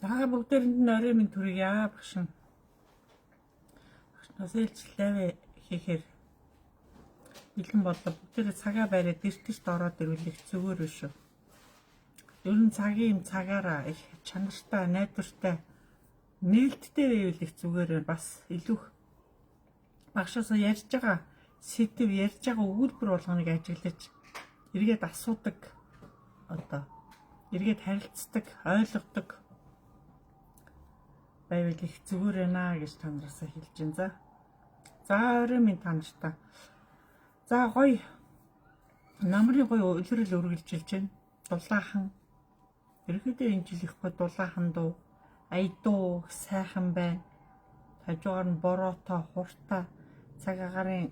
Та бүгдээрэнд нь орой минь төргийа багшин. Багш ээлжлээвэ хийхээр бэлэн боллоо. Бүгдээрээ цагаа бариад дэртэж ороод ирвэл их зүгээр шүү. Ер нь цагийн цагаараа их чанартай, найдвартай, нээлттэй байвал их зүгээр бас илүү багшаасаа ярьж байгаа сэдв ярьж байгаа өгүүлбэр болгоныг ажиглаж эргээд асуудаг эргээд харилцдаг, ойлгодог байвал их зүгээр байна гэж танаасаа хэлж байна. За орой минь танартай. За гоё намрын гоё улирал үргэлжилж байна. Дулаахан. Ерөнхийдөө энэ жил их гоё дулаахан дуу, аядуу, сайхан байна. Хажуугаар нь бороотой, хуртай, цаг агарын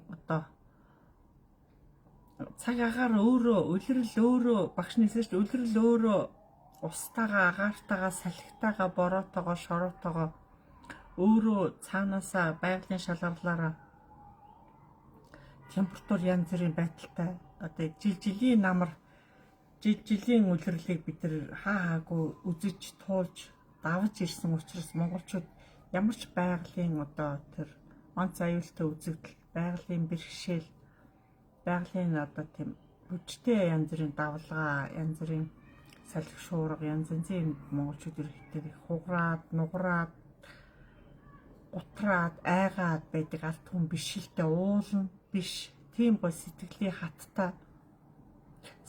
цаг агаар өөрөө, улирал өөрөө, багш нэсэж улирал өөрөө устаага, агаартайгаа, салхитайгаа, бороотойгоо, шороотойгоо өөрөө цаанаасаа байгалийн шалгарлаараа температур янз бүрийн байдалтай жилийн намар, жилийн улирлыг бид нар хаагүй үзэж, туулж, давж ирсэн учраас монголчууд ямар ч байгалийн тэр онц аюултай үзэгдэл, байгалийн бэрхшээл, байгалийн тийм хүчтэй янз бүрийн давлгаа, янз бүрийн салхи шуурга, янз янзын монголчууд ерөнхийдөө их хугараад, нугараад, утраад, айгаад байдаг ард түмэн биш л дээ, уулна биш. Тийм гоо сэтгэлийн хаттай,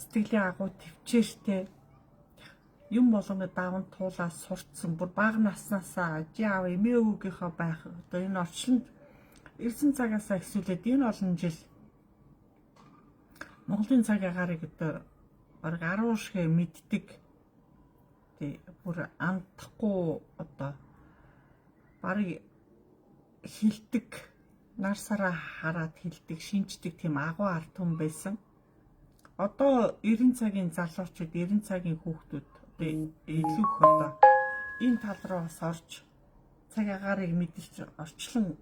сэтгэлийн агуу төвчээртэй юм болгоно даван туулаад сурцсан. Бүр бага наснаасаа жаав эмээ өвгийнхөө байх энэ орчлонд ирсэн цагаасаа эхлүүлээд энэ олон жил Монголын цаг агаарыг бараг 10 шигэ мэддэг. Тэг бүр андахгүй барыг хилдэг, нар сараа хараад хилдэг, шинждэг тийм агуу ард түмэн байсан. Одоо 90 цагийн залуучууд, 90 цагийн хүүхдүүд илүү энэ тал руу бас орж цаг агаарыг мэдэрч орчлон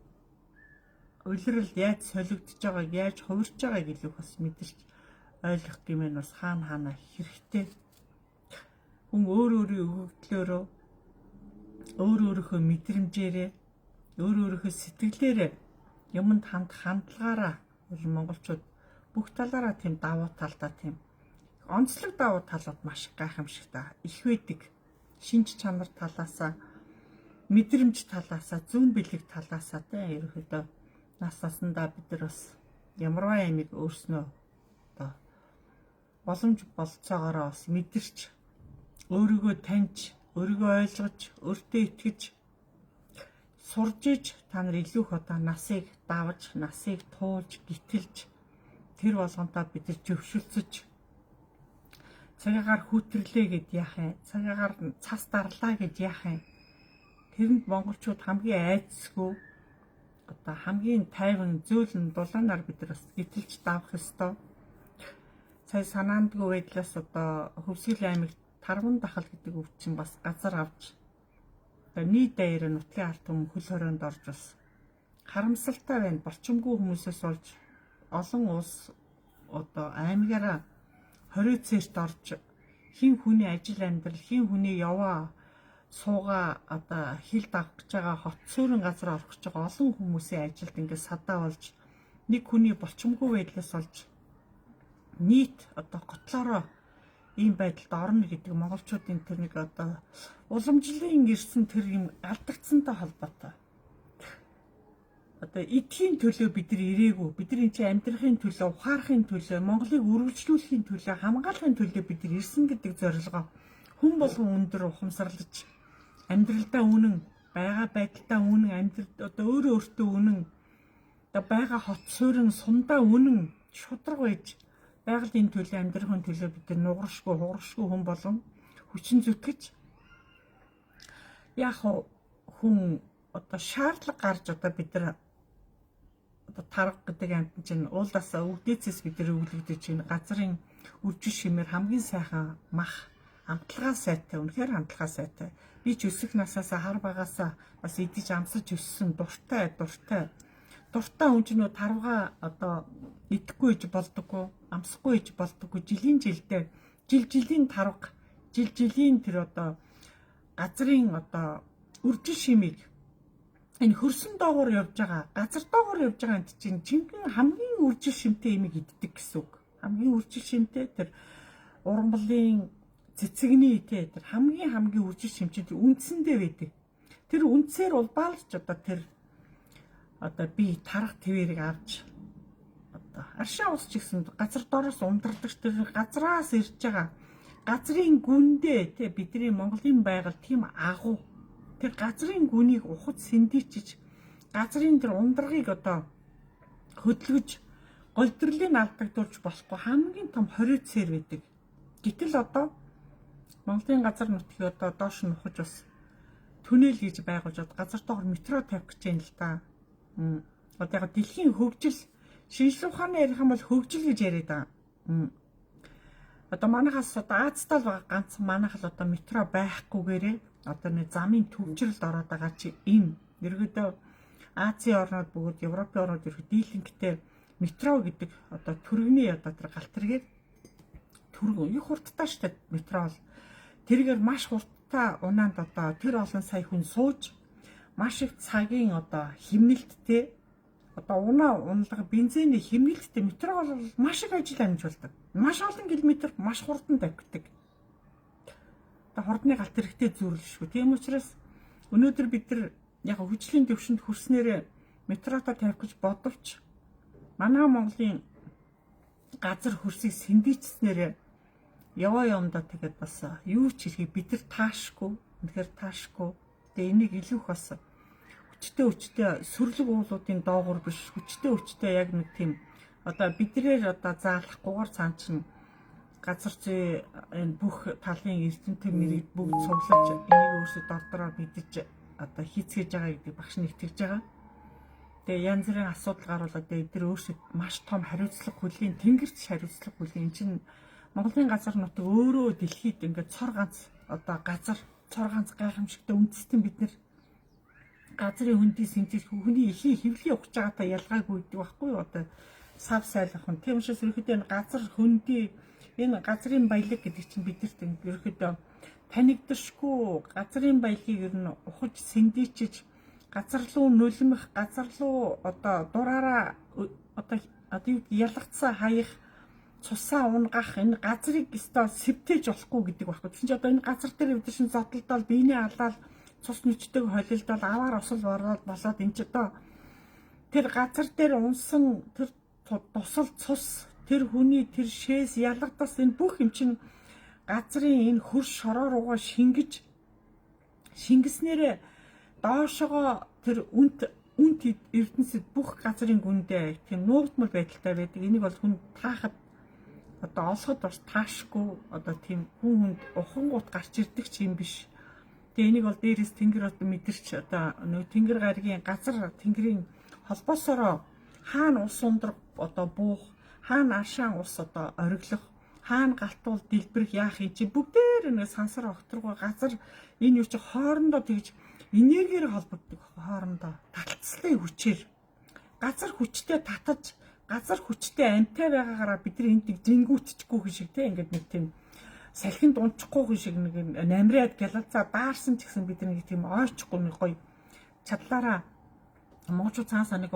улирал яаж солигдож байгааг, яаж хувирч байгааг илүү бас мэдэрч ойлгох гэмээр бас хаана хэрэгтэй. Хүн өөрийн өгөгдлөөрөө, өөрийнхөө мэдрэмжээрээ, өөрийнхөө сэтгэлээрээ юмд хандлагаараа монголчууд бүх талаараа тийм давуу талдаа тийм онцлог давуу талууд маш гайхамшигтай их байдаг. Шинж чанар талаасаа, мэдрэмж талаасаа, зүүн бэлэг талаасаа тийм ерөөхдөө нас насандаа бид нар бас ямарваа ямиг өөрснөө боломж болцоогоороо бас мэдэрч, өөрийгөө таньж, өөрийгөө ойлгож, өөртөө итгэж сурж иж та нар илүү их насыг давж, насыг туулж, гитэлж тэр болгонтой бид нар зөвшөлдсөж цагаагаар хүүтрлээ гэд яах юм, цагаагаар цас дарлаа гэд яах юм. Тэрэнд монголчууд хамгийн айцгүй хамгийн тайван зөөлөн дулаанаар бид нар бас гитэлж давах ёстой. Сая санаандгүй байдлаас Хөвсгөл аймагт Тарван дахал гэдэг өвчин чинь бас газар авч нийт даяар нутгийн ард түмэн хөл хорионд орж бас харамсалтай байна. Борчимгүй хүмүүсээс болж олон улс аймагаараа хориоцээрт орж хин хүний ажил амьдрал, хин хүний яваа суугаа хил давах гэж байгаа хот суурин газар орох гэж байгаа олон хүмүүсийн ажилд ингээд садаа болж нэг хүний борчимгүй байдлаас болж нийт готлороо ийм байдалд орно гэдэг монголчуудын тэр нэг уламжлалын ирсэн тэр юм алдагдсантай холбоотой. Эдхийн төлөө бид нар ирээгүй. Бид нар энэ амьдрахын төлөө, ухаарахын төлөө, Монголыг үргэлжлүүлэхийн төлөө, хамгаалахын төлөө бид нар ирсэн гэдэг зорилгоо хүн болгон өндөр ухамсарлаж амьдралдаа үнэн, байгаа байдалдаа үнэн, амьдрал өөртөө үнэн, байгаа хот суурин сундаа үнэн, шудраг байж байгалийн төлөө, амьдрахын төлөө бид нар нугаршгүй, хугаршгүй хүн болон хүчин зүтгэж яг хүн шаардлага гарч бид нар тарга гэдэг амт чинь уулаасаа өвдөөцөөс бид нар өвлөгдөж чинь газрын үржил шимээр хамгийн сайхан мах амтлагаа сайтай, үнэхээр амтлагаа сайтай. Би ч өсөх насаасаа хар багаасаа бас идэж амсаж өссөн дуртай хүн чинь тарвага идэхгүй иж болдоггүй, амсахгүй иж болдоггүй, жилийн тарвага, жилийн тэр газрын одоо үржил шимийг энэ хөрсөн доогоор явж байгаа, газар доогоор явж байгаа энэ чинь жинхэнэ хамгийн үржил шимтэй имийг иддэг гэсэн үг. Хамгийн үржил шимтэй тэр ургамлын цэцэгний тэр хамгийн үржил шимчид үндсэндээ байдаг. Тэр үндсээр улбаалж одоо би тарах твэрийг авч одоо аршаа ус ч гэсэн газар доороос ундардаг тэр газраас ирж байгаа газрын гүндээ бидний Монголын байгаль тийм агуу тэр газрын гүнийг ухаж сэндийчиж газрын тэр ундрагыг одоо хөдөлгөж голдролыг алдагдуулж болохгүй хамгийн том хориоцсээр байдаг. Гэтэл одоо Монголын газар нутгийг одоо доош нь ухаж бас түнэл гэж байгуулж газар доогоор метро тавих гэж байна л да. Одоо яг дэлхийн хөгжил шинжлэх ухааны ярих юм бол хөгжил гэж яриад байгаа. Одоо манайхаас одоо Азтай л байгаа ганц манайх л одоо метро байхгүйгээрээ одоо нэг замын төвчрэлд ороод байгаа чи энэ ерөөдөө Азийн орнууд бүгд Европын орнууд ерөөд дийлэнхтэй метро гэдэг одоо түргэний одоо тэр галт тэргээр түргэн их хурдтай штэ метро бол тэргээр маш хурдтай унаанд одоо тэр олон сая хүн сууж маш их цагийн одоо хэмнэлттэй одоо унлага бензиний хэмнэлттэй метро бол маш их ажил амжуулдаг. Маш олон километр маш хурдан тавьдаг. Одоо хурдны галт хэрэгтэй зүйрлэшгүй. Тийм учраас өнөөдөр бид нар яг хөгжлийн төвшөнд хүрснээр метрото тавих гэж бодовч манай Монголын газар хөрсийг сэндийчснээр яваа юмдаа тэгээд бас юу ч хэлхий бид нар таашгүй. Үнэхээр таашгүй. Тэгээ энийг илүү их бас хүчтэй сүрлэг уулуудын доогуур биш хүчтэй яг нэг тийм одоо бидрээр одоо заалахгүйгээр цаан чинь газар зүй энэ бүх талын эрдэнэт мэрэг бүгд цуглаж энийг өөрсөд дордороо мэдэж одоо хийцгээж байгаа гэдэг багш нь итгэж байгаа. Тэгээ янз бүрийн асуудал гаруулаад эдгээр өөрсөд маш том хариуцлага хүлээн тэнгэрч хариуцлага хүлээн чинь Монголын газар нутаг өөрөө дэлхийд ингээд цор ганц одоо газар цор ганц гайхамшигтай үндэстэн бид нар газрын хөндий сэнтэж хүний эхийн хэвлэлийн ухаж байгаатай ялгаагүй гэдэг байхгүй юу одоо сав сайлах нь тийм учраас ерөөхдөө энэ газар хөндий энэ газрын баялаг гэдэг чинь бидэрт ерөөхдөө танигдшгүй газрын баялагийг ер нь ухаж сэндийчиж газар руу нулимх газар руу одоо дураараа одоо ялгацсан хаях цусаа унгах энэ газрыг өстой сэвтэж болохгүй гэдэг байхгүй. Тэгсэн чинь одоо энэ газар дээр бид чинь зодтолдол биений алдаал цус нүчтэйг холилдол аваар осол болоод энэ ч одоо тэр газар дээр унсан тэр тусал цус тэр хүний тэр шээс ялгадас энэ бүх юм чинь газрын энэ хөрш шороо руугаа шингэснээрээ доошогоо тэр үнт эрдэнэсэд бүх газрын гүндээ тийм нуугдмал байдалтай байдаг. Энийг бол хүн таахад одоо олоход бас таашгүй одоо тийм хүн ухангууд гарч ирдэг ч юм биш. Тэгээ энийг бол дээрээс тэнгэр одоо мэдэрч одоо нөө тэнгэр гаригийн газар тэнгэрийн холбоосороо хаана ус ундрах одоо буух, хаана ашаан ус одоо ориглох, хаана галтуул дэлбэрэх яах юм чи бүгдээр нэг сансар огторгоо газар энэ юу чи хоорондоо тэгж энергиэр холбогддог хоорондоо таталцлын хүчээр газар хүчтэй татаж газар хүчтэй амтай байгаагаараа бид нар энд зингүүтчихгүй шиг те ингээд нэг тийм салхинд унчихгүй шиг нэг намраад галацаа даарсан ч гэсэн бид нэг тийм ойчгүй нэг гоё чадлаараа монголчууд цаанасаа нэг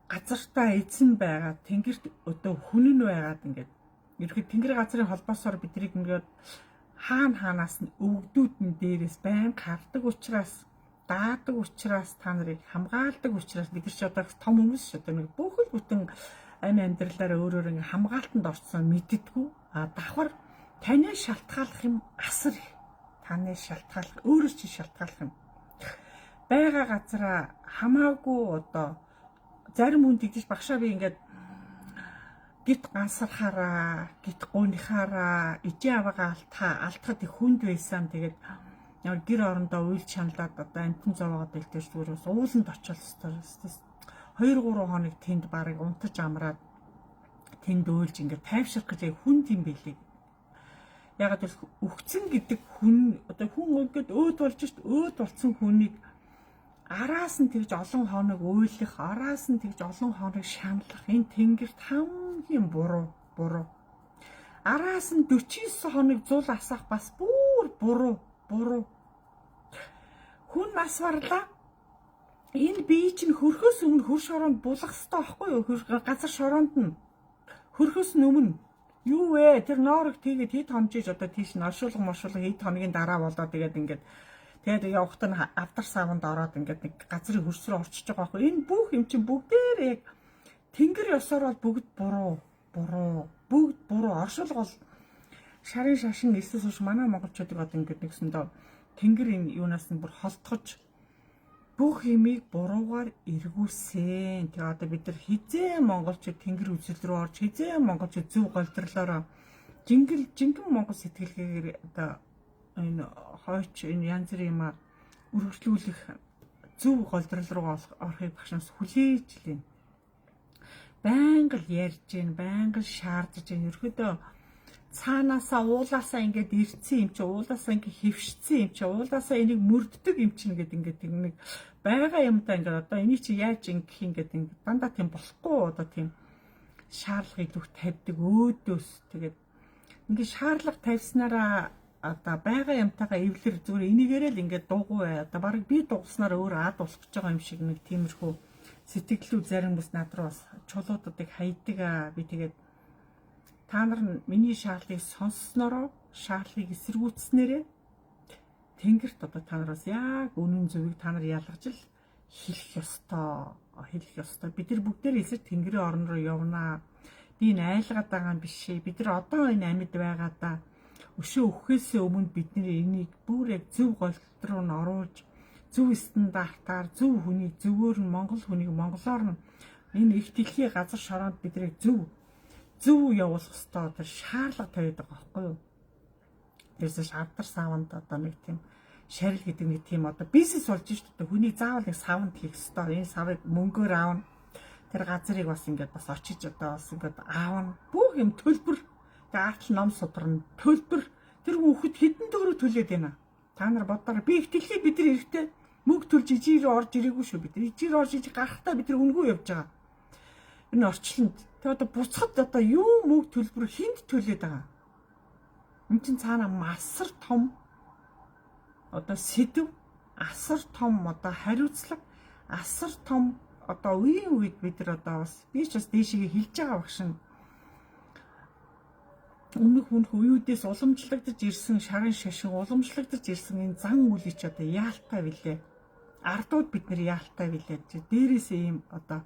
газартаа эзэн байгаа тэнгэрт одоо хүнэн байгаад ингээд ерөөд тэнгэр газрын холбоосоор биднийг ингээд хаанаас нь өвгдүүд нь дээрээс байн хардаг учраас даадаг учраас та нарыг хамгаалдаг учраас бид нар ч одоо том хүмүүс ш одоо нэг бүхэл бүтэн амь амьдралаараа өөрөөр ингээ хамгаалтанд орсон мэддэггүй давхар таны шалтгааллах юм асар их таны шалтгааллах өөрөө чи шалтгааллах юм байгаа газараа хамаагүй одоо зарим хүнд тэгж багшаа би ингээд гит гансархаараа гит гунихаараа ижээ аваагаа алдахад их хүнд байсан тэгээд гэр орондоо уйл чаналаад одоо амтэн зовоогоод илтгэж зүгээрээс ууланд очиолстой 2-3 хоног тэнд барыг унтаж амраад тэнд уйлж ингээд тайвшрах гэж хүн тийм байлээ. Ягаад гэвэл өгцөн гэдэг хүн одоо хүн ингээд өөд болж шít өөд болсон хүнийг араас нь тэгж олон хоног уйлах, араас нь тэгж олон хоног шаналах энэ тэнгэрт хамгийн буруу. Араас нь 49 хоног зул асах бас бүр буруу. Хүн нас барлаа. Энэ бие чинь хөрхөөс өмнө хөрш ороонд булах хэрэгтэй байхгүй юу? Газар шороонд нь хөрхөөс өмнө юу вэ? Тэр ноорог тэгээд хэд хонжиж одоо тийш нь оршуулга хэд хоногийн дараа болоо тэгээд явахт нь авдар саванд ороод ингээд нэг газрын хөрс рүү орчиж байгаа байхгүй. Энэ бүх юм чинь бүгдээр яг тэнгэр ёсоор бол бүгд буруу. Оршуулга бол шарын шашин эсэс уш манай монголчуудыг одоо ингээд нэгсэндээ тэнгэр энэ юунаас нь бүр холтгож бүх юмыг буруугаар эргүүлсэн. Тэгээ одоо бид нар хизээ монголчууд тэнгэр үзэл рүү орж хизээ монголчууд зөв голдрлоороо жинхэнэ монгол сэтгэлгээгээр одоо энэ хойч энэ янз бүрийн юмар үргэлжлүүлэх зөв голдрол руу орохыг багшаас хүлээж лээ. Байнга л ярьж гин, байнга шаардж гин. Ерөөдөө цаанаасаа уулаасаа ингээд ирцэн юм чи уулаасаа ингээд хөвшцэн юм чи уулаасаа энийг мөрддөг юм чи ингээд нэг байгаа юмдаа ингээд одоо энийг чи яаж ингэх ингээд дандаа тийм болохгүй одоо тийм шаардлага илүүх тавьдаг өөдөөс тэгээд ингээд шаардлага тавьснараа одоо байгаа юмтайгаа эвлэр зүгээр энийгээрээ л ингээд дуугүй бай. Одоо баг би дугснаар өөр ад болох гэж байгаа юм шиг нэг тиймэрхүү сэтгэлүү зарим хүмүүс над руу бас чулуудуудыг хайдаг. Би тэгээд та нар миний шаардлагыг сонсснороо шаардлагыг эсэргүүцснээрээ тэнгэрт одоо та нараас яг үнэн зөвийг та нар ялгаж л хэлэх ёстой. Бид нар бүгдээр эсэр тэнгэрийн орн руу явнаа. Би энэ айлгаад байгаа юм биш ээ. Бид нар одоо энэ амьд байгаадаа өшөө өгөхөөс өмнө бид энийг бүр яг зөв голд руу н оруулж зөв стандартаар зөв хүнийг зөвөр нь монгол хүнийг монголоор нь энэ их дэлхийн газар шороонд бидрийг зөв явуулах ёстой тэр шаардлага тавиад байгаа байхгүй юу. Тэрсэж авдар саванд одоо нэг тийм шарил гэдэг нэг тийм одоо бизнес болж шүү дээ. Хүнийг заавал нэг саванд хийх ёстой. Энэ савыг мөнгөөр аавна. Тэр газрыг бас ингээд бас очиж одоо бас ингээд аавна. Бүх юм төлбөр. Тэгээ артл ном сударна. Төлбөр. Тэр хүүхэд хэдэн төгрөг төлөөд байна. Та нар бодороо би их дэлхий бид нар эрэхтэй мөнгө төлж ижирээ орж ирээгүй шүү бид. Ижирээ орж иж гарахтаа бид нар үнгүй явж байгаа. Энэ орчлонд тэгээ одоо буцахад одоо юу мөнгө төлбөр хинт төлөөд байгаа. Энд чинь цаана масар том одоо сэдв, асар том одоо хариуцлага, асар том одоо үеийн үед бид нар одоо бас би ч бас дээшээ хэлж байгаа багшин. Өмнөх үеүүдээс уламжлагдаж ирсэн шарын шашин уламжлагдаж ирсэн энэ зан үйлийг ч одоо яалтай билээ. Ардууд бид нар яалтай билээ. Дээрээсээ ийм одоо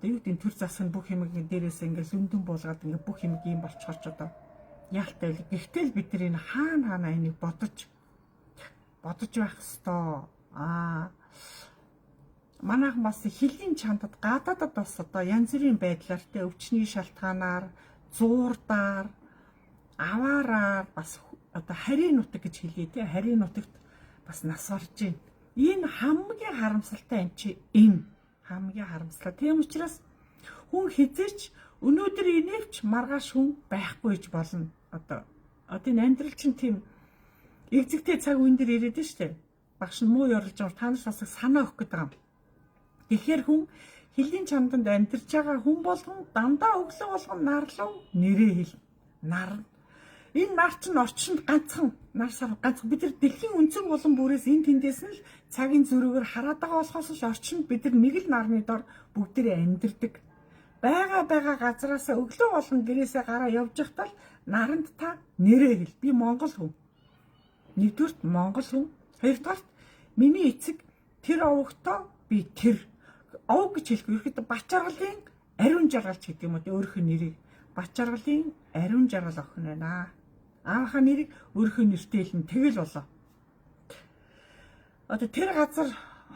юу гэдэг төр засах бүх юмыг дээрээсээ ингээд зөндөн буулгаад ингээд бүх юмыг ийм болцохоор ч одоо яалтай билээ. Гэхдээ бид нар энэ хаана энийг бодож байх ёстой. Манайх бас хилийн чандад гадаадад бас одоо янз бүрийн байдлаар тэ өвчний шалтгаанаар зуурдаар аваараар бас одоо харийн нутаг гэж хэлье тий харийн нутагт бас нас орж байна. Энэ хамгийн харамсалтай юм чи энэ хамгийн харамсалтай. Тийм учраас хүн хизээч өнөөдөр инээвч маргааш хүн байхгүй гэж болно. Одоо энэ амьдрал чинь тийм экзэгтэй цаг үн дээр ирээд нь штэ. Багш нь муу ёрлж байгаа та нарт бас санаа өгөх гэдэг юм. Тэгэхээр хүн хилийн чамданд амьдарч байгаа хүн болгон дандаа өглөө болгон нарлуу нэрээ хэл. Нар. Энэ нар чинь орчинд ганцхан нар сар ганцхан бид нар дэлхийн өнцөг болон бүрээс энэ тэндээс нь л цагийн зөрүүгээр хараад байгаа болохоос л орчинд бид нар нэг л нарны дор бүгдээрээ амьдардаг. Бага газараас өглөө болгон гэрээсээ гараа явж байхдаа л наранд та нэрээ хэл. Би монгол хүн. Нэгдүгürt монгол хүн. Хоёрдугаарт миний эцэг тэр овогтоо би тэр овог гэж хэлэхгүй ерөөхдөө Бачаргалын ариун жаргалч гэдэг юм уу өөрийнх нь нэрийг Бачаргалын ариун жаргал охин байна. Аавынхаа нэрийг өөрийнхөө нэртэй хэлнэ тэгэл болоо. Одоо тэр газар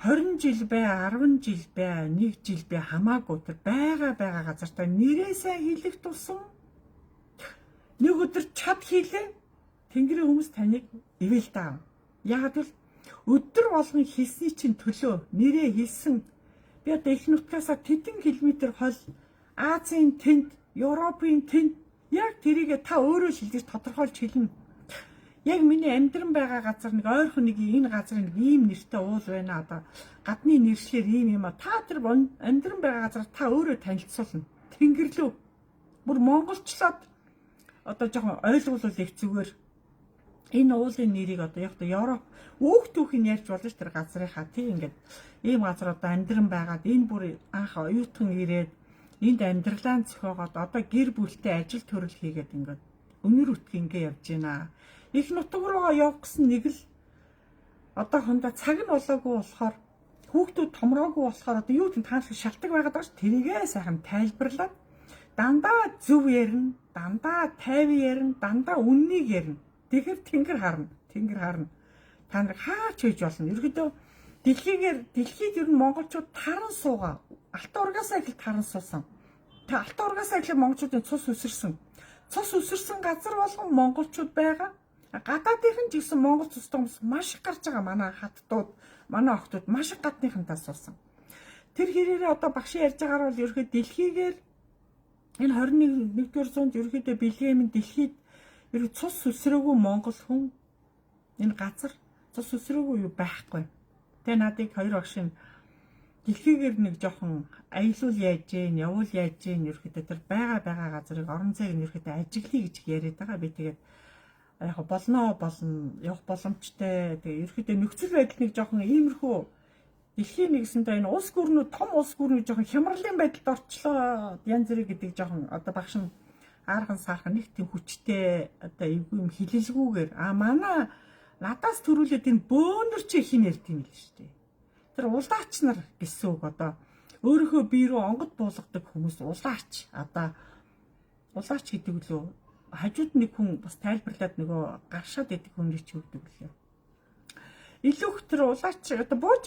20 жил бай, 10 жил бай, 1 жил бай хамаагүй тэр байгаа газартаа нэрээсээ хэлэх тусам нэг өдөр чад хийлээ тэнгэрийн хүмүүс таныг ивэл даа. Яг л өдөр болгон хэлсний чинь төлөө нэрээ хэлсэн. Би одоо их нутгаасаа тэдэн километр хол Азийн тэнд, Европын тэнд яг тэрийг та өөрөө шилжиж тодорхойлж хэлнэ. Яг миний амьдран байгаа газар нэг ойрхон нэг энэ газар нэг ийм нэртэй уул байна. Одоо гадны нэршлэр ийм юм а. Та тэр амьдран байгаа газар та өөрөө танилцуулна. Тэнгэрлөө. Бүр монголчлоод одоо жоохон ойлгуулвал их зүгээр. Энэ уулын нэрийг одоо яг Европ өөх түүхийн ярьж болно ш тэр газрынхаа тийм ингээд ийм газар одоо амьдран байгаад энэ бүр анх оюутан ирээд энд амьдралаа зохиогоод одоо гэр бүлтэй ажил төрөл хийгээд ингээд өнөр үтг ингээ явж байна. Их нутаг руугаа явах гэсэн нэг л одоо хондоо цаг нь болоогүй болохоор хүүхдүүд томроогүй болохоор одоо юу гэдэг таалах шалтгаан байгаад байгаа ш тэрийгээ сайхан тайлбарлаад дандаа зөв ярина, дандаа тайв ярина, дандаа үннийг ярина. Тэгэхээр тэнгэр харна. Та нар хаач хийж болно. Ерөөдөө дэлхийг ер нь монголчууд таран суугаа. Алтан ургаасаа их таран суусан. Алтан ургаасаа их монголчуудын цус үсэрсэн. Цус үсэрсэн газар болгон монголчууд байгаа. Гадаадынхан ч гэсэн монгол цустай хүмүүс маш их гарч байгаа. Манай хаттууд, манай охтууд маш их гадныхантаа суусан. Тэр хэрээрээ одоо багш ярьж байгаагаар бол ерөөдөө дэлхийгээр энэ 21-р зуунд ерөөдөө бэлгэмэн дэлхийд ерөө цус үсрээгүй монгол хүн энэ газар цус үсрээгүй юу байхгүй. Тэгээ надыг хоёр багшийн дэлхийгээр нэг жоохон аялал яаж гин, явуул яаж гин ерөөдөө тэр байгаа газрыг орон зайг нь ерөөдөө ажиглая гэж яриад байгаа. Би тэгээд яг болно явах боломжтой. Тэгээ ерөөдөө нөхцөл байдал нэг жоохон иймэрхүү дэлхийн нэгсэндээ энэ улс гүрнүүд том улс гүрнүүд жоохон хямралын байдалд орчлоо. Янз бүрийн гэдэг жоохон одоо багш нь аархан саархан нэг тийм хүчтэй одоо эвгүй юм хилэлгүйгээр манай надаас төрүүлээд энэ бөөнөр чи хин ярьд юм л шүү дээ. Тэр улаач нар гэсэн үг одоо өөрийнхөө бие рүү онгод буулгадаг хүмүүс улаач. Одоо улаач гэдэг лөө хажууд нэг хүн бас тайлбарлаад нөгөө гаршаад идэг хүнийг ч өгдөг лээ. Илүү их тэр улаач одоо бууж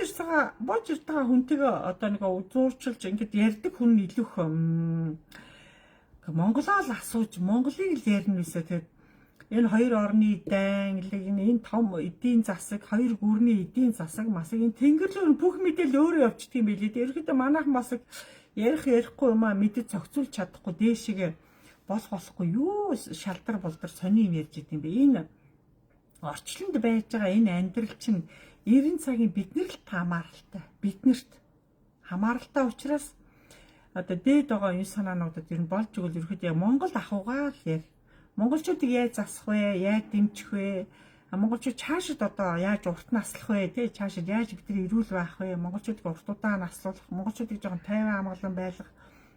иртбайгаа хүнтэйгээ одоо нэг зуурчилж ингэж ярьдаг хүн илүү их Монголоо л асууж Монголыг л ярина вэсэ тэгээд энэ хоёр орны дайнлаг энэ том эдийн засаг хоёр гүрний эдийн засаг масаг энэ тэнгэрлэг бүх мэдээлэл өөрөө явчихдаг юм билээ. Ерөнхийдөө манайхан бас ярихгүй юм а мэдээ зохицуулж чадахгүй дээшээ болохгүй юу шалдар болдор сони юм ярьж идэм бэ. Энэ орчлонд байж байгаа энэ амьдрал чинь 90 цагийн биднэрт хамааралтай. Биднэрт хамааралтай учраас одоо дээд байгаа энэ санаануудад ер нь болж игэл ерөөхдөө Монгол ахуйгаа л яар. Монголчуудыг яаж засах вэ? Яаж дэмжих вэ? Монголчууд цаашид одоо яаж урт наслах вэ? Тэ цаашид яаж бидний эрүүл байх вэ? Монголчуудыг уртудаа наслуулах, монголчуудыг жоохон тайван амгалан байлгах,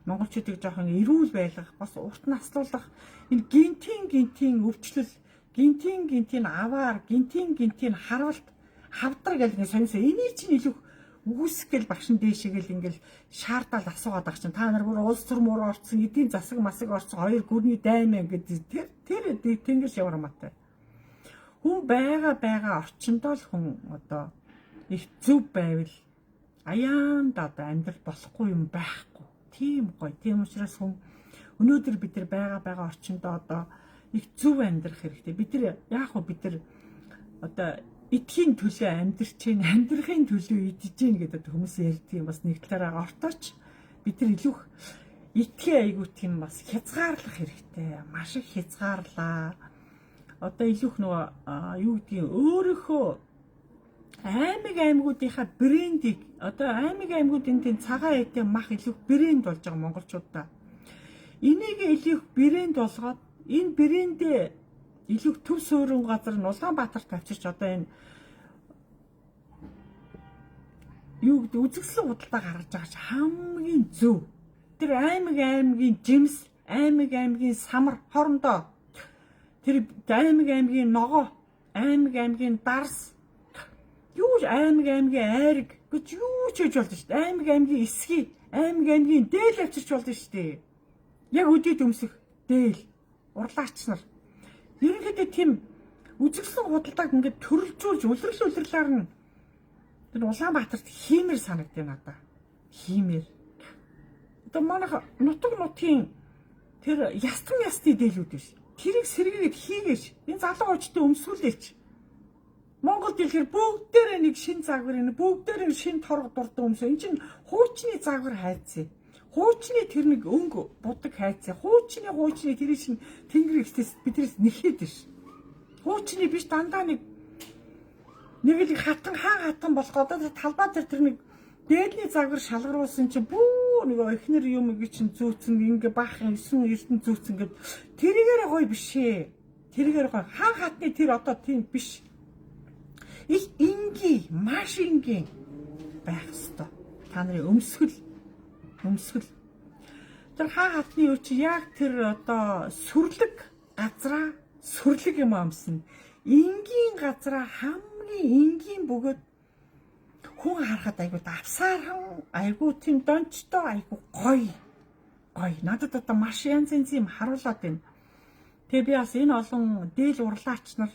монголчуудыг жоохон эрүүл байлгах, бас урт наслуулах энэ гинтийн өвчлөл, гинтийн аваар, гинтийн харвалт, хавдар гэх нэг сонирхол. Энийг чинь илүү үүсгэл багшин дээшээгэл ингээл шаардал асуугаад байгаа чинь та нар бүр улс төр муур орцсон эдийн засаг масаг орцсон хоёр гүрний даймаа гэдэг тэр тэнгэр шаврамаатай. Хүн байгаа орчиндоо л хүн одоо их зөв байвал аяанд одоо амьдрал болохгүй юм байхгүй. Тийм гоё. Тийм учраас хүн өнөөдөр бид нар байгаа орчиндоо одоо их зөв амьдрах хэрэгтэй. Бид нар яг хөө бид нар одоо эдхийн төлөө амьдрч чинь амьдрахын төлөө идэж гин гэдэг хүмүүс ярьдаг юм бас нэг талаараа ортооч бид нар илүү эдхийн айгуу тийм бас хязгаарлах хэрэгтэй. Маш их хязгаарлаа. Одоо илүү их нөгөө юу гэдгийг өөрийнхөө аймагуудынхаа брендийг одоо аймагуудын тийм цагаан эдийн мах илүү брэнд болж байгаа монголчуудаа. Энийг илүү брэнд болгоод энэ брэндээ илүү төв суурин газар нь Улаанбаатарт авчирч одоо энэ юу гэдэг үзэгсэл худалдаа гаргаж байгаа ч хамгийн зөв. Тэр аймгийн жимс, аймгийн самар хоорондоо тэр аймгийн ногоо, аймгийн дарс юу аймгийн айраг гэж юу ч хийж болно шүү дээ. Аймгийн эсхий, аймгийн дээл авчирч болно шүү дээ. Яг үдээд өмсөх дээл, урлаач нар. Ерөнхийдөө тийм үзэгсэн худалдааг ингээд төрөлжүүлж улирлаар нь тэр Улаанбаатарт хиймэр санагдав надаа. Хиймэр. Одоо манайх нутгийн тэр ястан дээлүүд биш. Тэрийг сэргээгээд хийгээш. Энэ залуу очтой өмсгүүлээч. Монгол дэлгэр бүгдээрээ нэг шин загвар энэ бүгдээрээ шин торго дурд өмсөө. Энд чинь хуучны загвар хайцээ. Хуучны тэр нэг өнгө будаг хайцаа. Хуучны тэр шин тэнгэр ихтэйс биднээс нэхэд биш. Хуучны биш дандаа нэг л хатан болох одоо талбай тэр нэг дээдний загвар шалгаруулсан чинь бүү нөгөө эхнэр юм гэж чинь зүүцэн ингээ баах 9 эрдэн зүүцэн гэд тэрийгээр гоё биш ээ. тэргээр гоо хаан хатны тэр одоо тийм биш. Их энгийн, маш энгийн байх ёстой. Та нарын өмсгөл. Тэр хаан хатны юу чи яг тэр одоо сүрлэг газраа сүрлэг юм амсна. Энгийн газраа хамгийн энгийн бөгөөд хүн харахад айгуу давсаархан, айгуу тийм дончтой, айгуу гоё. Надад одоо маш янз юм харуулад байна. Тэгээ би бас энэ олон дээл урлаач нар,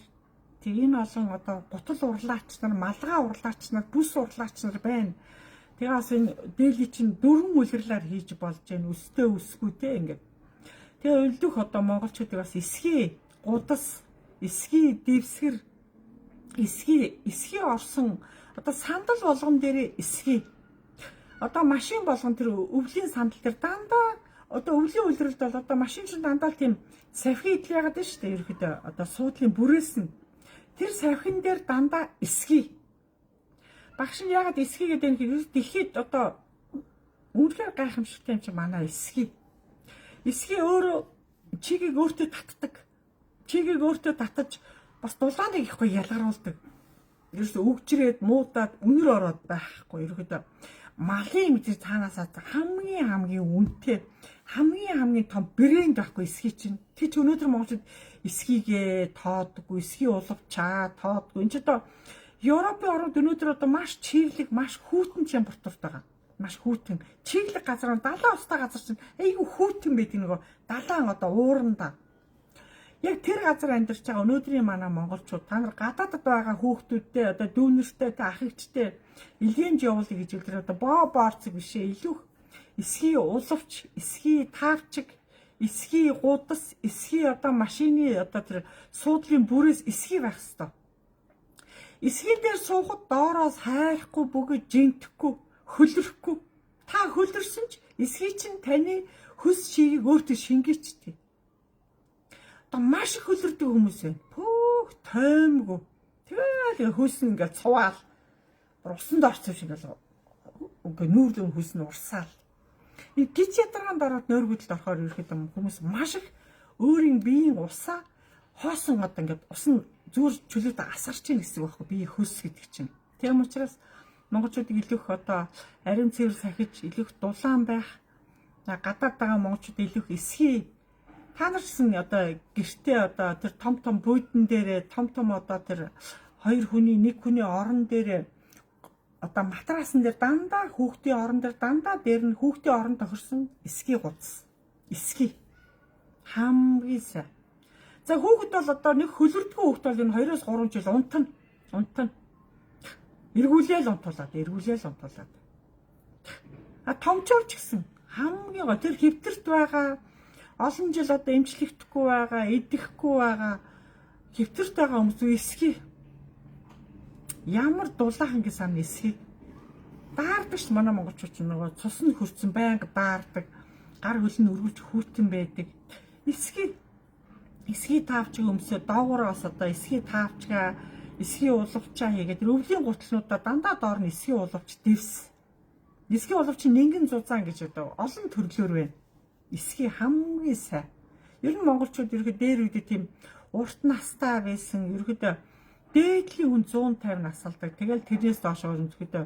тэгээ энэ олон одоо гутал урлаач нар, малгай урлаач нар, бүс урлаач нар байна. Тэгээ бас энэ дээлийг чинь дөрвөн үлрэрлээр хийж болж байна. Өстэй өсгүй те ингээд. Тэгээ өлдөх одоо монголчуудыг бас эсхий, гудас, эсхий дэвсгэр, эсхий орсон одоо сандал болгон дээр эсхий. Одоо машин болгон тэр өвлийн сандал дээр дандаа одоо өвлийн үлрэлд бол одоо машин чинь дандаа тийм савхи идэл яагаад байна шүү дээ. Ерөөхдөө одоо суудлын бүрээс нь тэр савхин дээр дандаа эсхий. Багш нь яагаад эсхий гэдэг юм хэрэг дэлхийд одоо үнэхээр гайхамшигтай юм чи манай эсхий. Эсхий өөрөө чигийг өөртөө татдаг. Чигийг өөртөө татаж бас дулааныг их гоё ялгаруулдаг. Ерөөсөө өгчрээд муудаад үнэр ороод байхгүй. Ерөөдөө малын мэдээ цаанаасаа хамгийн үнэтэй хамгийн том брэнд байхгүй эсхий чинь. Тэг чи өнөөдөр монголчууд эсхийгээ тоодгүй, эсхий улавчаа тоодгүй. Энд ч одоо Европын орнууд өнөөдөр одоо маш чиглэг, маш хүүтэн температурт байгаа. Маш хүүтэн. Чиглэг газар нь 70 устай газар чинь айгүй хүүтэн байдаг нөгөө далайн одоо уурандаа. Яг тэр газар амьдарч байгаа өнөөдрийн манай монголчууд та нар гадаадд байгаа хүүхдүүдтэй одоо дүүнертэй ах эгчтэй илгээмж явуулъя гэж үлдэр одоо боорцог бишээ илүү эсхий улавч, эсхий таавчиг, эсхий гудас, эсхий одоо машины одоо тэр суудлын бүрээс эсхий байх ёстой. Эсхийн дээр суухад доороос хайхгүй бөгөөд жинтэхгүй, хөлрөхгүй. Та хөлрсөн ч эсхий чинь таны хөс шигийг өөртөө шингээчтэй. Одоо маш их хөлөрдөг хүмүүс байна. Пөөх тоймгүй. Тэгээ хөлс нь ингээд цуваал. Усанд орцсон шиг ингээд нүүрлэн хөлс нь урсаал. И гिच ядаргаанд ороод нойргүйдэлд орохоор ерөөхдөө хүмүүс маш их өөрийн биеийн усаа хоосон одоо ингээд ус нь зүгээр чөлөөд асгарч ийн гэсэн үг байхгүй бие хөлс гэдэг чинь. Тийм учраас монголчуудыг илүү их одоо ариун цэвэр сахиж илүү их дулаан байх. Гадаад байгаа монголчууд илүү их эсхий. Та нар гэсэн одоо гэртээ одоо тэр том буудан дээрээ том одоо тэр хоёр хүний нэг хүний орон дээрээ одоо матрасан дээр дандаа хүүхдийн орон дээр дандаа дээр нь хүүхдийн орон тохирсон эсхий гудас. Эсхий хамгийн сайн. За хүүхэд бол одоо нэг хөлөрдгөө хүүхэд бол энэ 2-3 жил унтана. Эргүүлээл унтуулаад. Томчорч гисэн хамгийн гоо тэр хэвтэрт байгаа олон жил одоо эмчлэгдэхгүй байгаа, идэхгүй байгаа хэвтэрт байгаа хүмүүс эсхий. Ямар дулаахан гэсэн ам эсхий. Даардаг ш манай монголчууд ч нөгөө цус нь хөрцөн байнга даардаг. Гар хөл нь өргөлж хүүтэн байдаг. Эсхий таавчиг өмсөө доогуур бас одоо эсхий таавчгаа, эсхий улавчаа хийгээд өвлийн гутлнуудаа дандаа доор нь эсхий улавч дэвс. Эсхий улавч нингэн зузаан гэж одоо олон төрлөөр байна. Эсхий хамгийн сайн. Ер нь монголчууд ерөөдөө дээр үедээ тийм урт настай байсан. Ерөөдөө дээдлийн хүн 150 насалдаг. Тэгэл тэрнээс доош ерөөдөө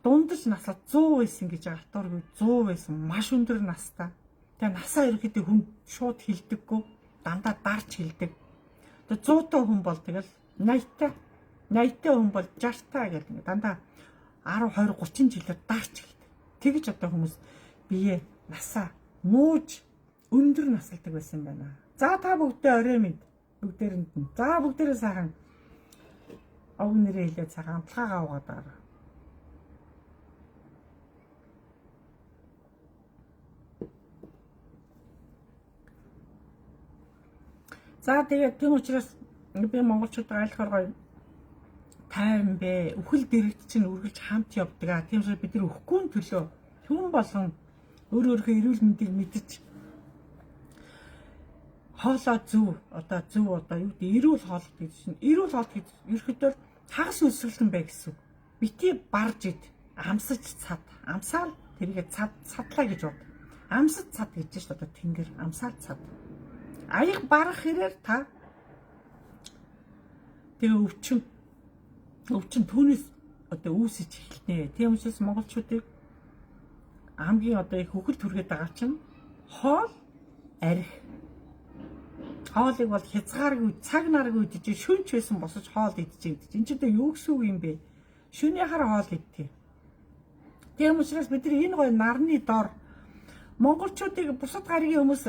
дундаж насад 100 байсан гэж алтуургүй 100 байсан. Маш өндөр настай. Тэгээ насаа ерөөдөө хүн шууд хилдэггүй. Дандаа дарж хилдэг. Тэгээ 100 хүн бол тэгэл 80 хүн бол 60 гэдэг дандаа 10 20 30 жилээр дарж хилдэг. Тэгж одоо хүмүүс бие насаа мууж өндөр насалдаг байсан байна. За та бүгдээ орой минь бүгдээрэнд нь. За бүгдээрээ сайхан ог нэрээ хэлээд сайхан амтлагаа угаад байгаа. За тэгээд тийм учраас би монголчууд айлхаар гоё тайван бэ. Үхэл дэрэгт чинь үргэлж хамт явдаг. Тийм учраас бид нар өхгүй төлөө хүн болгон өөрөөхөө эрүүл мэндийг мэдж хоолоо зөв одоо юу гэдэг эрүүл хоолт гэж чинь эрүүл хоолт гэж ерөөхдөө хагас өсгөлтөн бай гэсэн. Бити барж ид амсаж цад амсаал тэргээ цадлаа гэж бод. Амсаж цад гэж шүү дээ тэнгэр амсаал цад. Аяг барах хэрээр та Тэгээ өвчин түүнээс одоо үүсэж эхэлнэ. Тийм учраас монголчуудыг хамгийн одоо их хөхөл түргээд байгаа чинь хоол, арх. Хоолыг бол хязгааргүй цаг наргүй идэж, шүнч байсан босож хоол идэж. Энд чинь юу гэсэн үг юм бэ? Шөнийн хар хоол идэх. Тийм учраас бид энэ гоё нарны дор монголчуудыг бусад гаригийн хүмүүс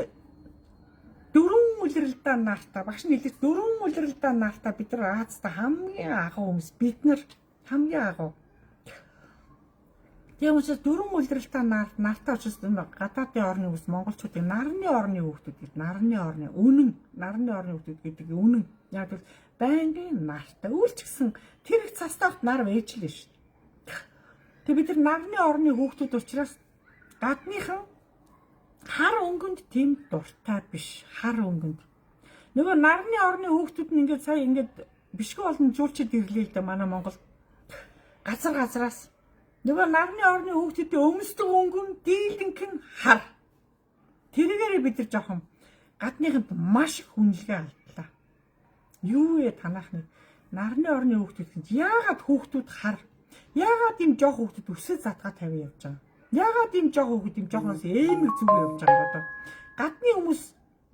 дөрвөн үлрэлдээ наартаа багш нь хэлдэг дөрвөн үлрэлдээ наартаа бид нар Азтай хамгийн агуу хүмүүс бид нар хамгийн агуу. Тийм учраас дөрвөн үлрэлдээ наартаа учраас гадаадын орны хүмүүс монголчуудыг нарны орны хүүхдүүд гэдэг нарны орны хүүхдүүд гэдэг үнэн. Яг л байнгын наартаа үйлчгсэн тэр их цастагт нар байж л шүү. Тэг бид нар нарны орны хүүхдүүд учраас гадныхан хар өнгөнд тийм дуртай биш. Хар өнгөнд. Нөгөө нарны орны хүүхдүүд нь ингээд сая ингээд бишгүй олон жуулчид ирлээ л да манай Монгол. Газраас нөгөө нарны орны хүүхдүүдийн өмсдөг өнгөн дийлэнх нь хар. Тэргээр бид нар жоохон гадныханд маш их хүнлэгээ алдлаа. Юу вэ танах нэг нарны орны хүүхдүүд яагаад хүүхдүүд хар? Яагаад ийм жоох хүүхдүүд өсөө задгаа тавиа явж байгаа? Яагаад ийм жоох хүүхэд ийм жоохноос эмэг зүгөө явж байгаа одоо? Гадны хүмүүс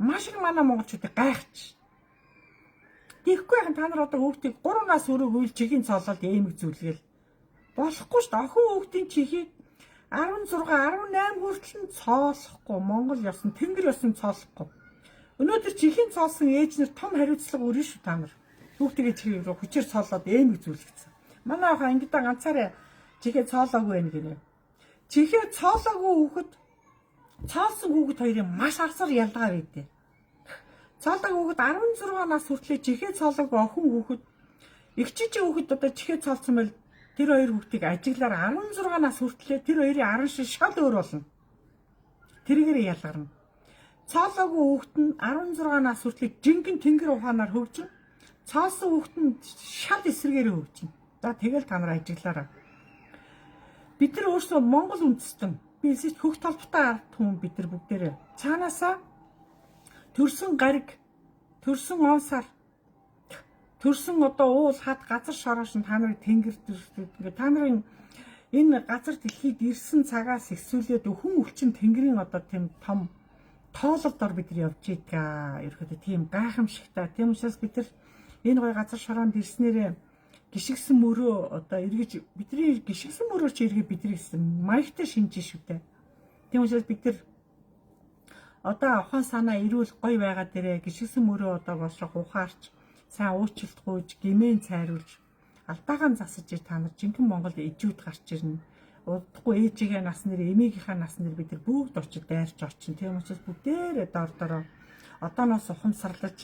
маш их манай монголчуудыг гайхаж. Тэгэхгүй яхан та нар одоо хүүхдийг 3 нас өрөөгөөл чихийн цоолоод эмэг зүлгээл болохгүй шүү дээ. Охин хүүхдийн чихийг 16, 18 хүртэл нь цоолохгүй. Монгол ёсон, тэнгэр ёсон цоолохгүй. Өнөөдөр чихийн цоолсон ээж нар том хариуцлага өрнө шүү та нар. Хүүхдийн чихийг хүчээр цоолоод эмэг зүлгэсэн. Манай охин ангидаа ганцаараа чихээ цоолоогүй байх гэнэ. Чихээ цоолоогүй хүүхэд цоолсон хүүхэд хоёрын маш арсар ялгаар өгдөө. Цоолоогүй хүүхэд 16 нас хүртлээр чихээ цоолоогүй охин хүүхэд эгчижээ хүүхэд одоо чихээ цоолсон байл тэр хоёр хүүхдийг ажиглаар 16 нас хүртлээр тэр хоёрын арын шиг шал өөр болно. Тэргээр ялгарна. Цоолоогүй хүүхэд нь 16 нас хүртлээр жинхэнэ тэнгэр ухаанаар хөгжин. Цоолсон хүүхэд нь шал эсрэгээр хөгжин. За тэгэл та нар ажиглаараа. Бид нар өөрсдөө Монгол үндэстэн бисэж хөх толботой ард хүн бид нар бүгдээрээ цаанаасаа төрсөн гариг, төрсөн онсаар, төрсөн одоо уул хад газар шороош нь та нарыг тэнгэр ингээ та нарын энэ газар дэлхийд ирсэн цагаас ихсүүлээд өхөн өвчин тэнгэрийн одоо тийм том тоололдоор бид нар явж ийдгаа. Ерөөдөө тийм гайхамшигтай. Тийм учраас бид нар энэ гоё газар шороонд ирснээрээ гიშгсэн мөрөө одоо эргэж бидний гიშгсэн мөрөө чи эргээ бидний гэсэн маягтай шинжиж шүү дээ. Тийм учраас бид нар одоо ухаан санаа ирүүл гоё байгаа дээрээ гიშгсэн мөрөө одоо болшох ухаарч сайн уучлалт гуйж гимэн цайруулж алдаагаан засаж та нар жинхэнэ Монголд ижүүд гарч ирнэ. Удахгүй ээжигээ нас нэр эмээгийнхаа нас нэр бид нар бүгд очиж дайрч орчин. Тийм учраас бүгдээрээ дор одооноос ухамсарлаж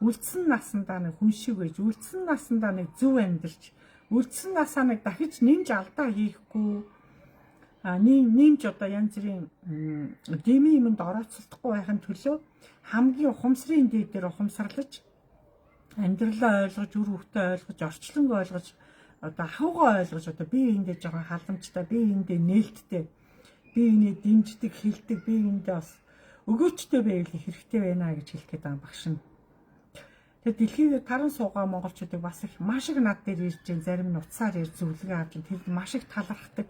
үлдсэн насандаа нэг хүн шиг байж, үлдсэн насандаа нэг зөв амьдарч, үлдсэн насаа нэг дахиж нэмж алдаа хийхгүй, нэмж одоо янз бүрийн дэмий юмд орооцолдохгүй байхын төлөө хамгийн ухамсарын дээд дээр ухамсарлаж, амьдралаа ойлгож, үр хөвгтөө ойлгож, орчлонг ойлгож, одоо ахуйгаа ойлгож, одоо бие биендээ жоохон халамжтай, бие биендээ нээлттэй, бие биенээ дэмждэг, хилдэг, бие биендээ бас өгөөчтэй байвал хэрэгтэй байна гэж хэлэх гээд байгаа багш нь. Тэгээд дэлхийд таран суугаа монголчуудыг бас их маш их над дээр ирж, зарим нь уцаар ирж зөвлөгөө авч, тэд маш их талархдаг.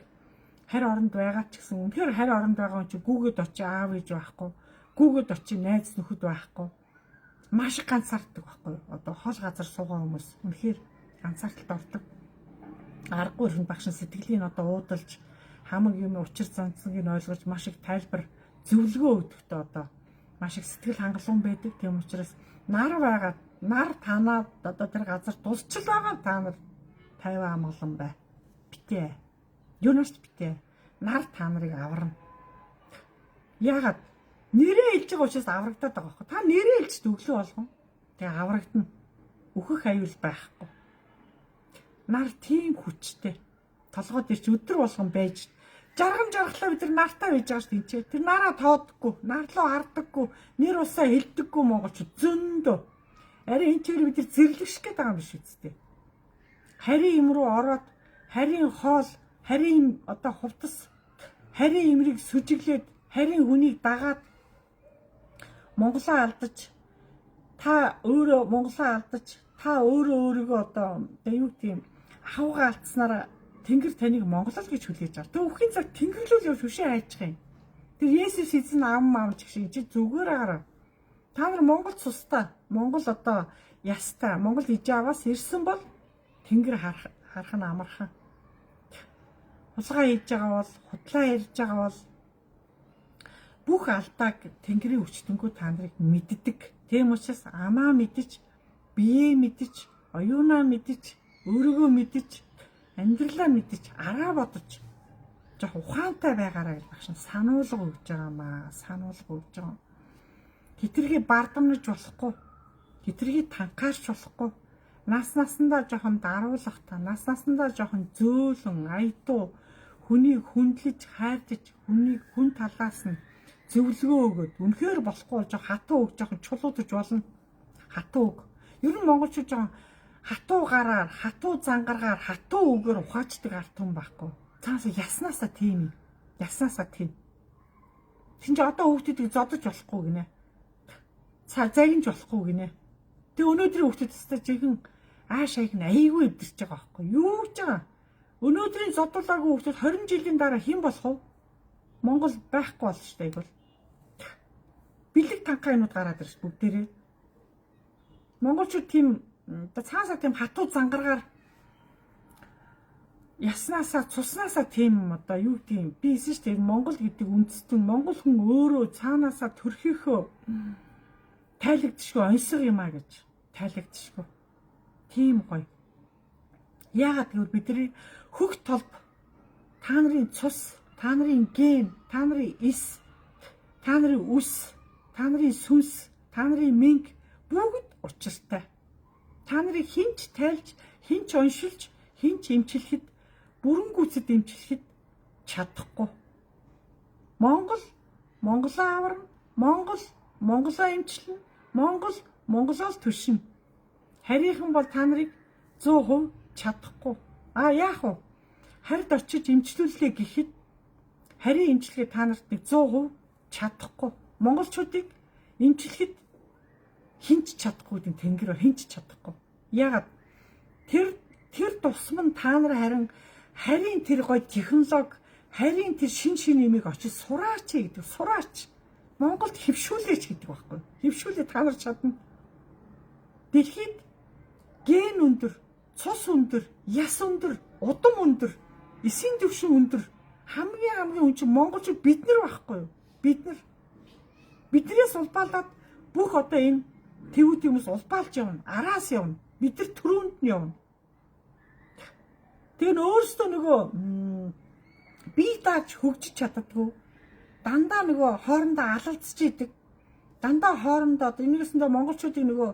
Харь оронд байгаа ч гэсэн үнэхээр харь оронд байгаа юм чи гүүгээд очи аав ээж байхгүй, гүүгээд очи найз нөхөд байхгүй. Маш их ганцаарддаг байхгүй. Одоо хол газар суугаа хүмүүс үнэхээр ганцаардалд ордог. Аргагүй хүн багш сэтгэлийн одоо уудалж хамаг юм учир занцыг нь ойлгож маш их тайлбар зөвлөгөө өгдөгтэй одоо маш их сэтгэл хангалуун байдаг. Тийм учраас нар танаад одоо тэр газар дусчил байгаа та нар 50 амгалан бай. Битээ. Юунаас битээ. Нар та нарыг аварна. Яагаад нэрээ хэлж байгаа учраас аврагдаад байгаа байхгүй. Та нэрээ хэлж өглөө болгон. Тэгээ аврагдана. Өөхөх аюул байхгүй. Нар тийм хүчтэй. Толгойд ирч өдөр болгон байж жаргалаа бид нар нартаа байж байгаа шүү дээ. Тэр нараа тоодоггүй, нарлуу хардаггүй, нэр усаа хэлдэггүй монголчууд зөндөө. Арийн энэ чигээр бид нар зэрлэгших гээд байгаа юм биш үсттэй. Харийн им рүү ороод, харийн хоол, харийн одоо хувцас, харийн имрийг сүжиглээд, харийн хүнийг дагаад Монголоо алдаж, та өөрөө Монголоо алдаж, та өөрийгөө одоо юу гэдэм ахуйгаа алдснараа Тэнгэр таныг Монгол гэж хүлээж авах. Тэг үхийн цаг Тэнгэрлүүл явж хөшөө хайчих юм. Тэг Есүс эзэн амч шиг чи зүгээр агараа. Та нар Монгол цустай, Монгол одоо ястай, Монгол ижааваас ирсэн бол Тэнгэр харах нь амархан. Хулгай хийж байгаа бол, худлаа ярьж байгаа бол бүх алдааг Тэнгэрийн өчтөнгөө та нарыг мэддэг. Тийм учраас амаа мэдэж, биеэ мэдэж, оюунаа мэдэж, өөрийгөө мэдэж, амьдралаа мэдэж, араа бодож жоох ухаантай байгаарай гэж багш сануулга өгж байгаа маа. Сануулга өгж байгаа. Хитрхи бардамнаж болохгүй. Хитрхи танхаарч болохгүй. Наснасандаа жоохон даруулах та. Наснасандаа жоохон зөөлөн, аятуу, хүнийг хүндлэж, хайрлаж, хүнийг хүн талаас нь зөвлөгөө өгöd. Үнэхээр болохгүй бол жоох хатуу үг жоохон чулуудаж болно. Хатуу үг. Ер нь монголчууд жоохон хатуу гараар, хатуу зангаргаар, хатуу үгээр ухаачдаг арт хүн байхгүй. Цаасаа яснаасаа тийм юм. Яснаасаа тийм. Тин ч одоо хүүхдүүдийг зодож болохгүй гинэ. Загинж болохгүй гинэ. Тэг өнөөдрийн хүүхдүүд өстой жихэн аашааг нь аяйгүй эвдэрч байгаа байхгүй. Юу гэж байгаа? Өнөөдрийн зодуулаагүй хүүхдүүд 20 жилийн дараа хэн болох вэ? Монгол байхгүй болно шүү дээ айгуул. Бэлэг танхаа юмуд гараад ирж бүгдээрээ. Монголчууд тийм цаасаа тийм хатуу зангаргаар яснаасаа цуснасаа тийм одоо юу тийм би хэлсэн шүү дээ Монгол гэдэг үндэстэн Монгол хүн өөрөө цаанаасаа төрхийнхөө тайлагдшгүй оньсог юм а гэж тайлагдшгүй. Тийм гоё. Яагаад гэвэл бидний хөх толб та нарын цус, та нарын ген, та нарын эс, та нарын үс, та нарын сүнс, та нарын мэнг бүгд учиртай. Та нарыг хинч тайлж, хинч оншилж, хинч эмчлэхэд, бүрэн гүйцэд эмчлэхэд чадахгүй. Монгол, Монголоо аварна, Монгол, Монголоо эмчлэнэ, Монгол, Монголоос түшинэ. Харийнхан бол та нарыг 100% чадахгүй. Яах вэ? Харьд очиж эмчлүүллээ гэхэд харийн эмчилгээ та нарт 100% чадахгүй. Монголчуудыг эмчлэхэд хинч чадахгүй гэдэг Тэнгэр хинч чадахгүй. Яагаад? Тэр тусам нь та нар харин тэр гоё технологи, харин тэр шин юмыг очиж сураач гэдэг. Сураач. Монголд хэвшүүлээч гэдэг байхгүй. Хэвшүүлээ та нар чадна. Дэлхийд ген өндөр, цус өндөр, яс өндөр, удам өндөр, эсийн төвшин өндөр хамгийн өнчин монголчууд бид нар байхгүй юу? Биднээс улбаалаад бүх одоо энэ тэвүүд юмс улбаалж явна, араас явна. Бид нар төрөнд нь явна. Тэгээ өөрөөсөө нөгөө бие дааж хөгжиж чаддаггүй. Дандаа нөгөө хоорондоо алалцж идэг. Дандаа хоорондоо энэгэсэндээ монголчуудыг нөгөө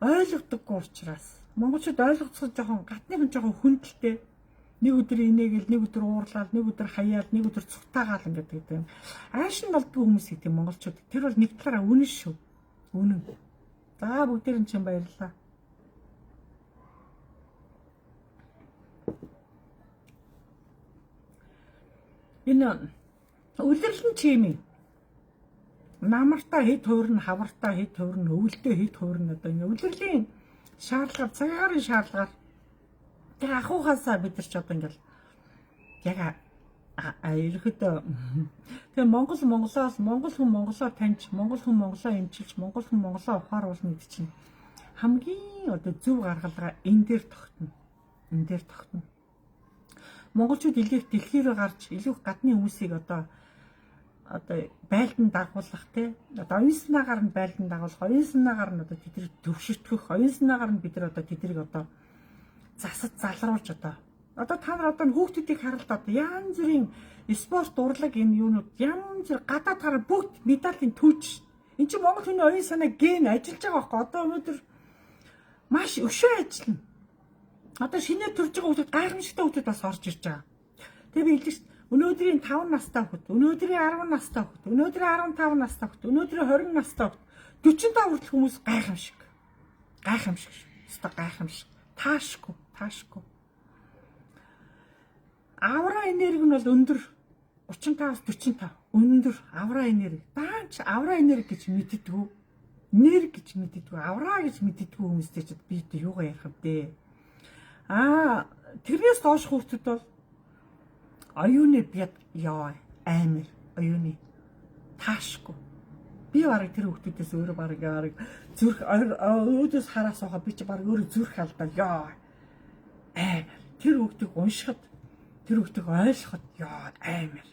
ойлгодоггүй учраас. Монголчууд ойлгоцоход жоохон гатныхан жоохон хүндэлтэй. Нэг өдөр инээгээл, нэг өдөр уурлаад, нэг өдөр хаяад, нэг өдөр цухтаагаал гэдэг юм. Аашин болдгүй хүмүүс гэдэг монголчууд. Тэр бол нэг талаараа үнэн шүү. Үнэн. За бүгдээр нь чинь баярлалаа. Энэ үлрэрлэн чимээ. Намартаа хэд хуурна, хавартаа хэд хуурна, өвөлдөө хэд хуурна одоо энэ үлрлийн шаардлага, цагаарын шаардлагаар тэг ахуухаасаа бид нар ч одоо ингээл яг ерөөхдөө тэг Монгол хүн Монголоо таньж, Монгол хүн Монголоо эмчилж, Монгол хүн Монголоо ухааруулна гэдэг чинь хамгийн одоо зөв гаргалгаа энэ дээр тогтно. Монголчууд илгээх дэлхийрээ гарч илүү гадны хүмүүсийг одоо байлдан дагуулах те одоо оюунсанаагаар нь байлдан дагуулах, оюунсанаагаар нь одоо тэднийг төвшөртгөх, оюунсанаагаар нь бид нар одоо тэднийг одоо засаж залруулж одоо та нар одоо хүүхдүүдийг харалт одоо янз бүрийн спорт урлаг энэ юунууд янз бүр гадаад хараа бүгд медалийн түүж. Энд чинь Монгол хүний оюун санаа ген ажиллаж байгаа байхгүй одоо өнөөдөр маш өшөө ажиллана. Одоо шинээр төрж байгаа хүүхдүүд гайхамшигтай хүүхдүүд бас орж ирж байгаа. Тэгээ би хэлдэг шүү. Өнөөдрийн 5 настай хүүхэд, өнөөдрийн 10 настай хүүхэд, өнөөдрийн 15 настай хүүхэд, өнөөдрийн 20 настай хүүхэд, 45 хүртэл хүмүүс гайхамшиг. Гайхамшиг шүү. Өстой гайхамшиг. Таашгүй. Авра энерги нь бол өндөр 35-45 өндөр авра энерги. Даанч авра энерги гэж мэддэггүй. нэр гэж мэддэггүй, авраа гэж мэддэггүй хүмүүстэй ч би юугаа ярих вэ? Тэрнээс доош хүүхдүүд бол оюуны бяд яа амар оюуны таашгүй. Би бараг тэр хүүхдүүдээс өөрөө бараг зүрх өөдөөс хараа суугаа би ч бараг өөрөө зүрх алдаа яа амар. Тэр хүүхдийг уншихад тэр хүүхдийг ойлгоход яа амар.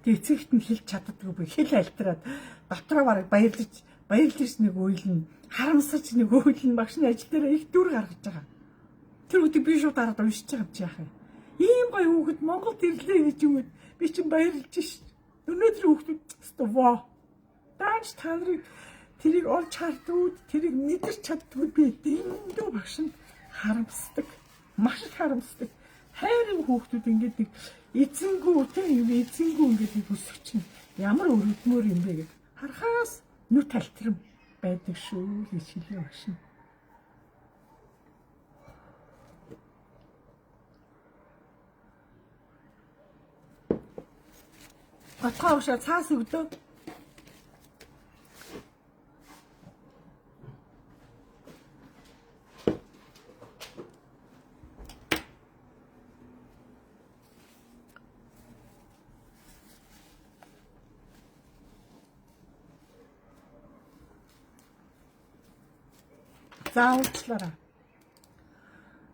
Тэг эцэгт нь хэлж чаддаггүй би хэл альтраад дотроо бараг баярлаж нэг үйлэн харамсаж нэг үйлэн багшны ажил дээр их дүр гаргаж байгаа. Тэр хүүхдийг би шууд дараад уншиж байгаа юм чи яах вэ? Ийм гоё хүүхэд Монголд ирлээ гэж юм би чинь баярлж шít. Өнөөдөр хүүхдүүд өстөө даанч та нарыг тэрийг олж хардгууд тэрийг мэдэрч чаддгүй би дэндүү багш нь харамсдаг. Маш их харамсдаг. Хайрын хүүхдүүд ингээд нэг эзэнгүү ингээд нэг өсөх чинь ямар өрөвдмөр юм бэ гэж харахаас нүд талтрэм байдаг шүү гэж хэлээ багш нь. Батхаа уушаа цаас өгдөө. Заавчлаараа.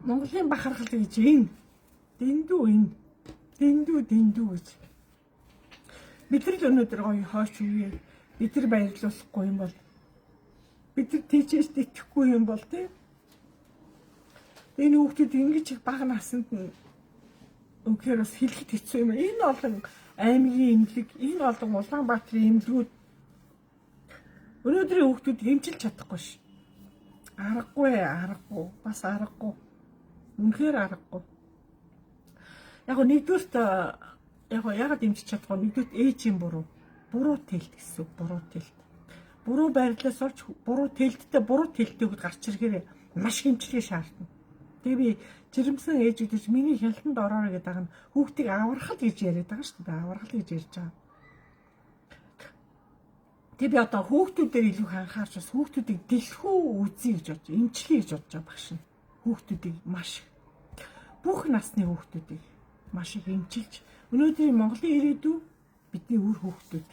Монголын бахархал гэж энэ дэндүү гэж. Бид нар л өнөөдөр гоё хооч үе. Бид нар баярлуулахгүй юм бол бид нар тийчээс итгэхгүй юм бол тийм. Энэ хүүхдүүд ингэж их бага наснд нь өгөхөр бас хэлэхэд хэцүү юм. Энэ олон аймгийн эмнэлэг, энэ олон Улаанбаатарын эмнэлгүүд өнөөдрийн хүүхдүүд хэмжилж чадахгүй ш. Аргагүй. Бас аргагүй. Үнэхээр аргагүй. Яг нь нэгдүгээрт ягаад дэмжиж чадахгүй нэгдүгээрт ээжийн буруу тэлт гэсэн буруу тэлт. Буруу байрлалаас олж буруу тэлттэйгүүд гарч ирэхээр маш хэмжлэгээ шаардна. Тэгээ би жирэмсэн ээжүүдээс миний хяналтанд ороорой гэдэг нь хүүхдийг аврахал гэж яриад байгаа шүү дээ. Аврахал гэж ярьж байгаа. Тэгээ би одоо хүүхдүүдээр илүү анхаарч бас хүүхдүүдийг дэлхүү үзье гэж бодож, эмчлэе гэж бодож байгаа багш нь. Хүүхдүүдийг маш бүх насны хүүхдүүдийг маш их эмчилж өнөөдрийн Монголын ирээдүй бидний үр хүүхдүүд.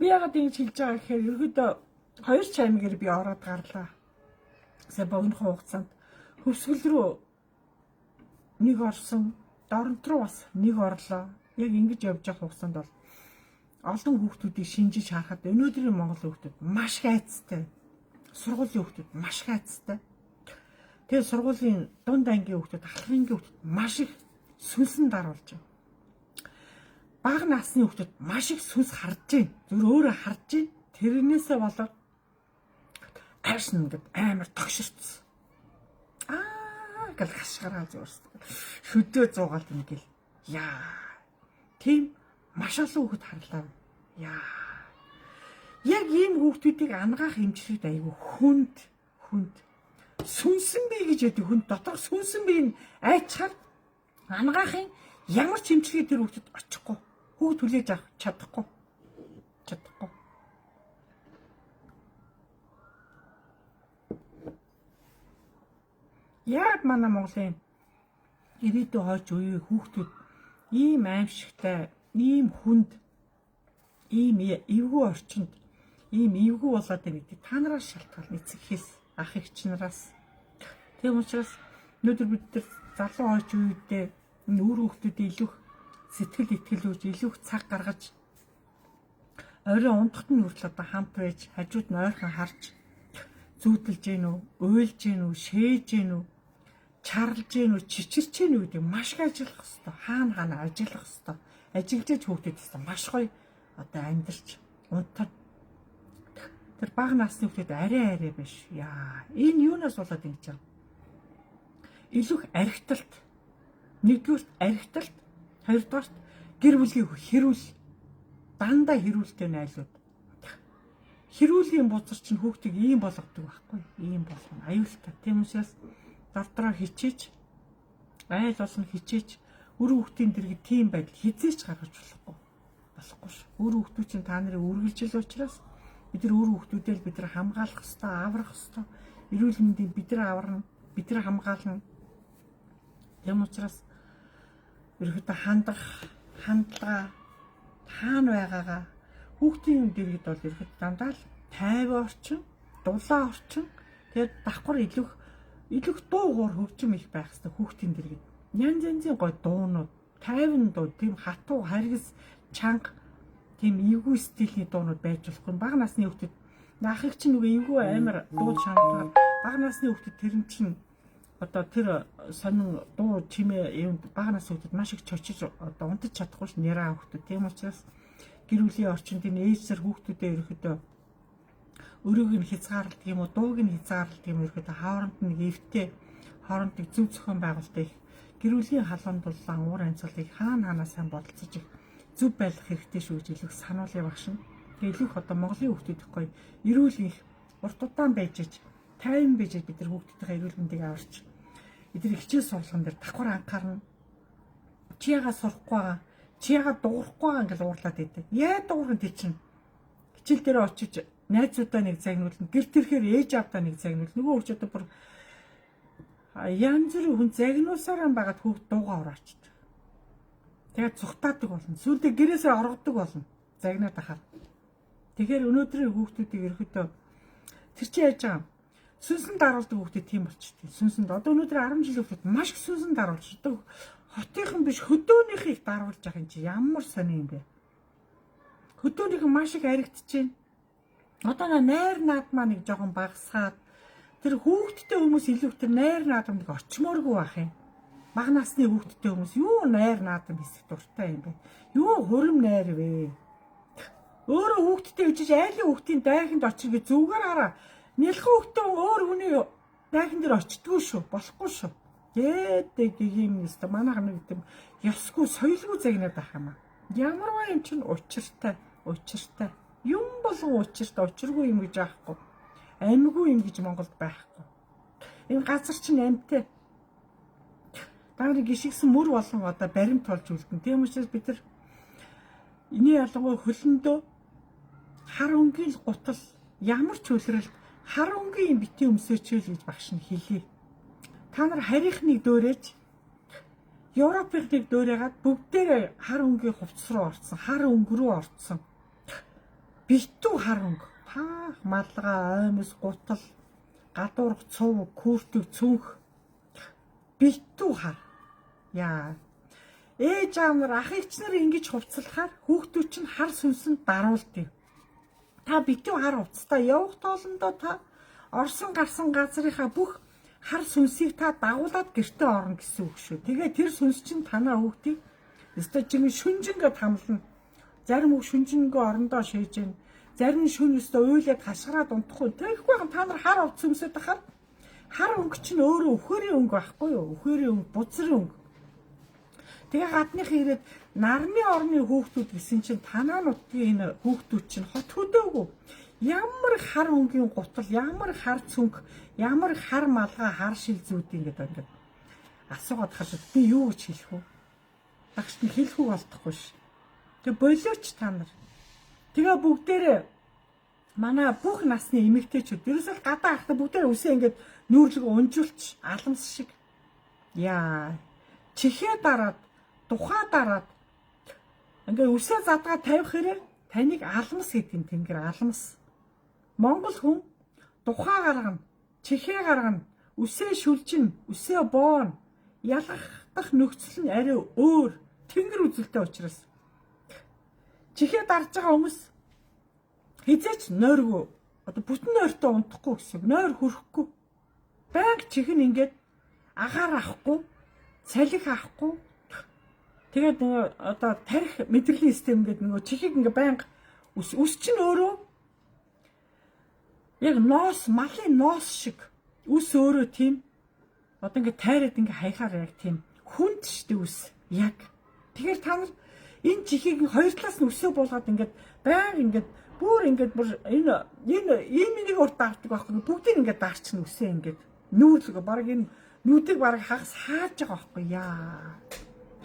Би ягаад ингэж хэлж байгаа гэхээр ерөөдөө 2 чаймгаар би ороод гарлаа. Сая богино хугацаанд хөвсгөл рүү нэг орсон, доронт руу бас нэг орлоо. Яг ингэж явж байгаа хугацаанд бол олон хүүхдүүдийг шинжиж харахад өнөөдрийн Монгол хүүхдүүд маш хайцтай. Сургуулийн хүүхдүүд маш хайцтай. Тэгээ сургуулийн дунд ангийн хүүхдүүд, ахлах ангийн хүүхдүүд маш их сүнсэн даруулж байна. Бага насны хүүхдүүд маш их сүнс харж байна. Зүр өөрөө харж байна. Тэрнээсээ болоод ааш нэгэд амар тогширцсан. Гэл хашгираа зурсан. Шүдөө зуугаалт ингээл. Яа. Тийм маш олон хүүхэд харлаа. Яа. Яг ийм хүүхдүүдийг ангаах хэмжлэгт айгүй хүнд. Сүнсэн бий гэж яддаг хүн дотор сүнсэн бий нь айчаар ангаахын ямар ч хэмжлэгээ тэр хүүхдэд очихгүй. Хүүхд хүлээж авах чадахгүй. Яг манай Монголын ирээдүйн хойч үеийн хүүхдүүд ийм аимшигтай, ийм хүнд, ийм эвгүй орчинд, ийм эвгүй болоод байна гэдэг та нараас шалтгаална эцэгхээс, ах эгч нараас. Тийм учраас өнөөдөр бид нар залуу хойч үедээ энэ үр хүүхдүүдийн илүү сэтгэл итгэл өгж, илүү цаг гаргаж оройн унтахт нь хүртэл одоо хамт байж, хажууд нь ойрхон харж зүүдэлж гин үү, уйлж гин үү, шээж гин үү, чарлж гин үү, чичирч гин үү гэдэг маш их ажиллах хэрэгтэй. Хаана ажиллах хэрэгтэй. Ажиглаж хүүхдэд хэвээр маш гоё одоо амьдарч унтад. Тэр бага насны хүүхдэд арай биш. Яа, энэ юунаас болоод ингэж байгаа? Илүү архиталт. Нэгдүгürt архиталт, хоёрдугаарт гэр бүлийн хэрүүл. Дандаа хэрүүлтэй найлууд. Хэрүүлийн бузар чинь хүүхдийг ийм болгодог байхгүй. Ийм болгоно. Аюултай. Тийм учраас дотроо хичээж, айл болно хичээж Өр хүүхдийн дэргэд тийм байдал хизээч гаргаж болохгүй ш. Өр хүүхдүүд чинь та нарыг үргэлжил учраас бид нар өр хүүхдүүдээ бид нар хамгаалах ёстой, аврах ёстой. Эрүүл мэндийг бид нар аварна, бид нар хамгаална. Тэм учраас ерөөдөө хандлага хаана байгаагаа хүүхдийн дэргэд бол ерөөд дандаа л 50 орчим, дулаан орчим, тэгээд давхар илүүх дуу хоор хөгжим их байх хэрэгтэй хүүхдийн дэргэд. Янз янзын гой дуунууд, 50 дуу, тийм хатуу, харгас, чанга, тийм эвгүй стилийн дуунууд байж болохгүй. Бага насны хүүхдэд ах их чинь нөгөө эвгүй амар дуу чангагаар бага насны хүүхдэд тэр нь чинь одоо тэр сонин дуу чимээ юунд бага насны хүүхдэд маш их чочиж одоо унтаж чадахгүй ш нэраа хүүхдэд. Тийм учраас гэр бүлийн орчинд энэ ээжсэр хүүхдүүдээ ерөөхдөө өрөөг нь хязгаарлалт юм уу, дууг нь хязгаарлалт юм ерөөхдөө хооронд нь эвтэй, хоорондыг зөв зохион байгуулалт их гэр бүлийн халуун дулаан уур амьсгалыг хаана сайн бодолцож их зөв байлгах хэрэгтэй шүү гэж илүү сануулъя багшин. Тэгээ илүү одоо Монголын хүүхдүүд ихгүй эрүүл их урт удаан байж ич 50 байж бид нар хүүхдүүдийнхээ эрүүл мэндийг аварч эдгээр хичээл сургалтын дээр давхар анхаарна. Чи яга сурахгүй байгаа, чи яга дуурахгүй байгаа ингээл уурлаад байдаг. Яа дуурах тий чинь хичээл дээр очиж найзуудаа нэг загнуулна, гэр төрхээр ээж авдаа нэг загнуулна. Нөгөө хүүхдүүд бүр янз бүрийн хүн загнуусараа байгаад хүүхд дуугаа ураачд. Тэгээд цухтаадаг болно. Сүүлдээ гэрээсээ оргодог болно. Загнаад ахаар. Тэгэхээр өнөөдрийн хүүхдүүдийг ерөөдөө тэр чи яаж байгаа юм? Сүнсэнд даруулдаг хүүхдүүд тийм болчихдээ. Сүнсэнд одоо өнөөдөр 10 жилийн хүүхдүүд маш их сүнсэнд даруулж одоо хотынхан биш хөдөөнийхийг даруулж байгаа юм чи ямар сони юм бэ? Хөдөөнийхэн маш их харигдчихээн. Одоо найр наадмаа нэг жоохон багасгаад тэр хүүхдтэй хүмүүс илүү тэр найр наадамд очимооргүй байх юм. Бага насны хүүхдтэй хүмүүс юу найр наадам хэсэг дуртай юм бэ? Юу хурим найр вэ? Өөрөө хүүхдтэй үжиж айлын хүүхдийн дайханд очиж гэ зүгээр хараа. Нэлхэн хүүхдтэй өөр хүний дайхан дээр очдгоо шүү. Болохгүй шүү. Дээдээ гигэм нэстэ манайх нэг юм ёсгүй соёлгүй загнаад ах юм аа. Ямарваа юм чинь учиртай. Юм болон учиргүй юм гэж аахгүй. Амьгүй юм гэж Монголд байхгүй. Энэ газар чинь амьтай. Таны гიშгсэн мөр болон одоо баримт болж үлдэн. Тийм учраас бид нар эний ялангуяа хөлөндөө хар өнгийн гутал ямар ч үлрэл хар өнгийн бити өмсөөч гэж багш нь хэлээ. Та нар харийнхныг дөөрэж Европынхныг дөөрөөгаад бүгдээрээ хар өнгийн хувцас руу орсон, хар өнгө рүү орсон. Битүү хар өнгө. Та малгай, оймос, гутал, гадуурх, цув, күртэг, цүнх. Битүү хар. Яа. Ээж аав нар ах эгч нар ингэж хувцлахаар хүүхдүүд чинь хар сүнсэнд даруулдаг. Та битүү хар хувцастаа явах тоолондоо та орсон гарсан газрынхаа бүх хар сүнсийг та дагуулад гэртээ орно гэсэн үг шүү. Тэгээ тэр сүнс чинь танаа хүүхдийг өстой чимээ шүнжингээ хамлна. Зарим үг шүнжингээ орондоо шээж гэн. Зарим нь шүн өстой уйлаад хашгираад унтахгүй. Тэгэхгүй хаан та нар хар хувцас өмсөд ахаар хар өнгө чинь өөрөө өхөрийн өнгө байхгүй юу? Өхөрийн өнгө, бузрын өнгө. Тэгээ гадных ирээд нарны орны хүүхдүүд гэсэн чинь танаа нутгийн энэ хүүхдүүд чинь хот хөдөөгүй. Ямар хар өнгийн гутал, ямар хар цүнх, ямар хар малгай, хар шил зүүд ингээд асуугаад хахад би юу гэж хэлэх вэ? Багш нь хэлэхгүй болтохгүй ш. Тэгээ болооч та нар. Тэгээ бүгдээрээ манай бүх насны эмэгтэйчүүд ерөөсөө гадаа ахта бүгдээрээ үсээ ингээд нүүрлэг унжуулч аламс шиг. Яа. Чихээ дараад тухаа дараад ингээ үсээ задгаа тавих хэрэг таныг алмас гэдэг юм тэнгэр алмас. Монгол хүн тухаа гаргана, чихээ гаргана, үсээ шүлжин, үсээ боон, ялгах нөхцөл нь арай өөр тэнгэр үзэлтэй учраас чихээ дарж байгаа хүмүүс хизээч нойргүй одоо бүтэн нойртой унтахгүй гэсэн. Нойр хөрөхгүй. Баяг чих нь ингээд агаар авахгүй, салхи авахгүй. Тэгээд нөгөө одоо тарих мэдрэлийн систем гэдэг нөгөө чихийг ингээ баян үс чинь өөрөө яг ноос, малын ноос шиг үс өөрөө тийм одоо ингээ тайраад ингээ хаяхаар яг тийм хүнд штэ үс яг. Тэгэхээр та нар энэ чихийг хоёр талаас нь үсээ болгоод ингээ баян ингээ бүр энэ нэг урт давтдаг байхгүй бүгдийг ингээ даарчна үсээ ингээ нүүрлэг баг энэ нүдийг баг хагас хааж байгаа байхгүй яа.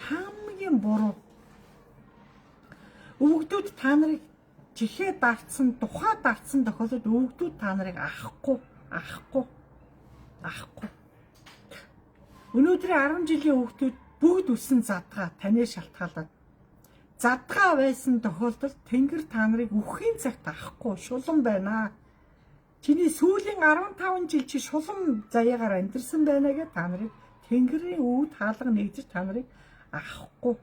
Хамгийн буруу. Өвгдүүд та нарыг чихээ дартсан, тухай дартсан тохиолдолд өвгдүүд та нарыг авахгүй. Өнөөдрийн 10 жилийн өвгдүүд бүгд үсэн задгаа таныг шалтгаалаад. Задгаа байсан тохиолдолд Тэнгэр та нарыг үхэхийн цагт авахгүй, шулан байна. Чиний сүүлийн 15 жил чи шулан заяагаар амьдэрсэн байна гэж та нарыг Тэнгэрийн өвд хаалга нэгдэж та нарыг авахгүй.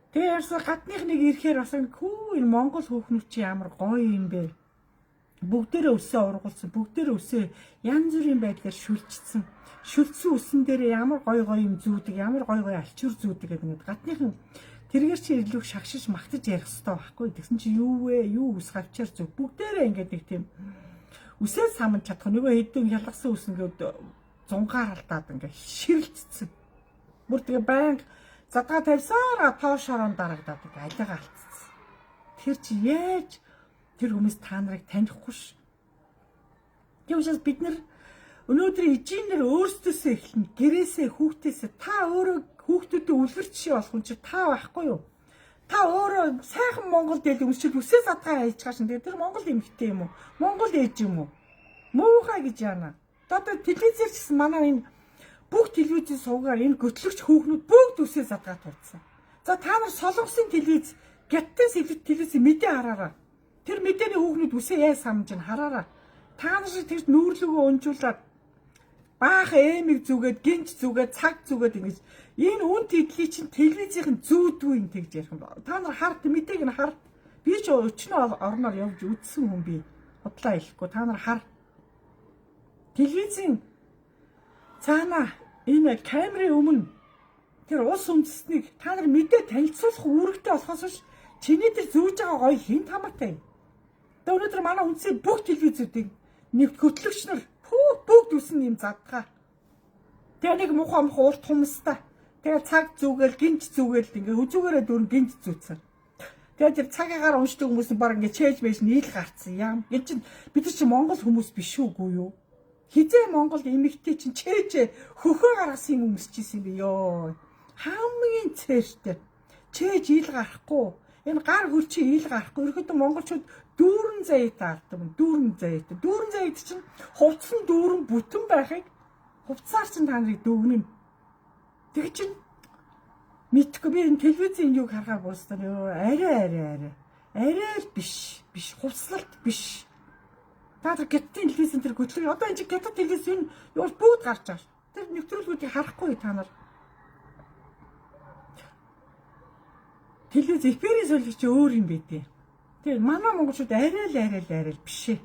Тэрс гадных нэг ирэхээр бас хүү энэ Монгол хүүхнүүд чи ямар гоё юм бэ? Бүгдээрээ өсөө ургуулсан, бүгдээрээ өсөө янз бүрийн байдлаар шүлжчихсэн. Шүлцсэн үсэн дээр ямар гоё юм зүүдэг, ямар гоё алчуур зүүдэг гэдэг нэг гадныхан тэргээр чи илүү шагшиж магтаж ярих хэрэгтэй байхгүй. Тэгсэн чи юу вэ? Юу ус хавчаар зүг. Бүгдээрээ ингээд нэг тийм үсээ самж чадах нөгөө хэдэн ялгсан үс ингээд зунгаар алдаад ингээд ширэлцсэн. Бүр тэгээ баян задгаа тавьсараа тоошорон дарагдаад алигаа алдсан. Тэр чи яаж тэр хүмүүс та нарыг танихгүй ш. Тэгвэл бид нар өнөөдөр эжийнэр өөрсдөөсөө эхэлнэ. Гэрээсээ хүүхдээсээ та өөрөө хүүхдүүдэд үлгэр жишээ болох юм чи та байхгүй юу? Та өөрөө сайхан Монгол дээд өмсчил үсээ задгаа хайж чааш. Тэгээ тэр Монгол эмэгтэй юм уу? Монгол ээж юм уу? Муухай гэж яана. Одоо телевизээр ч гэсэн манай энэ бүх телевизийн суугаар энэ göтлөгч хүүхнүүд бүгд үсээ задгаа туулсан. За та нар солонгосын телевиз, гятадын телевиз мэдээ хараараа. Тэр мэдээний хүүхнүүд үсээ яа самж ин хараараа. Та нар шиг тэр нүүрлөгөө унжуулаад баах эмиг зүгээд, гинж зүгээд, цаг зүгээд ингэж энэ үн тэдлийн чинь телевизийн зүүдгүй юм тэгж ярих юм. Та нар харт мэдээг нь хар. Би ч өчнөө орноор явж үзсэн хүн би. Бодлоо хэлэхгүй. Та нар хар. Телевизийн цаана энэ камерын өмнө тэр ус үндэснийг та нар мэдээ танилцуулах үүрэгтэй болохоос биш чиний тэр зүүж байгаа гоё хин тамаатай. Тэгээ өнөөдөр манай үндсээ бүх телевизүүдийг нэг хөтлөгч нар бүгд үсэн юм задгаа. Тэгээ нэг муухай урт хүмүүстэй. Тэгээ цаг зүгээл гинж зүгээл ингээ хүзүүгээрээ дөрөн гинж зүүцсэн. Тэгээ тэр цагаагаар уншдаг хүмүүс нь баг ингээ чэйж байж нийл гарцсан юм. Энд чинь бид нар чи Монгол хүмүүс биш үгүй юу? Хизээ Монгол эмэгтэй чинь чээж хөхөө гаргасан юм өмсчихсэн би ёо. Хамгийн цээртэй. Чээж ил гарахгүй. Энэ гар хөрчи ил гарахгүй. Ерөөдөө монголчууд дүүрэн заяатаа арддаг. Дүүрэн заяатаа. Дүүрэн заяат чинь хувцсан дүүрэн бүтэн байхыг хувцсаар чинь та нарыг дөгнөн. Тэг чинь мэдхгүй би энэ телевизийн юуг харахаар бууссан ёо. Арай л биш. Хувцлалт биш. Та нар гятадын телевизэн тэр хөтлөг. Одоо энэ гятад телевизэн юу бүгд гарч байгаа ш. Тэр нэвтрүүлгүүдийг харахгүй та нар. Телевиз эфирийн солигч өөр юм байдیں۔ Тэгээ манай монголчууд арай л биш ээ.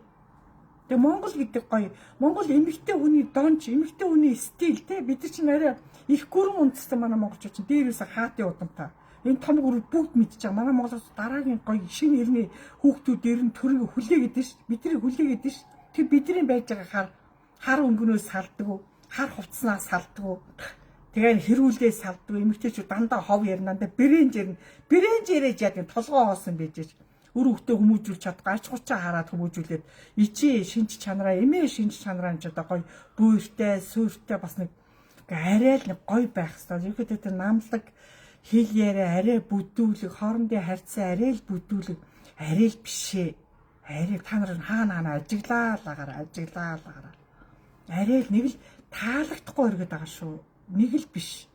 Тэгээ Монгол гэдэг гоё. Монгол эмэгтэй хүний донж, эмэгтэй хүний стил те бид нар чинь арай их гүрэн үндэстэй манай монголчууд чинь дээрээс хаатын удамтай. Энэ том гүрүүд бүгд мэдчихэж байгаа. Манай монголчууд дараагийн гоё шинэ иргэний хүүхдүүд дээр нь төрийг хүлээгээд ш. Бидний хүлээгээд ш. Тэр бидний байж байгаа хар өнгөнөөс салдаг уу? Хар хувцснаас салдаг уу? Тэгээ хэрүүлдээ салдаг эмэгтэйчүүд дандаа хов ярина, дандаа брэнж ярэж яадаг толгоо хоосон байж. Өр хөвгтөө хүмүүжүүлж чадгаа ач хучаа хараад хүмүүжүүлээд ичээ шинж чанараа эмээ шинж чанараа ч одоо гоё буйртай, сүртэй бас нэг арай л нэг гоё байх хэрэгтэй. Ерөөдөө тэр намлаг хэл яриа арай бүдүүлэг, хоорондын харьцаа арай л бүдүүлэг, арай л бишээ. Арай та нар хаана ажиглаа. Арай л нэг л таалагдахгүй өргөд байгаа шүү. Нэг л биш.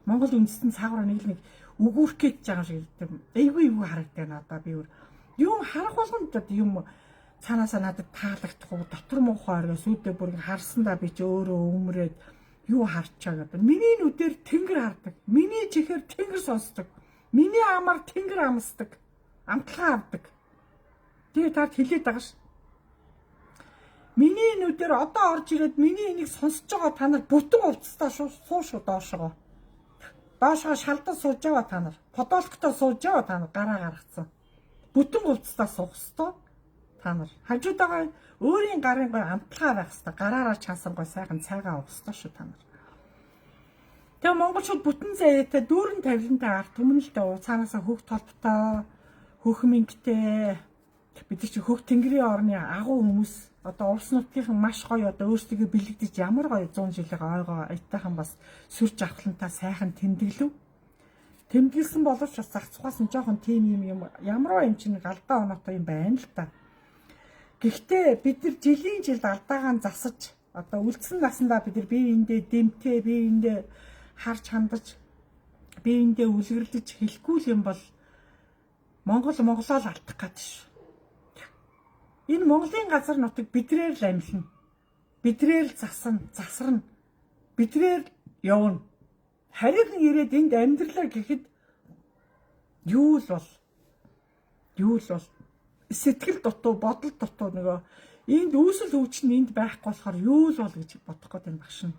Монгол үндэстэн цаагаараа нэг үгүүрх гэж байгаа шиг тийм. Эйгүй харагдана надаа би юм харах болгонд юм цаанаасаа надад таалагдахгүй дотор муухай оргоо сүйдээ бүр харсандаа би ч өөрөө өмрөөд юу харчаа гэдэг. Миний нүдээр тэнгэр хардаг. Миний чихээр тэнгэр сонсдог. Миний амаар тэнгэр амсдаг. Амтлаа авдаг. Тэгээ таад хэлээд байгаа ш. Миний нүдээр одоо орж ирээд миний энийг сонсож байгаа та нар бүтэн хувцастаа суу шүү доошоо. Доошоо шалдан сууж байгаа та нар. Подолктоо сууж байгаа та нар гараа гаргацсан. Бүтэн хувцастаа суух ёстой та нар. Хажуудаага өөрийн гарын гой амтлагаа байх ёстой. Гараараа чансан гой сайхан цайгаа авах ёстой шүү та нар. Тэгээ монголчууд бүтэн заяатай дүүрэн тавилантай ард түмнэлтэй цаанаасаа хөх толботой, хөх мингтэй бид чи хөх тэнгэрийн орны агуу хүмүүс одоо улс нутгийн маш гоё одоо өөрсдөө бэлэгдэж ямар гоё 100 жилийн ойгоо аятайхан бас сүр жавхлантаа сайхан тэмдэглэв. Тэмдэглэсэн боловч бас зах цухаас нь жоохон тийм юм ямар юм чинь алдаа оноотой юм байна л та. Гэхдээ бид нар жилийн жилд алдаагаа засаж одоо үлдсэн насандаа бид нар биеиндээ дэмтээ, биеиндээ харж хандаж, биеиндээ үлгэрлэж хэлэхгүй юм бол Монголоо л алдах гэдэг шүү. Энэ Монголын газар нутаг бидрээр л амьлна. Бидрээр л засарна. Бидрээр явна. Харин ирээд энд амьдралаа гэхэд юу л бол сэтгэл дутуу, бодол дутуу нөгөө энд үүсэл хөвч нь энд байхгүй болохоор юу л бол гэж бодох гээд байна багшин.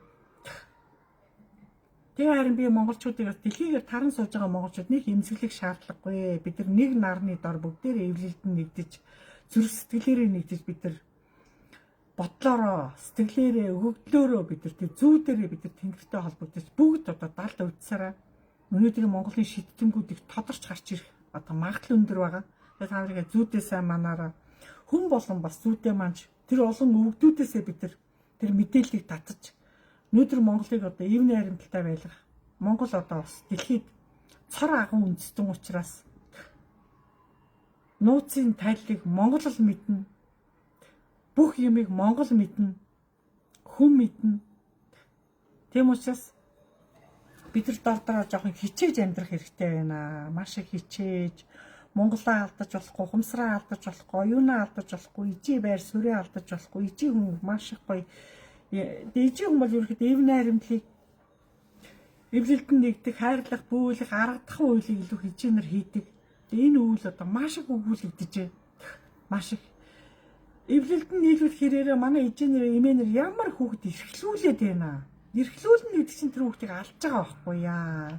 Тэгээ харин би монголчуудыг дэлхийгээр таран сууж байгаа монголчууд нэг эмзэглэх шаардлагагүй. Бид нар нэг нарны дор бүгдээрээ эвлэлдэн нэгдэж, зүрх сэтгэлээрээ нэгдэж бид нар бодлороо, сэтгэлээрээ, өгөгдлөөрөө бид нар тэр зүүдээрээ бид нар Тэнгэртэй холбогдож бүгд одоо далд өвдсараа өнөөдрийн Монголын шийдтэнгүүдийг тодорч гарч ирэх одоо магадлал өндөр байгаа. Тэгээ та нарыг зүүдээ сайн манаараа хүн болон бас зүүдээ манж тэр олон өгдүүдээсээ бид нар тэр мэдээллийг татаж өнөөдөр Монголыг одоо ивний харимталтай байлгах. Монгол одоо бас дэлхийд цор агуу үндэстэн учраас нууцын тайллыг Монгол л мэднэ. Бүх юмыг Монгол мэднэ. Хүн мэднэ. Тийм учраас бид нар дордороо жоохон хичээж амьдрах хэрэгтэй байна. Маш их хичээж Монголоо алдаж болохгүй, ухамсараа алдаж болохгүй, оюунаа алдаж болохгүй, ижи байр суурийг алдаж болохгүй, ижи хүн маш их гоё. Ижи хүн бол ерөөхдөө ивний харимтлыг эвлэлдэн нэгдэх, хайрлах, бүүлэх, аргадах үйлийг илүү хичээнээр хийдэг. Энэ үйл одоо маш их өгүүлэгдэж байна. Маш их эвлэлдэн нийлүүлэх хэрээрээ манай ижинэр эмээнэр ямар хүүхэд эрхлүүлээд байна. Эрхлүүлнэ гэдэг чинь тэр хүүхдийг алж байгаа байхгүй яа.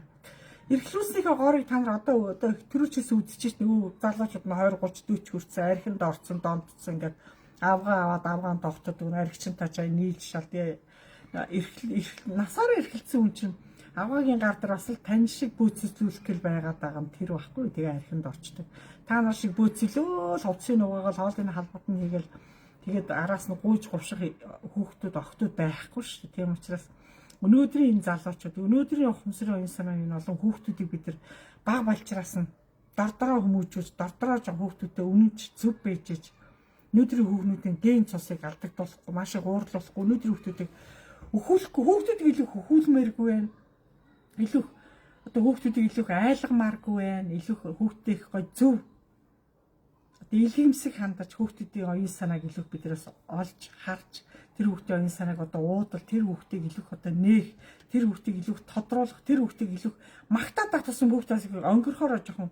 Эрхлүүлснийхээ горыг та нар одоо төрүүчээс үзчихэж нөгөө залуучууд нь 20 30 40 хүрсэн архинд орцсон донтцсон ингээд авгаан тогтоод өгнө архичин таачаа нийлж шал тэгээ насаараа эрхэлсэн хүн чинь аваагийн гар дээр бас л тань шиг бөөцөлүүлэх гэл байгаад байгаа юм тэр байхгүй тэгээ архинд орчдөг. Та нар шиг бөөцөлөө л хувцсыг нугаагаал хоолны халбат нь хийгээл тэгээд араас нь гүйж гувших хүүхдүүд охтууд байхгүй шүү дээ. Тийм учраас өнөөдрийн энэ залуучууд өнөөдрийн ухамсарын оюун санааны энэ олон хүүхдүүдийг бид нар баг балчраас нь дордороо хүмүүжүүлж дордороо жоо хүүхдүүдэд үнэнч зөв бийжж өнөөдрийн хүүхнүүдийн ген цусыг алдагдуулахгүй маш их уурлуулахгүй өнөөдрийн хүүхдүүдийг өхүүлэхгүй хүүхдүүдийг илүү хөхүүлмээргүй байна. Илүү одоо хүүхдүүдийг илүү айлгамааргүй байна. Илүү хүүхдтэй их гой зөв одоо илгээмсэг хандаж хүүхдүүдийн оюун санааг илүү биднээс олж харж тэр хүүхдийн оюун санааг одоо уудал тэр хүүхдийг илүү одоо нээх тэр хүүхдийг илүү тодруулах тэр хүүхдийг илүү магтаад татсан хүүхдээс өнгөрөхөөрөө жоохон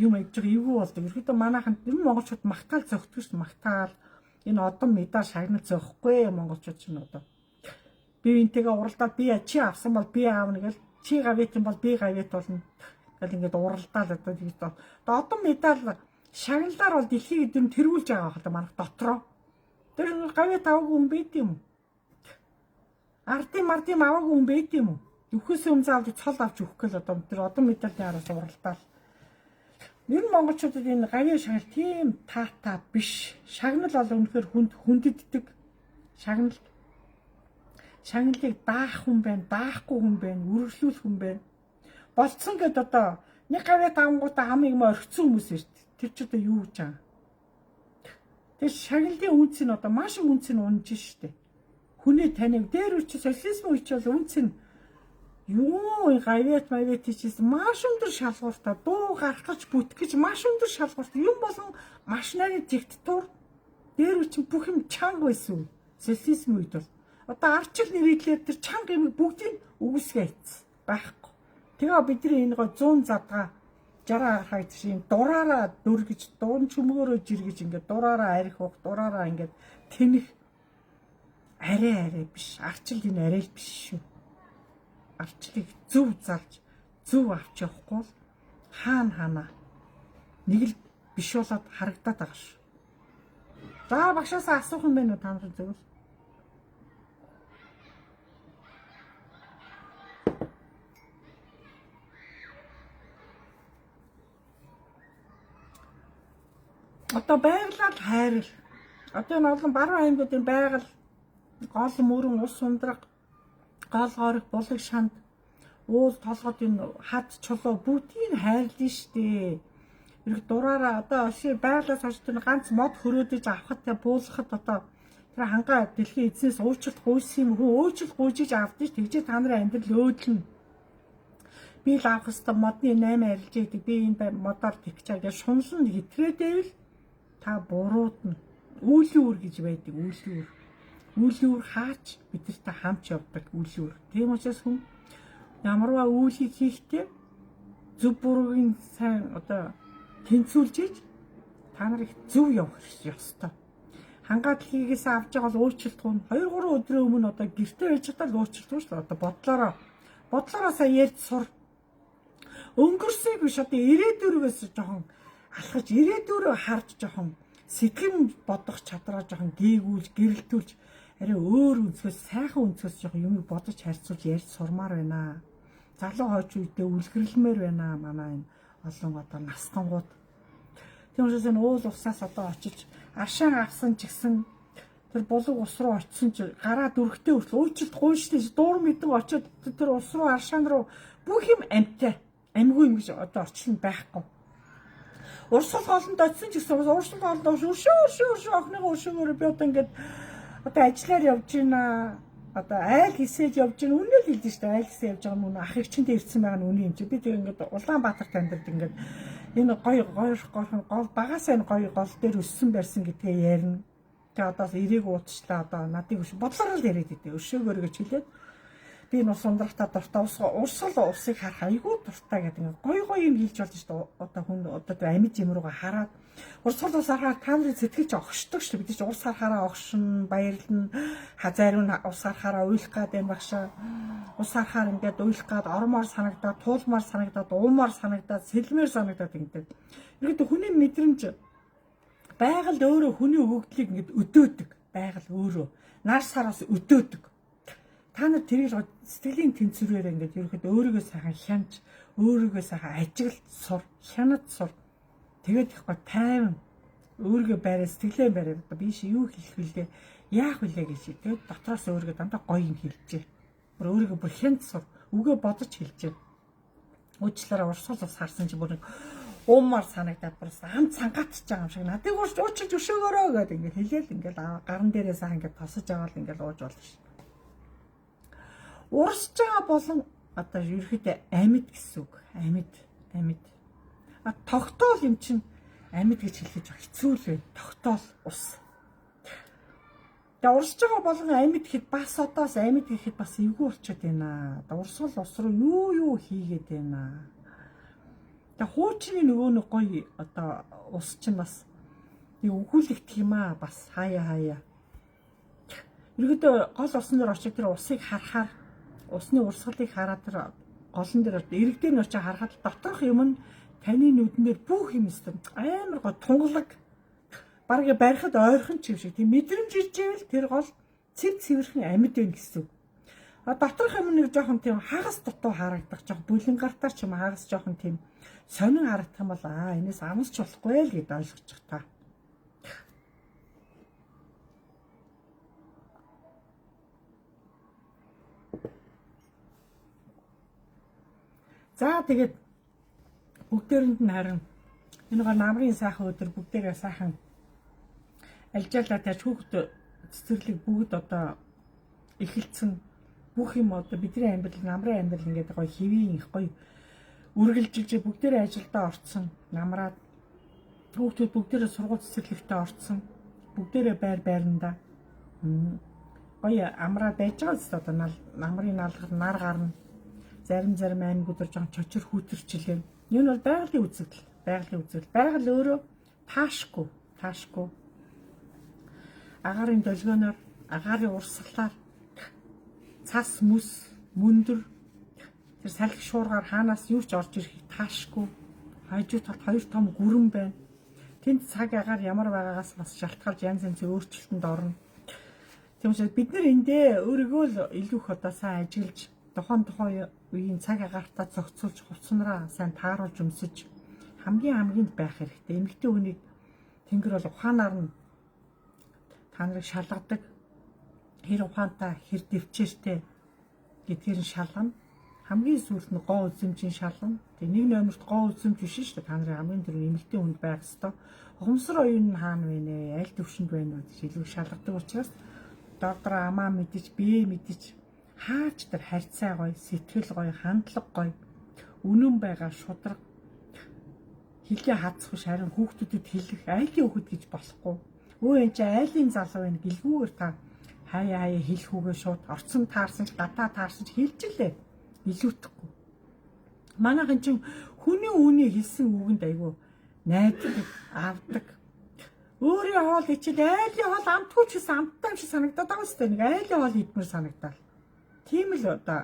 юм аяж байгаа эвгүй болдог. Ерөөдөө манайханд энэ монголчууд магтаал зөгтгөж магтаал энэ одон медаль шагнал зөөхгүй монголчууд ч юм одоо би энтэйгээ уралдаад би чи авсан бол би аавна гэл чи гавьт юм бол би гавьт болно гэл ингээд уралдаал одоо тэгж одоо одон медаль шагналаар бол дэлхийг дэм тэргүүлж байгаа хэл манайх дотроо тэр гавьт аваагүй хүн байд юм уу? Ардын мардын аваагүй хүн байд юм уу? Өвхөөс өмнө авч цол авч өгөх гэл одоо тэр одон медалийн араас уралдаал. Энэ монголчуудад энэ гавьяа шагнал тийм таатай биш. Шагнал бол үнэхээр хүндэтдэг. Шагналыг даах хүн байна, даахгүй хүн байна, үргэлжлүүлэх хүн байна. Болцсон гэд одоо нэг гавьяа тавангуудаа хамыг мө орхицсан хүмүүс шүү дээ. Тэр ч одоо юу гэж байгаа. Тэр шагналын үнц нь одоо маш их үнц нь унж шүү дээ. Хүний танив дээр үчи социализм үеч бол үнц нь юу гавьяат мавьяат хийчихсэн маш өндөр шалгууртай дуу гарах гэж бүтгэх гэж маш өндөр шалгууртай юм болон машинаны диктатур дээр үчи бүх юм чанга байсан. Социализм үед бол одоо арчил нэрийдлэр тэр чанга юм бүгдийг үгүйсгээ хийсэн байхгүй. Тэгээ бидний энэ гоо 100 задгаа 60 хагц шиг дураараа дүргэж дуун чөмгөөрөө жиргэж ингээд дураараа арих ух дураараа ингээд тэнэх арай биш арчил энэ арай л биш шүү. Арчлыг зөв зарж зөв авч явахгүй хаана нэг л биш болоод харагдаад байгаа шүү. За багшаасаа асуух юм байна уу та нарын зөв? Одоо байгалаар хайрал. Одоо энэ олон баруун аймагуудын байгаль гол мөрөн ус ундраг, гол гориг, булаг шанд, уул толгойд энэ хад чулуу бүгдийг хайрлаа штэ. Ирэх дураараа одоо байгалаас хойш тэр ганц мод хөрөөдөж авахад буулгахад одоо тэр хангаа дэлхийн эзнээс уучлалт гуйсан юм хөө уучлалт гуйжиж авдээ ш тэгжээ та нарын амьдрал өөдлөн би л авах хэвээр модны 8 арилж идэг би энэ модоор тэгчээ гэж шунлан хэтрээдэвэл та буруудна үүлийн үр гэж байдаг үүлийн үр хаач бидэртэй хамт явдаг үүлийн үр тийм учраас хүн ямарваа үүлийг хийхдээ зөв буруугийн сайн одоо тэнцүүлж иж та нарыг зөв явах ёстой. Хангаад хийгээс авч байгаа бол уучлалт гун 2-3 өдрийн өмнө одоо гэртээ байж чадаа л уучлалт шүү дээ. Одоо бодлороо сая ярьж сур. Өнгөрсөйг биш одоо ирээдүрээс жоохон алхаж ирээдүрөө харж жоохон сэтгэн бодох чадраа жоохон дээгүүлж гэрэлтүүлж арай өөр өнцгөөс сайхан өнцгөөс жоохон юмыг бодож харьцуулж ярьж сурмаар байна. Залуу хойч үедээ үлгэрлэмээр байна манай энэ олон одоо настангууд. Тийм учраас энэ уул усаас одоо очиж аршаан авсан ч гэсэн тэр булаг ус руу очисон ч гараа дүрхтэй хүртэл уучлалт гуйштай дуур мэдэн очиод тэр ус руу аршаан руу бүх юм амтай амьгүй юм гэж одоо орчлон байхгүй. Урсгал хоолнд очисон ч гэсэн урсгал хоолнд өршөө охиныгоо өршөөгөөр би одоо ингээд одоо ажиллаар явж байна. Одоо айл хийсэж явж байна. Үнэ л хэлдэж штэ айл хийсээ явж байгаа юм уу ах эгчэндээ ирсэн байгаа нь үнэ юм чи. Би тэг ингээд Улаанбаатарт амьдардаг ингээд энэ гоё гол багасаа энэ гоё гол дээр өссөн барьсан гэдгээ ярина. Тэг одоо эрээг уудчлаа одоо надыг бодлороо л яриад идэв. Өшөөгөөр гэж хэлээд би энэ ус ундрахтаа дуртай урсгал усыг харах айгүй дуртай гэдэг гоё юм хэлж болж штэ. Одоо хүн одоо амьд юм руугаа хараад урсгал ус харахаар та нарын сэтгэл ч огшдог шүү. Бид чи ус харахаараа огшин, баярлна. Зарим нь ус харахаараа уйлах гад юм багшаа. Ус харахаар ингээд уйлах гад ормоор санагдаад, туулмаар санагдаад, уумаар санагдаад, сэлмээр санагдаад ингээд. Ингээд хүний мэдрэмж байгаль өөрөө хүний өгөгдлийг ингээд өдөөдөг. Байгаль өөрөө наар сараас өдөөдөг. Та нар тэрийг сэтгэлийн тэнцвэрээр ингээд ерөөхдөө өөрийгөө сайхан хянаж, өөрийгөө сайхан ажиглаж сур, хянаж сур. Тэгээд ихгүй тайван өөрийгөө байраа сэтгэлээ байраа би чи юу хэлэх вүлээ яах вүлээ гэж тэгээд дотроос өөрийгөө дандаа гоё юм хэлжээ. Өөрийгөө бүр хянц сур үгээ бодож хэлжээ. Уучлаараа урсгал ус харсан чи бүр уумар санагдаад бүр ам цангаатж байгаа юм шиг надыг уучлж өшөөгөөрөө гэдэг ингээд хэлээл ингээд гаран дээрээ сайхан ингээд тосож байгаа л ингээд ууж болно ш. Урсж байгаа болон одоо ерөөхдөө амьд гэсэн үг. Амьд. Тогтоол юм чинь амьд гэж хэлж хэцүү л байна. Тогтоол ус. Тэгээ урсж байгаа болгон амьд гэхэд бас одоос амьд гэхэд бас эвгүй болчиход байна. Урсгал ус руу юу хийгээд байна. Тэгээ хуучны нөгөө нэг гоё одоо ус чинь бас өгүүлэгдэх юм аа бас хаяа. Ерөөдөө гол усан дээр очиж тэр усыг харахаар усны урсгалыг хараад тэр голон дээр ирэг дээр нь очиж харахад доторх юм нь таны нүднээр бүх юм өстө амар гоо тунгалаг бараг барихад ойрхон ч юм шиг тийм мэдрэмж ижээвэл тэр гол цэвэрхэн амьд байна гэсэн. Доторх юм нэг жоохон тийм хагас дутуу харагдах жоохон бүлэн гартаар ч юм хагас жоохон тийм сонин харагдах юм бол энэс амсч болохгүй л гэдээ ойлгочих та. За тэгээд бүгдээрэнд нь харин энэ гоо намрын сайхан өдөр бүгдээрээ сайхан альжаалаа тааж хүүхд цэцэрлэг бүгд одоо эхэлсэн бүх юм одоо бидний амьдрал намрын амьдрал ингээд гоё хэвийн их гоё үргэлжилж бүгдээрээ ажилдаа орцсон намраад хүүхдүүд бүгдээрээ сургууль цэцэрлэгтээ орцсон бүгдээрээ байрандаа гоё амраад байж байгаа зү одоо намрын наалгар нар гарна зарим аймагуд жоохон чочор хүүтэрчлээ. Энэ бол байгалийн үзэгдэл. Байгаль өөрөө таашгүй. Агарын долгионоор, агарын урсгалаар цас мүс, мөндөр тэр салхи шуургаар хаанаас юу ч орж ирэх таашгүй. Хажуу талд хоёр том гүрэн байна. Тэнд цаг агаар ямар байгаагаас бас шалтгаалж янз янзын өөрчлөлтөнд орно. Тийм учраас бид нар эндээ өөрийгөө л илүү их одоо сайн ажиглаж тухайн үеийн цаг агартаа зохицуулж хувцснараа сайн тааруулж өмсөж хамгийн байх хэрэгтэй. Эмэгтэй хүнийг Тэнгэр бол ухаанаар нь та нарыг шалгадаг. Хэр ухаантай, хэр дэвчээртэй гэдгээр нь шалгана. Хамгийн сүүлд нь гоо үзэмжийн шалгана. Тэг нэг номерт гоо үзэмж биш шүү дээ. Та нарын хамгийн түрүү эмэгтэй хүнд байх ёстой. Ухамсар оюун нь хаана вэ нэ? Аль төвшөнд байна вэ гэж илүү шалгадаг учраас доктор амаа мэдэж, бие мэдэж хаач тэр харьцаа гоё, сэтгэл гоё, хандлага гоё, үнэн байгаа шудраг хэлээ хацах биш харин хүүхдүүдэд хэлэх айлын хүүхэд гэж болохгүй. Өө энэ чи айлын залуу байна гэлгүүгээр та хаяа хэлэх үгээ шууд орцсон таарсан ч гадаа таарсан ч хэлжлээ. Илүүтэхгүй. Манайхан чин хүний үний хэлсэн үгэнд айгүй найддаг, авдаг. Өөрийн хоол ичээд айлын хоол амтгүй ч гэсэн амттай юм шиг санагдаад байгаа шүү дээ. Нэг айлын хоол идмээр санагдал. Тийм л одоо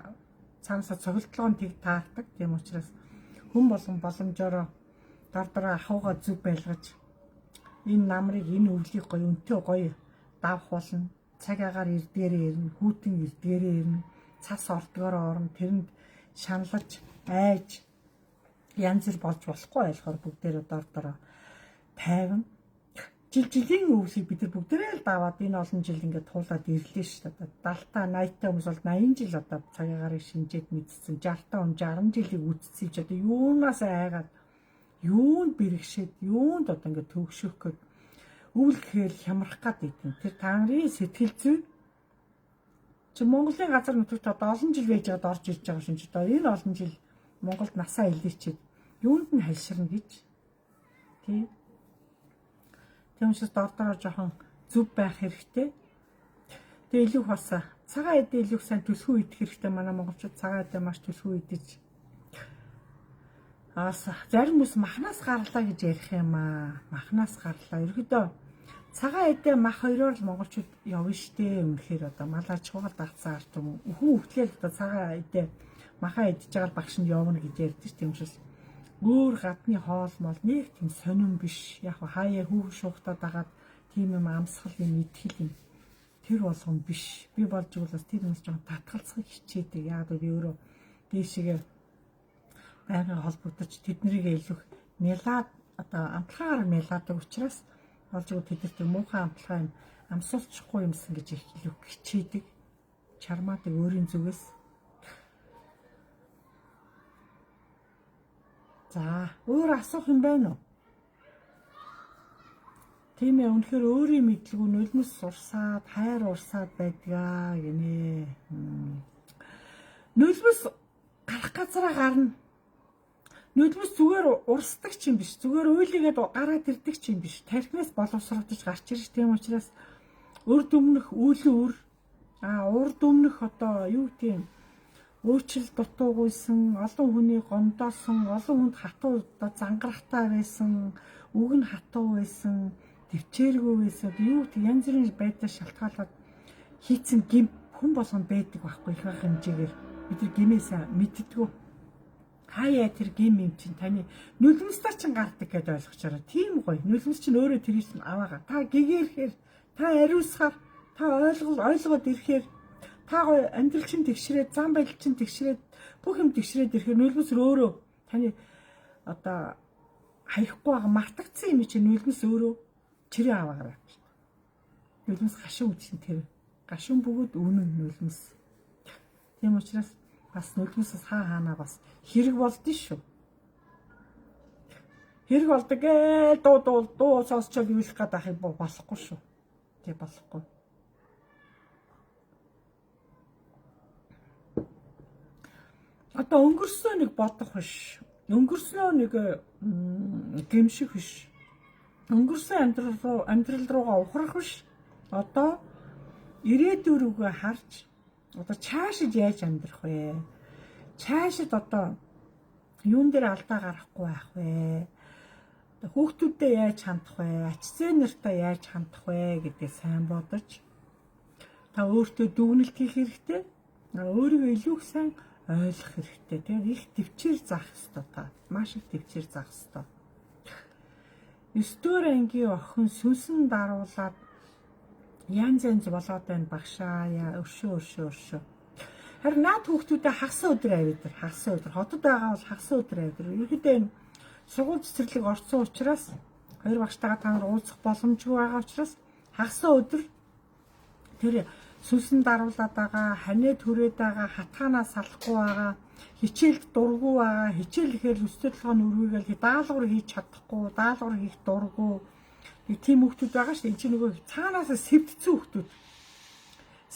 цаанасаа цогцолтолгоо тийг таардаг. Тийм учраас хүн болгон боломжоор дордороо ахуйгаа зүг байлгаж энэ намрыг энэ өвлийг гоё өнтөө гоё давх болно. Цаг агаар эрдгээрээ ирнэ, хүүтэн эрдгээрээ ирнэ, цас ордгоороо орно, тэрэнд шаналж, айж янз бүр болж болохгүй болохоор бүгдээрээ дордороо тайван жилийн өвлийг бид нар бүгдээрээ л даваад энэ олон жил ингээд туулаад ирлээ шүү дээ. 70-та 80-та хүмүүс бол 80 жил одоо цаг агаарыг шинжээд мэдсэн, 60-та хүн 60 жилийг үтцсэн ч одоо юунаас айгаад юунд бэрхшээд юунд одоо ингээд төгшөх гээд өвл гэхээр хямрах гад идэв. Тэр та нарын сэтгэл зүй чи Монголын газар нутагт одоо олон жил байж байгаад орж ирж байгаа шинж одоо энэ олон жил Монголд насаа илээчээд юунд нь хальширна гэж тий. Тийм учраас дордороо жоохон зүв байх хэрэгтэй. Тэгээ илүү бас цагаан эдээ илүү сайн төлхөө идэх хэрэгтэй. Манай монголчууд цагаан эдээ маш төлхөө идэж зарим хүмүүс махнаас гарлаа гэж ярих юм аа. Махнаас гарлаа. Ерөөдөө цагаан эдээ мах хоёроор л монголчууд явна штэ. Үнэхээр одоо малаа чугал дагцсан арт юм. Хүн хөвтлээ одоо цагаан эдээ махаа идэж байгаа багш нь явна гэж ярьдэж тийм учраас өөр гадны хоол мол нэг тийм сонирн биш. Яг хаяа хүүхэн шуухтаад агаад тийм юм амсгал юм итгэл юм. Тэр болгон биш. Би болж игэл бас тэр юмс жоохон татгалцахыг хичээдэг. Яг би өөрөө дээшгээ байнгын холбогдож тэднийг илүү мелад одоо амтлагаар меладаг учраас болж игэл тэдэрт муухай амтлагаа юм амсуулчихгүй юмсан гэж их илүү хичээдэг. Чармаадаг өөрийн зүгээс. За, өөр асуух юм байна уу? Тийм ээ, үнэхээр өөрийн мэдлгүй нулимс сурсаад, хайр урсаад байдгаа гинэ. Нулимс гарах газараа гарна. Нулимс зүгээр урсдаг ч юм биш, зүгээр уйлгээд гараад ирдэг ч юм биш. Тархинаас боловсрогдож гарч ирж тийм учраас урд өмнөх үйл урд өмнөх одоо юу гэм өөчл дутуугүйсэн, олон хүний гомдоосон, олон хүнд хатуу зангарахтай байсан, үг нь хатуу байсан, төвчээргүй байсан. Юу гэх янз бүрийн байдлаар шалтгаалаад хийцэн гим хүн болгонд байдаг байхгүй их байх хэмжээгээр бид нар гимээсээ мэддэггүй. Хаяа тэр гим юм чинь таны нулимстар чинь гардаг гэдээ ойлгочоор тийм гоё. Нулимс чинь өөрөө тэрийг нь аваагаа. Та гэгээрэхээр, та ариусгаар, та ойлгоод ирэхээр та гоё амьдрал чинь тэгшрээд, зам байдал чинь тэгшрээд, бүх юм тэгшрээд ирэхээр нулимс өөрөө таны одоо хаяхгүй байгаа мартагдсан юм чинь нулимс өөрөө чирээ аваагаа. Нулимс гашуун үчин тэр. Гашуун бөгөөд үнэн нулимс. Тийм учраас бас нулимсаас хаанаа бас хэрэг болдсон шүү. Хэрэг болдог дуу сонсчод юулах гэдэг юм болохгүй шүү. Тэг болохгүй. Одоо өнгөрсөн нэг бодох биш. Өнгөрснөө нэг гэмших биш. Өнгөрсөн амьдрал руугаа ухрах биш. Одоо ирээдүйн рүүгээ харж одоо цаашид яаж амьдрах вэ? Цаашид одоо юун дээр алдаа гарахгүй байх вэ? Хүүхдүүдэд яаж хандах вэ? Ач зээ нартаа яаж хандах вэ гэдгээ сайн бодож та өөртөө дүгнэлт хийх хэрэгтэй. Өөрийгөө илүү их сайн ойлгох хэрэгтэй. Тэгээ их төвчээр заах хэрэгтэй та. Маш их төвчээр заах хэрэгтэй. 9-р ангийн охин сүнсэн даруулаад янз болоод байна багшаа өршөө. Харин наад хүүхдүүдэд хагас өдөр авидар, хотод байгаа бол хагас өдөр авидар. Ерөнхийдөө энэ сургууль цэцэрлэг орсон учраас 2 хоёр багштайгаа та нар уулзах боломжгүй байгаа учраас хагасаа өдөр тэр сүнсэн даруулаад байгаа, ханаа түрээд байгаа, хатгаанаас салахгүй байгаа, хичээлд дургүй байгаа, хичээл ихээр өсөлт толгойн үргээгээл даалгавар хийж чадахгүй, даалгавар хийх дургүй. Нэг тийм хүмүүс байгаа шүү дээ. Энд чинь нөгөө цаанаас сэвдсэн хүмүүс.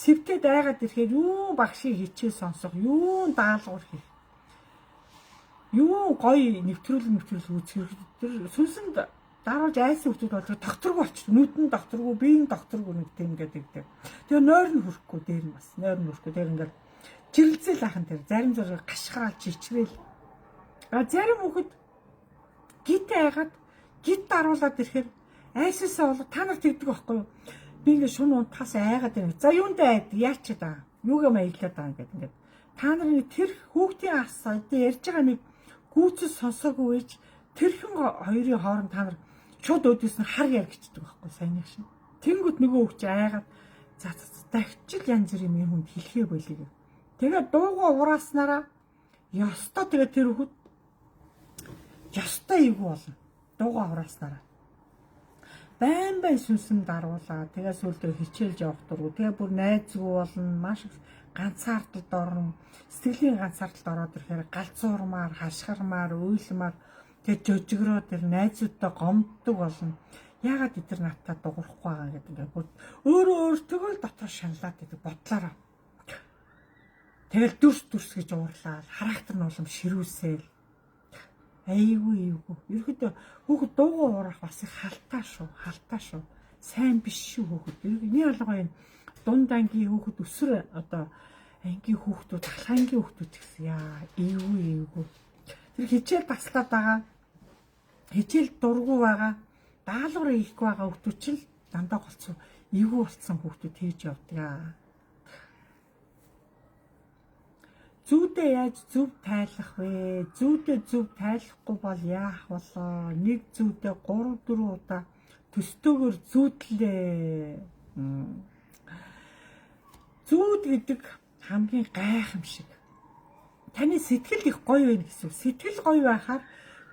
Сэвтээд айгаад ирэхээр юу багшийн хичээл сонсох, юу даалгавар хийх. Юу гоё нэвтрүүлэг үзэх. Тэр сүнсэнд даруулж айсан хүмүүс болж докторгүй болчих. нүдэн докторгүй, биеийн докторгүй нэг тийм гэдэг. Тэгээ нойр нь хөрөхгүй дээр нь бас. Нойр нь хөрөхгүй дээр ингээд жирэлцэл ахын тэр зарим зэрэг гашгаал чичрээл. Зарим хүмүүс гит айгаад гит даруулаад ирэхээр айсаасаа бол та нар тэгдэг байхгүй юу? Би ингээд шуны унтахаас айгаад байна. За юундаа айд яачаад байгаа. Юугаа маялаад байгаа гэдэг ингээд. Та нарын тэр хүүхдийн асаа ярьж байгаа нэг гүйцэс сонсоогүй байж тэрхэн хоёрын хооронд та нар шууд өөдөөс нь хар яар гिचдэг байхгүй сайн шин. Тэнгүүд нөгөө хүүхд айгаад за дахичил янз бүрийн юм хүнд хэлхээ болиг. Тэгээд дуугаа урааснараа ёстой тэгээд тэр хүүхд ёстой эвгүй болно. Дуугаа урааснараа байн сүнсэн даруулаа. Тэгээ сүлдээ хичээлж явах дургу. Тэгээ бүр найзгүй болно. Маш ганцаардалд орно. Сэтгэлийн ганцаардалд ороод ирэхээр галзуурмаар, хашгирмаар, уйлмаар тэгээ жожигроо тэр найзуудтай гомддог болно. Яагаад эдгээр надтай дуурахгүй байгаа гэдэг ингээд өөртөө л дотор шаналаад идэг бодлороо. Тэгэл дүрс гэж уурлаад характер нь улам ширүүсээл. Айгүй. Ерөөдөө хүүхэд дуугаа уурах бас их халтаа шүү. Сайн биш шүү хүүхэд. Миний алгаа энэ дунд ангийн хүүхэд өсөр одоо ангийн хүүхдүүд, ахлахангийн хүүхдүүд гэсэн яа эвгүй. Тэр хичээл таслаад байгаа. Хичээл дургу байгаа. Даалгавар хийхгүй байгаа хүүхдүүд ч л дандаа голцсон эвгүй болцсон хүүхдүүд хийж явдаг. Зүүдээ яаж зөв тайлах вэ? Зүүдээ зөв тайлахгүй бол яах болоо? Нэг зүүдээ 3-4 удаа төстөөгөр зүүдлээ. Зүүд гэдэг хамгийн гайхамшиг. Таны сэтгэл их гоё байна гэсэн. Сэтгэл гоё байхаар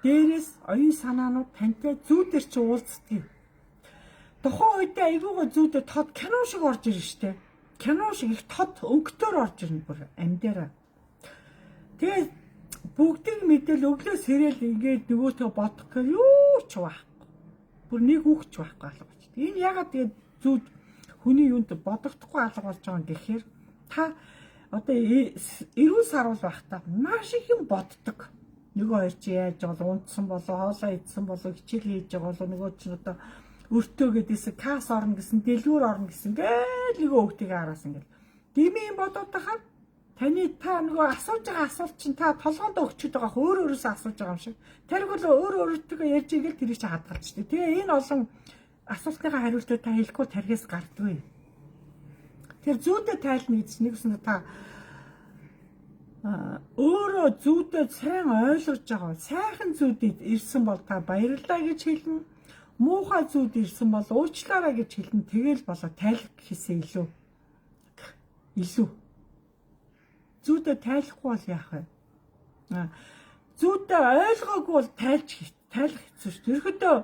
дээрээс оюун санаанууд тантай зүүдэр чи уулздаг. Тухайн үедээ айгуугаа зүүдээ тод кино шиг орж ирнэ штэ. Кино шиг их тод өнгөтөр орж ирнэ бүр амьдаараа. Тэгээд бүгдийг мэдээл өглөөс ирээл ингээд нөгөөтөө бодох гэхээр юу ч байхгүй. Бүр нэг хүүхч байхгүй алга болчих. Энэ ягаад тэгээд зүүд хүний юунд бодогдохгүй алга болж байгаа юм гэхээр та одоо эрүүл сарвал байхдаа маш их юм боддог. Нөгөө хоёр чи яаж бол унтсан болоо, хоолоо идсэн болоо, хичээл хийж байгаа болоо нөгөө ч одоо өртөө гэдээсээ кас орно гэсэн, дэлгүүр орно гэсэн гээл нөгөө хүүхдийг араас ингээд. Димийн бодоод тахад таны та нөгөө асууж байгаа асуулт чинь та толгоонд өгчөд байгаа өөрөөсөө асууж байгаа юм шиг. Тэр бол өөртөө ярьж игээл тэрийг чи хадгалж дээ. Тэгээ энэ олон асуултынхаа хариултыг та хэлэхгүй тархиас гардгүй. Тэр зүйдэ тайлна гэж нэгсэн та өөрөө зүйдэ сайн ойлгож байгаа. Сайхан зүйдэд ирсэн бол та баярлалаа гэж хэлнэ. Муухай зүйд ирсэн бол уучлаарай гэж хэлнэ. Тэгэл болоо тайлах гэхээсээ илүү. Зүйдэ тайлахгүй бол яах вэ? Зүйдэ ойлгоогүй бол тайлах хэцүү шүү дээ. Ерөөдөө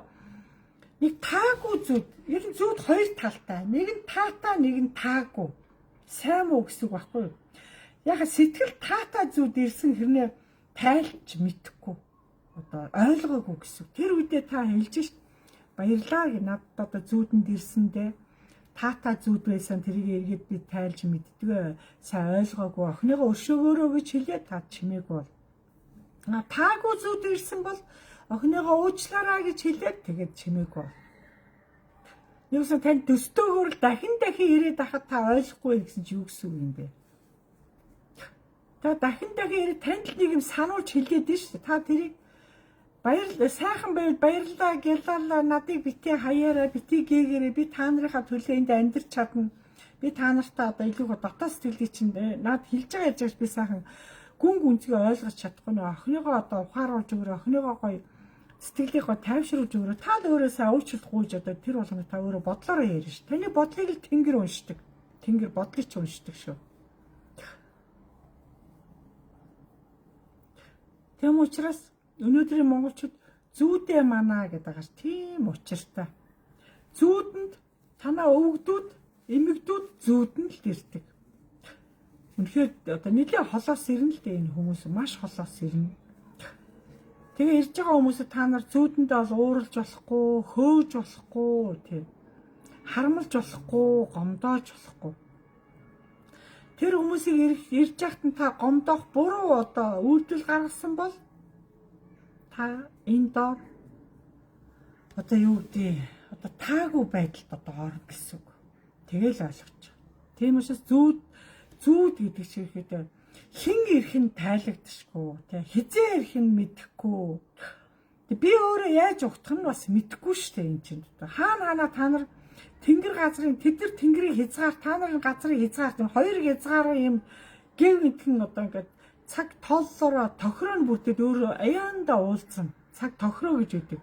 нэг таагүй зүйд. Ер нь зүйд хоёр талтай. Нэг нь таатай, нэг нь таагүй. Сайн муу гэсэн үг байхгүй юу? Яг сэтгэл таатай зүйд ирсэн хэрнээ тайлж мэдэхгүй. Одоо ойлгоогүй гэсэн. Тэр үедээ та хэлж шít. Баярлаа гэ надад одоо зүйдэнд ирсэндээ таатай зүйд байсан тэрийг эргээд би тайлж мэддгээ. Сайн ойлгоогүй. Охиныгоо өшөөгөөрөө гэж хэлээ та чимээгүй бол. Таагүй зүйд ирсэн бол охиныгоо уучлаарай гэж хэлээд тэгээд чимээгүй. Юусан тань төстөөгөр дахин ирээд ахад та ойлгохгүй гэсэн чи юу гэсэн үг юм бэ? Та дахин ирээд танд л нэг юм сануулж хэлээд дээ шүү дээ. Та тэрийг сайхан байвал баярлалаа гялалаа надыг битээ хаяараа битээ гээгээрээ би та нарынхаа төлөө энд амьдрч чадна. Би та нартай одоо илүү дотоод сэтгэлийг чинь над хэлж байгаа яаж би сайхан гүн гүнзгий ойлгож чадахгүй нөө охиныгоо одоо ухааруулж өгөрөө охиныгоо гоё сэтгэлийг гоё тайвшруулж өгөрөө та л өөрөө сайн өөрчлөлт гуйж одоо тэр болгоно та өөрөө бодлороо ярьж ш. Таны бодлыг л тэнгэр уншдаг. Тэнгэр бодлыг ч уншдаг шүү. Тэм учраас өнөөдрийн монголчууд зүүдээ манаа гэдэг ааш тийм учиртай. Зүүдэнд танаа өвгдүүд, эмэгдүүд зүүдэн л ирдэг. Үнэхээр одоо нэлээд холоос ирнэ л дээ энэ хүмүүс маш холоос ирнэ. Тэгээ ирж байгаа хүмүүсд та нар зүүдэндээ бол ууралж болохгүй, хөөж болохгүй, тийм. Харамлж болохгүй, гомдоож болохгүй. Тэр хүмүүсийг ирж яхад нь та гомдоох буруу одоо үйлдэл гаргасан бол та энэ доор одоо юу гэдэг одоо таагүй байдалд одоо орно гэсэн үг. Тэгэл ойлгож. Тийм учраас зүүд гэдэг чинь ихэд хин ирэх нь тайлагдшгүй, тий хизээ ирэх нь мэдэхгүй. Би өөрөө яаж ухтах нь бас мэдэхгүй шүү дээ энэ чинь. Хаана та нар тэнгэр газрын тэд нар тэнгэрийн хязгаар та нарын газрын хязгаар хоёр хязгаараа юм гэв гинтхэн одоо ингээд цаг тооллороо тохироо нь бүрдээд өөрөө аяанда уулзсан. Цаг тохироо гэж үүдэг.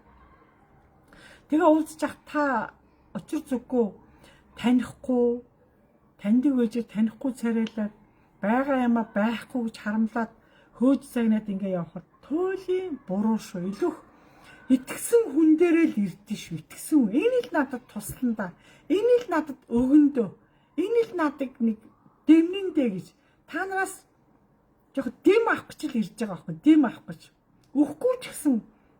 Тэгээ уулзчих та учир зүггүй танихгүй таньдаг байж танихгүй царайлаад байгаа юмаа байхгүй гэж харамлаад хөөж загнаад ингээ явхад туйлын буруу шүү. Илүүх итгэсэн хүн дээрээ л ирдэ шүү. Итгэсэн хүн. Энэ л надад туслана. Энэ л надад өгөндөө. Энэ л надад нэг дэмнэндээ гэж та нараас жоох дэм авах гэж л ирж байгаа байхгүй. Дэм авах гэж. Үхгүй ч гэсэн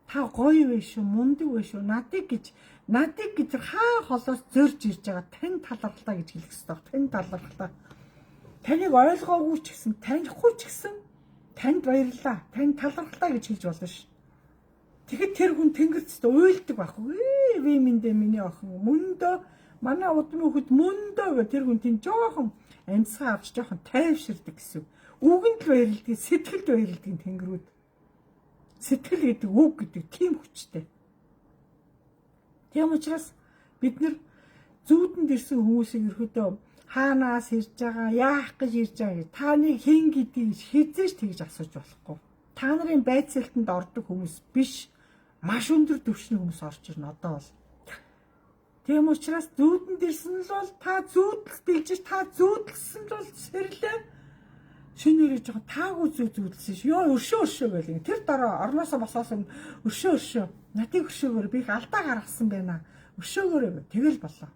та гоё вэ шүү, мундаг вэ шүү. Надыг гэж хаа холоос зөрж ирж байгаа. Тань талархлаа гэж хэлэх ёстой. Тань талархлаа. Таныг ойлгоогүй ч гэсэн, танихгүй ч гэсэн танд баярлалаа. Тань талархлаа гэж хэлж болно ш. Тэгэхэд тэр хүн тэнгэрцтэй уйлдаг байхгүй. Ви минь миний охин мөндөө манай удмын хөхд мөндөө гэх тэр хүн тийм жоохон амьсгаа авч жоохон тайвширдаг гэсэн. Үгэнд л баярлдаг, сэтгэлд баярлдаг тэнгэрүүд. Сэтгэл гэдэг үг гэдэг тийм хүчтэй. Тийм учраас бид нар зүүдэнд ирсэн хүмүүсийг ерөөдөө хаанаас ирж байгаа, яах гэж ирж байгаа, та нэг хэн гэдгийг хизээж тэгж асууж болохгүй. Та нарын байцаалтанд ордог хүмүүс биш, маш өндөр түвшний хүмүүс орж ирнэ одоо бол. Тийм учраас зүүдэнд ирсэн л бол та зүүдэлж та зүүдэлсэн л бол сэрлээ. Шинээрээ жоохон таагүй зүүдэлсэн ш. Йоо өршөө гэл. Тэр дараа орноосоо босоосон өршөө. Надыг өршөөгөр би их алдаа гаргасан байна. Өршөөгөр тэгэл болоо.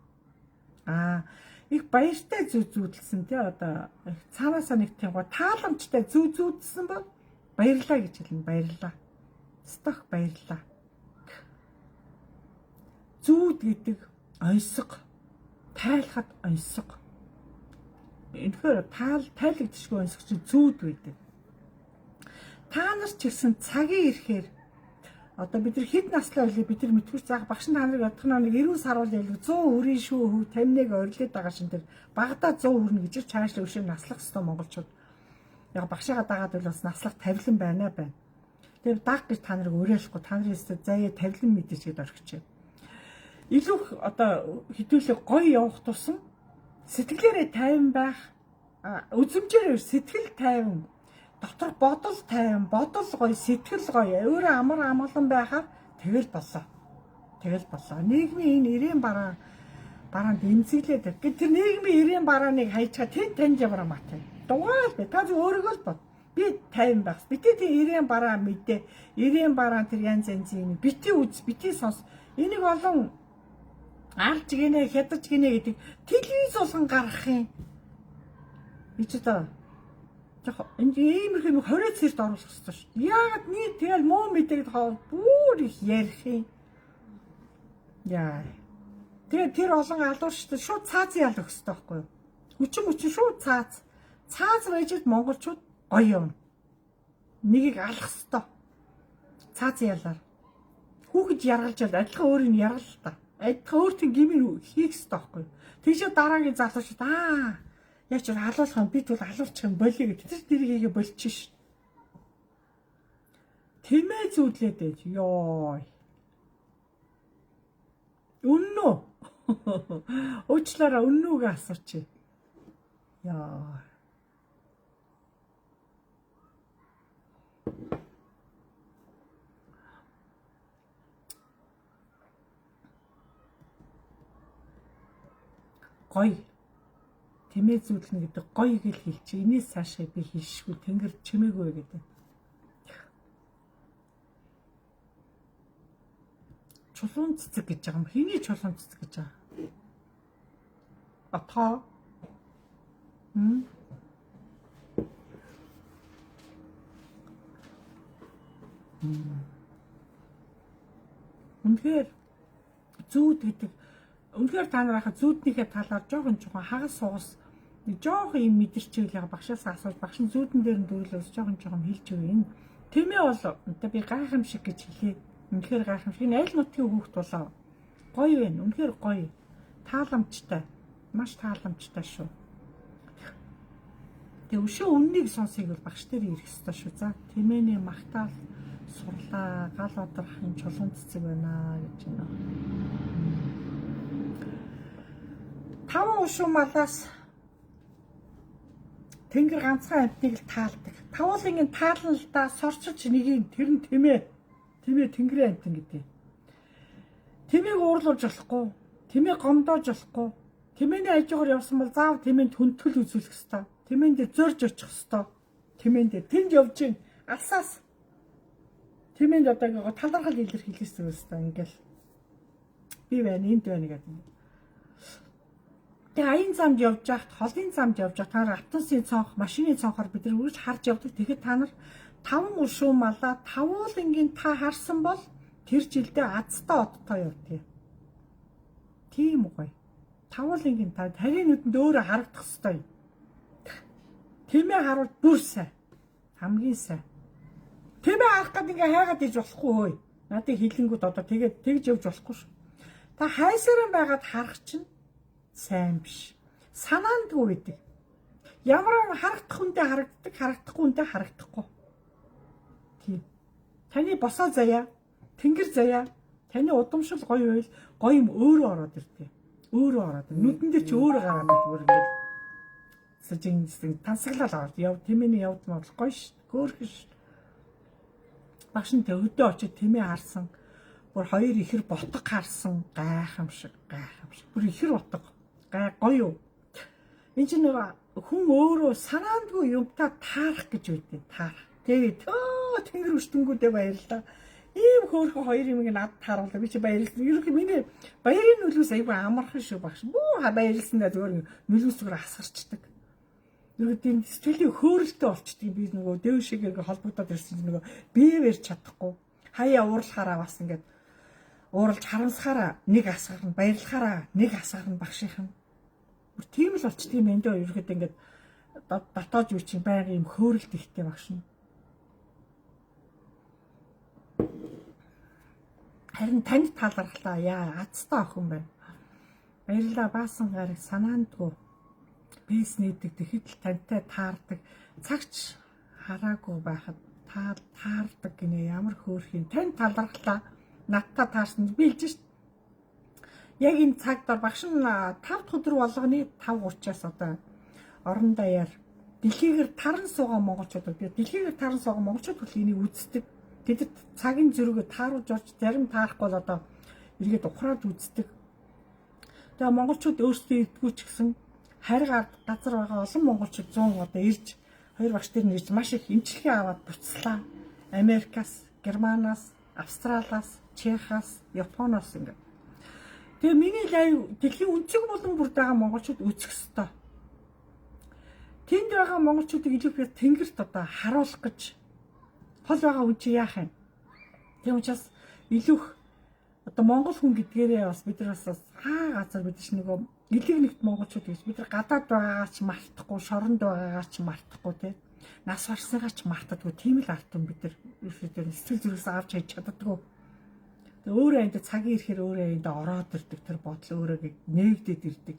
Их баяртай зүүдэлсэн тий одоо цаанаасаа нэг тийм гоо тааламжтай зүүдэлсэн бол баярлаа гэж хэлнэ. Баярлаа. Стох баярлаа. Зүүд гэдэг оньсог, тайлхад оньсог. Энэхээр тайлагдчихгүй оньсог чинь зүүд байдаг. Та нар ч гэсэн цагийн ирэхээр одоо бид нар хэд наслаа байлээ бид нар мэдгүй заах багш та нарыг ядах нэг 90 сар бол ялгүй 100 хүрийн шүү хөв 51 орилээд байгаа шин тэр багада 100 хүрнэ гэж чаашла өшөө наслах хэвээр монголчууд. Яг багшаа дагаад бол бас наслах тавилан байна. Тэр даг гэж та нарыг уриалахгүй та нарын өстө заяа тавилан мэдээчгээд орхичээ. Илүү одоо хэдүүлээ гоё явах тусам сэтгэлээрээ тайван байх, үзмжээр сэтгэл тайван, дотор бодол тайван, бодол гоё, сэтгэл гоё, өөрөө амар амгалан байхаар тэгэл болоо. Нийгмийн энэ ирээн бараанд эмзэглээд тэр нийгмийн ирээн барааныг хайчаа танд ямар амаатай. Дугаал бай. Та өөрийгөө л бод. Би тайван байх. Битээ тэр ирээн бараан мэдээ. Ирээн бараан тэр янз янзын битээ үз, битээ сонс. Энийг олон алж гинэ, хядаж гинэ гэдэг телевиз болгон гаргах юм. Би ч одоо энэ иймэрхүү 20 цэрт оруулах хэрэгтэй шүү. Яагаад нэг тэгэл муу мэдээд бүр их ярих юм. Яа. Тэгээ тэр олон алуурчтай шууд цаазын ял өгөх хэрэгтэй байхгүй юу? Хүчин шууд цааз. Цааз байжд монголчууд гоё юм. Нэгийг алах хэрэгтэй. Цаазын ялаар. Хүүхэд яргалж бол адилхан өөрийг нь яргал л та. Адилхан өөртөө гимээр хийх хэрэгтэй байхгүй юу? Тэгшээ дараагийн залуучууд яач халуулах юм би тэгвэл халуулчих юм болиё гэдэг. Тэр дэрийгээ болчих ш. Тэмээ зүудлээд байж. Йоо. Үннөө. Уучлаарай үннүүгээ асуучих. Яа. Гоё. Тэмээ зүудлэнэ гэдэг гоё гэл хэлчих. Энээс цаашаа би хийшгүй тэнгэр чимээгүй гэдэг. чулуун цэцэг гэж байгаа юм. Хэний чулуун цэцэг гэж байгаа? Отгоо. Үнэхээр зүүд гэдэг. Үнэхээр та нарынхаа зүүднийхээ талаар жоохон хагас сугас жоохон юм мэдэрчээл яга багшаас асууж багш нь зүүдэн дээр нь дөрөлөөс жоохон хэлж өгье. Тэмээ бол одоо би гайхамшиг гэж хэлээ. Үнэхээр гайхамшиг. Энэ аль нутгийн хүүхд болоо гоё байна. Үнэхээр гоё. Тааламжтай. Маш тааламжтай шүү. Тэгээ өшөө үннийг сонсыг бол багш дээр ирэх ёстой шүү. За тэмээний магтаал сурлаа гал одрахын чулуун цэцэг байна гэж байна. 5 ушуу малаас тэнгэр ганцхан амтныг л таалдаг. Тавуулын таална л да сорчилж нэгийг тэр нь тэмээ тэнгэрийн амтан гэдэг. Тэмээг уурлуулж болохгүй, тэмээ гомдоож болохгүй. Тэмээний хажуугаар явсан бол заав тэмээнд хүндэтгэл үзүүлэх ёстой. Тэмээн дээр зорж очих ёстой. Тэмээн дээр тэнд явж гин алсаас тэмээнд одоо талархал илэрхийлсэн ёстой ингээл. Би байна, энд байна гэдэг. Тэгээ аян замд явж байхад, холын замд явж байхад та нар автобусын цонх, машины цонхоор бид нар үргэлж харж явдаг. Тэгэхэд та нар 5 ушуу малаа тавуулангийн та харсан бол тэр жилдээ азтай одтой явдгийг. Тийм гоё. Тавуулангийн та тарийн нүдэнд өөрөө харагдах ёстой. Тэмээ харуул бүр сайн. Хамгийн сайн. Тэмээ харах гэдэг ингээ хайгаад иж болохгүй хөөе. Надыг хилэнгүүд одоо тэгээд тэгж явж болохгүй шүү. Та хайсаран байгаад харах чинь сайн биш. Санаандгүй байдаг. Ямар харагдах хүнтэй харагддаг, харагдахгүй хүнтэй харагдахгүй. Тийм. Таны босоо заяа, тэнгэр заяа, таны удамшил гоё байл, гоё юм өөрөө ороод ирдэг. Өөрөө ороод. Нүдэн дээр чи өөрөө гараад бүр ингэ. Сэжин тансаглал аваад яв тэмээний явдмаар гоё ш. Хөөрхөн ш. Багш нь өдөө очиж тэмээ харсан. Бүр хоёр ихэр ботго харсан гайхамшиг. Бүр ихэр ботго. Гоё юу. Энд чинь хүн өөрөө санаандгүй юмтай таарах гэж үйдээ. Таарах. Тэгээд тэнгэр өчтөнгүүдээ баярлаа. Ийм хөөрхөн хоёр юм над тааруулаа. Би чи баярлсан. Ерөнхий миний баярын нүлүүс айгүй амархан шүү багш. Бүү баярлсандаа зүгээр нүлүүс зүгээр асгарчдаг. Нөгөө тийм сэтгэлийн хөөрөлтөй болчдөг. Би нөгөө дэв шигээр холбогдоод ирсэн чинь нөгөө биевэр чадахгүй. Хаяа уурлахаараа бас ингээд ууралж харамсахаараа нэг асгарна, баярлахаараа нэг асгарна багшийнхан. Бүр тийм л болчдөг юм эндээ ерөөхдөө ингээд дотоож үе чинь байнгын юм хөөрөлт ихтэй багш нь. Харин танд талархлаа яа азтай охин байна. Баярлалаа баасан гараг санаандгүй. Бэс нээдэг тэгэхэд л тантай таардаг. Цагч хараагүй байхад таардаг гинэ ямар хөөрхийн тань талархлаа. Надтай таарсан би хэлж шít. Яг энэ цагт багш нь 5 дахь өдөр болгоны 5:30-аас одоо орон даяар дэлхийгээр таран суугаа монголчууд дэлхийгээр таран суугаа монголчууд хөл энийг үздэг. Тэд цагийн зөрүүгээ тааруулж орж зарим таарахгүй бол одоо эргээд ухраад үздэг. Тэгээ монголчууд өөрсдөө идэггүй ч гэсэн хариг газар байгаа олон монголчууд 100 одоо ирж хоёр багш дээр нэрж маш их эмчилгээ аваад буцлаа. Америкаас, Германаас, Австралиас, Чехаас, Японоос ингээд. Тэгээ миний лайв дэлхийн өнцөг болон бүрд байгаа монголчууд үзэх ёстой. Тэнд байгаа монголчуудыг илүү тэнгэрт одоо харуулах гэж хол байгаа үн чи яах юм. Тийм учраас илүү одоо монгол хүн гэдгээрээ бас бид нар бас хаа газар бид ч нөгөө элэг нэгт монголчууд гэж бид нар гадаад байгаагаа ч мартахгүй, шоронд байгаагаа ч мартахгүй тий. Нас барсныгаа ч мартадгүй тийм л ард юм бид нар сэтгэл зүрээс авч хийж чаддаггүй. Тэгээ өөрөө энд цагийн ирэхээр өөрөө энд ороод ирдэг тэр бодол өөрөө нээгдээд ирдэг.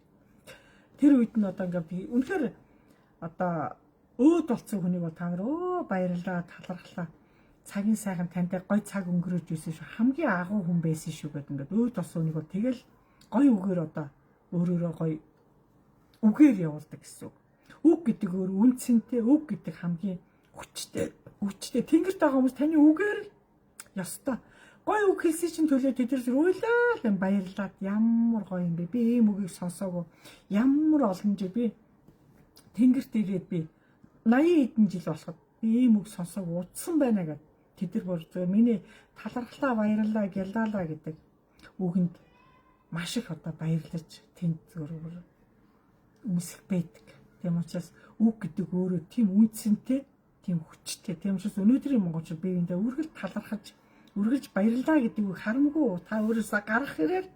Тэр үед нь одоо ингээ би үнэхээр одоо өөд болсон хүнийг бол та нар баярлалаа талархлаа. Цагийн сайхан тантай гой цаг өнгөрөөж ирсэн шүү. Хамгийн агуу хүн байсан шүү гэдэг ингээд өөд болсон хүнийг бол тэгэл гой үгээр одоо өөрөөрөө гой үгээр явуулдаг гэсэн үг. Үг гэдэг өөр үнцэнтэй, үг гэдэг хамгийн хүчтэй. Тэнгэрт байгаа хүмүүс таны үгээр ёстой. Гой үг хэлсэн чинь төлөө тэдэрс уйлаа л баярлаад ямар гоё юм бэ. Би ийм үгийг сонсоогүй. Ямар олон жил би тэнгэрт ирээд би 80 хэдэн жил болоход би ийм үг сонсоог удсан байна гэдэг. Тэд нар бүр зөв миний талархлаа баярлалаа гялалаа гэдэг. үгэнд маш их одоо баярлаж тэнд зөрөөр өмсөх байдаг. Тийм учраас үг гэдэг өөрөө тийм үнцэнтэй, тийм хүчтэй. Тийм учраас өнөөдрийн монголчууд биеиндээ үргэлж талархаж, үргэлж баярлаа гэдэг үг харамгүй та өөрөөсөө гаргах хэрээр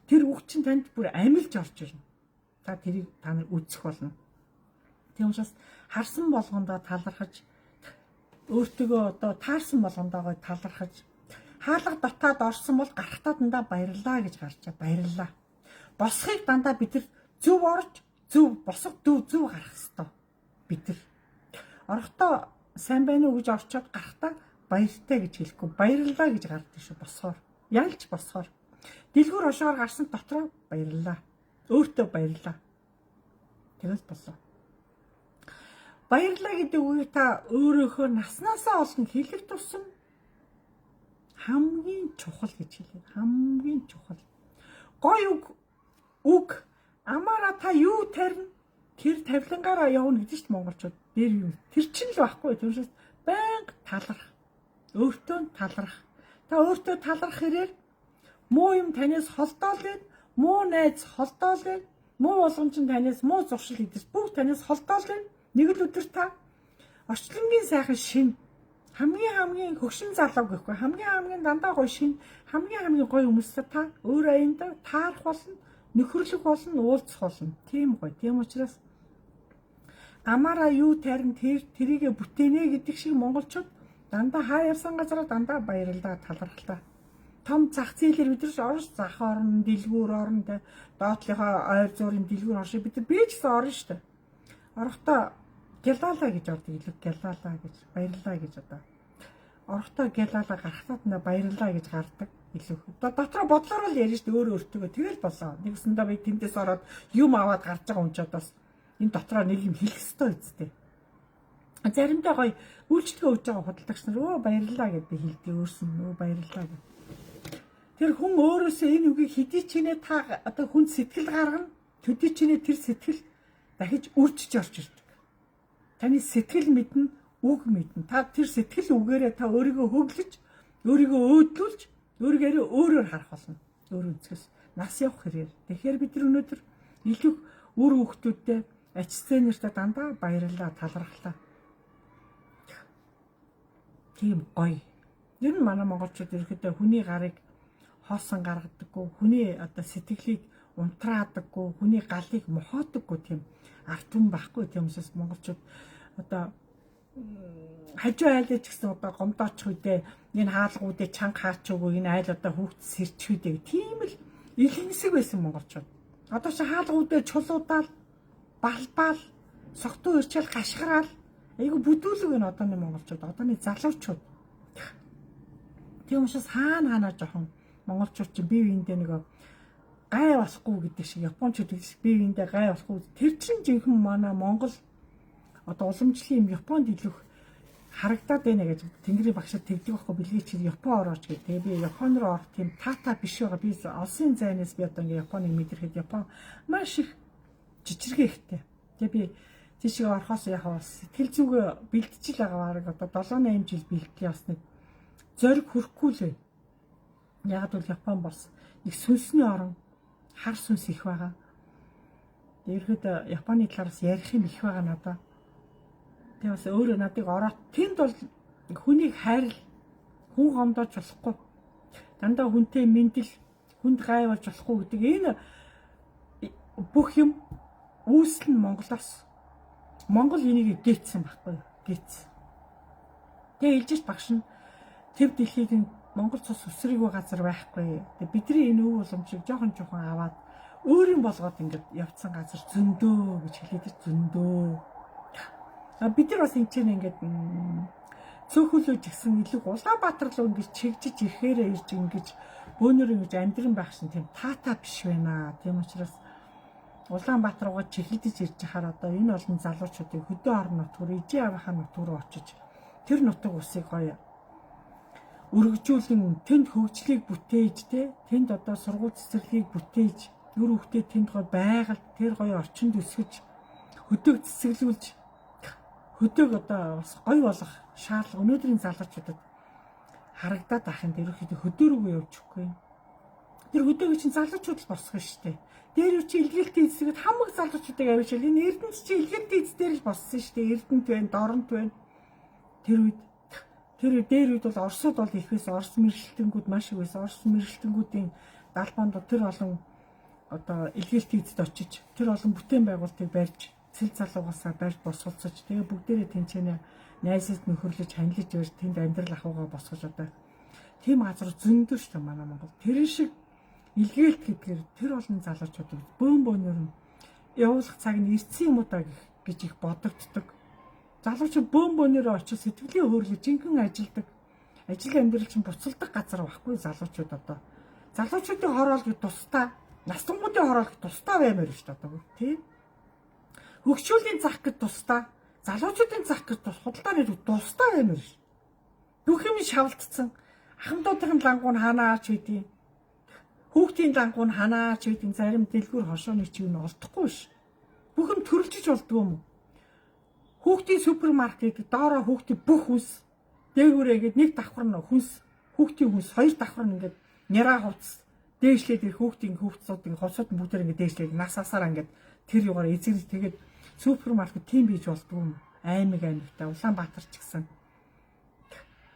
тэр үг чинь танд бүр амилж орж ирнэ. Та тэрийг та нар үзэх болно. Тийм учраас харсан болгондоо талархаж, өөртөө одоо таарсан болгондоо талархаж, хаалга дотоод орсон бол гарахтаа дандаа баярлаа гэж гарчаа баярлаа. Босхийг дандаа бид нар зөв орж, зөв босох зөв гарах ёстой. Бид нар орохдоо сайн байна уу гэж орчоод гарахтаа баяртай гэж хэлэхгүй баярлалаа гэж гардаг шүү босохоор. Ялж босохоор. Дэлгүүр хошоор гарсан дотроо баярлалаа. Өөртөө баярлалаа. Тэгэл болоо. Баярлалаа гэдэг үгийг та өөрөөхөө наснаасаа олон хэлэх тусам хамгийн чухал гэж хэлээ. Хамгийн чухал. Гой үг амаараа та юу тарина? Тэр тавилангаараа явна гэдэг чинь монголчууд. Тэр чинь л байхгүй. Тэрээс байнга таларх. Өөртөө таларх. Та өөртөө таларх хэрэг муу юм танаас холдоол байна. Муу найз холдоол байна. Муу болгомжин танаас муу зуршил идэж бүгд танаас холдоол байна. Нэг л өдөр та орчлонгийн сайхан шин хамгийн хөгшин залуу гэхгүй хамгийн дандаа гоё шин хамгийн гоё хүмүүстэй та өөр аяндаа таарах болно. Нөхөрлөх болно, уулзах болно. Тийм гоё. Тийм учраас амаараа юу тарин тэрийгэ бүтээнэ гэдэг шиг монголчууд дандаа хаа явсан газараа дандаа баярлалаа, талархлаа. Том зах зээлээр бид нар орж зах орон, дэлгүүр орон, доотлихоо ойр зуурын дэлгүүр оршиж бид нар бийж гэсэн орно шүү дээ. Орохдоо гялалаа гэж ордог илүү гялалаа гэж баярлалаа гэж одоо. Орохдоо гялалаа гарахтаа дандаа баярлалаа гэж гардаг. Илүү. Дотроо бодлоор л ярьж шүү дээ өөр өөртөө. Тэгэл болоо. Нэгсэндээ би тэндээс ороод юм аваад гарч байгаа унчаад бас энэ дотроо нэг юм хэлэх ёстой үсттэй. Заримдаа гоё үйлчлэгээ өгж байгаа худалдагч нар өө баярлалаа гэд би хэлдэг өөрсөн өө баярлалаа гэд. Тэр хүн өөрөөсөө энэ үгийг хэдий ч нэ та одоо хүн сэтгэл гаргана. Төдий ч нэ тэр сэтгэл дахиж үржиж орж ирдэг. Таны сэтгэл мэднэ, үг мэднэ. Та тэр сэтгэл үгээрээ та өөрийгөө хөглөж, өөрийгөө өөдлүүлж өөрийгөө өөрөөр харах болно. Өөр өнцгөөс нас явах хэрэг. Тэгэхээр бид нар өнөөдөр илүү үр хүүхдүүдтэй ачцэнэртэ дандаа баярлалаа, талархлаа. Тийм гоё. Ер нь манай монголчууд ерөөхдөө хүний гарыг хоосон гаргадаггүй, хүний одоо сэтгэлийг унтраадаггүй, хүний галыг мохоодаггүй тийм ард түмэн байхгүй. Тийм учраас монголчууд одоо хажуу айлж гэсэн одоо гомдооч үедээ энэ хаалгуудыг чанга хаач өгөө энэ айл одоо хүүхд сэрч үедээ тийм л илэнсэг байсан монголчууд. Одоо чи хаалгуудыг чулуудаал, балбаал, согтуу ирчээл гашгараал айгу бүдүүлэг энэ одооны монголчууд, одооны залуучууд. Тийм учраас хаана жоохон монголчууд чинь бие биендээ нэг гай болохгүй гэдэг шиг японочууд бие биендээ гай болохгүй. Тэр чинь жинхэнэ манай монгол одоо уламжлалын Японд илүү харагдаад байна гэж Тэнгэрийн багшид тэгдэг байхгүй бэлгээ чи Япон орооч гэх. Тэгээ би Япон руу орох тийм тата биш байгаа. Би олсын зайнаас би одоо ингээ Японыг мэдрэхэд Япон маш их жижигхэн ихтэй. Тэгээ би тийшээ орохоос яхаа сэтгэл зүгээ бэлтжил байгаа баг одоо 7-8 жил бэлтгэе ясныг зориг хүрхгүй л бай. Яг бол Япон бас их сүнсний орон, хар сүнс их байгаа. Ерөөд Японы талаас ярих юм их байгаа надад. Тэгээс өөрөө надыг ороод тэнд бол хүнийг хайр хүн гомдож болохгүй. Дандаа хүнтэй мэндэл, хүнд гай болж болохгүй гэдэг энэ бүх юм үүсэл нь Монголоос. Монгол энийг гээцсэн байхгүй юу? Гээц. Тэгээ илжиж багш нь төв дэлхийн Монгол цус өсрийгөө газар байхгүй. Тэгээ бидний энэ өв уламжийг жоохон аваад өөрийн болгоод ингээд явцсан газар зөндөө гэж хэлээд зөндөө. Бид нар бас энэ ч ингээд цөөхөлөж гисэн илүү Улаанбаатар руу ингэж чигжиж ирэхээрээ ирж ингэж бөөнөр ингэж амьдран байх шин тийм таата биш байна. Тийм учраас Улаанбаатар руугаа чиглэж ирж хахаар одоо энэ олон залуучуудыг хөдөө орон нутгаар ижи авахаа нутгаар руу очиж тэр нутаг усыг гоё өргөжүүлэн тэнд хөгжлийг бүтээж тэнд одоо сургууль цэцэрлэгийг бүтээж өөр хүүхдэд тэнд гоё байгаль тэр гоё орчинд өсгөж хөдөг цэцэглүүлж хөдөг одоо бас гоё болох шаардлага өнөөдрийн залуучуудад харагдаад байх юм. Ерөөхдөө хөдөө рүүгээ явж өгөхгүй. Тэр хөдөөгөө чинь залуучууд л босгох шүү дээ. Дээр үчи илгээлт эзэсгэд хамаг залуучуудыг авчил. Энэ Эрдэнэт чи илгээлт эзэс дээр л боссон шүү дээ. Эрдэнэт байна, Дорнот байна. Тэр дээр үед бол Оросууд бол ихээс Орос мэрэгчлэнгүүд маш их байсан. Орос мэрэгчлэнгүүдийн далбаанд тэр олон одоо илгээлт эзэд очиж тэр олон бүтээн байгуулалтыг барьж цэл залуугасаа барьж босголцож тэгээ бүгдээрээ тэнцэнэ найзууд нөхөрлөж ханилж байж тэнд амьдрал ахуйгаа босгож одоо тийм газар зөндөө шүү дээ манай Монгол. Тэр шиг илгээлт гэдгээр тэр олон залуучуудыг бөөнөр нь явуулах цаг нь ирсэн юм уу та гэж их бодогддог. Залуучууд бөөнөрөө очиж сэтгэлийн хөөргөж жинхэнэ ажилдаг. Ажил амьдрал чинь буцалдаг газар байхгүй залуучууд одоо. Залуучуудын хороолгыг тусдаа, настангуудын хороолгыг тусдаа баймаар шүү дээ одоо тийм. Хөгшүүлийн зах гэж тусдаа, залуучуудын зах гэж худалдаа нэр тусдаа баймаар шүү. Бүх юм шавлдсан. Ахмадуудын лангуу нь ханаач хэдий. Хүүхдийн лангуу нь ханаач хэдий зарим дэлгүүр хошооны чивнэ олдохгүй ш. Бүх юм төрөлжиж болдгоо юм. Хүүхдийн супермаркет доороо хүүхдийн бүх хүнс дээгүүрээгээд нэг давхар нь хүнс, хүүхдийн хүнс хоёр давхар нь ингээд няраа хувцас дээшлээд ирэх хүүхдийн хувцсуудын хувцсууд нь бүгдээр ингээд дээшлээд нас асаараа ингээд тэр югаар эзэг тэгээд супермаркет тийм бийж болдгоо юм. Аймагтай Улаанбаатар ч гэсэн.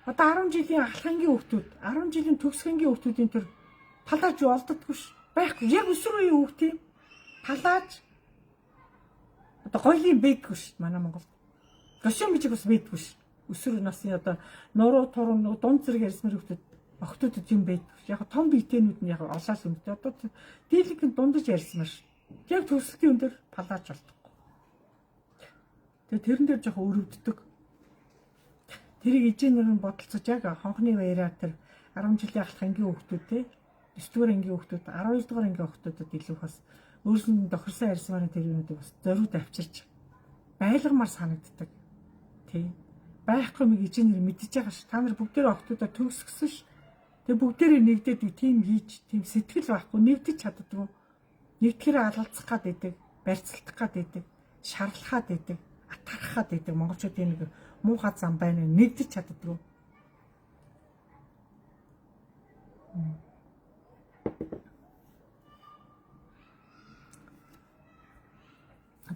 Одоо 10 жилийн алхангийн хүүхдүүд, 10 жилийн төгсгөнгийн хүүхдүүдийн тэр талааж олддоггүй ш. Байхгүй. Яг өсвөр үеийн хүүхдийн талааж одоо гоёлын бэдгүй ш. Манай Монголд. Гошин бижиг бас бэдгүй ш. Өсвөр насны одоо нуруу туруу дунд зэрэг ярьсмэр хүүхдүүд охтуудад юм бэдгүй. Яг том биетэнүүд нь яг олоос өмдөө. Одоо дийлэнх дундаж ярьсмэр ш. Яг төсөлтийн өндөр талааж болдоггүй. Тэгээ тэрэн дээр жоохон өрөвддөг. Тэрийг ижээнэр нь бодолцож яг хонхны баяраар тэр 10 жилийн алхангийн хүүхдүүдтэй 9 дугаар ангийн хүүхдүүд 12 дугаар ангийн хүүхдүүдэд илүү бас өөрсөнд тохирсон ярьсмаар тэр юмнуудыг бас зориуд авчирч байлгамаар санагддаг. Тий. Байхгүй мэг ижээнэр мэдчихэж байгаа ш. Та нар бүгдээрээ охтуудаа төгсгсөн ш. Тэгээ бүгдээрээ нэгдээд тийм хийж, тийм сэтгэл байхгүй нэгдэж чаддгүй. Нэгтгэрээ алалцах гад байдаг, барьцалтах гад байдаг, шарлахад байдаг, атархахад байдаг. Монголчуудын нэг муухай зам байна нэгдэж чаддгүй.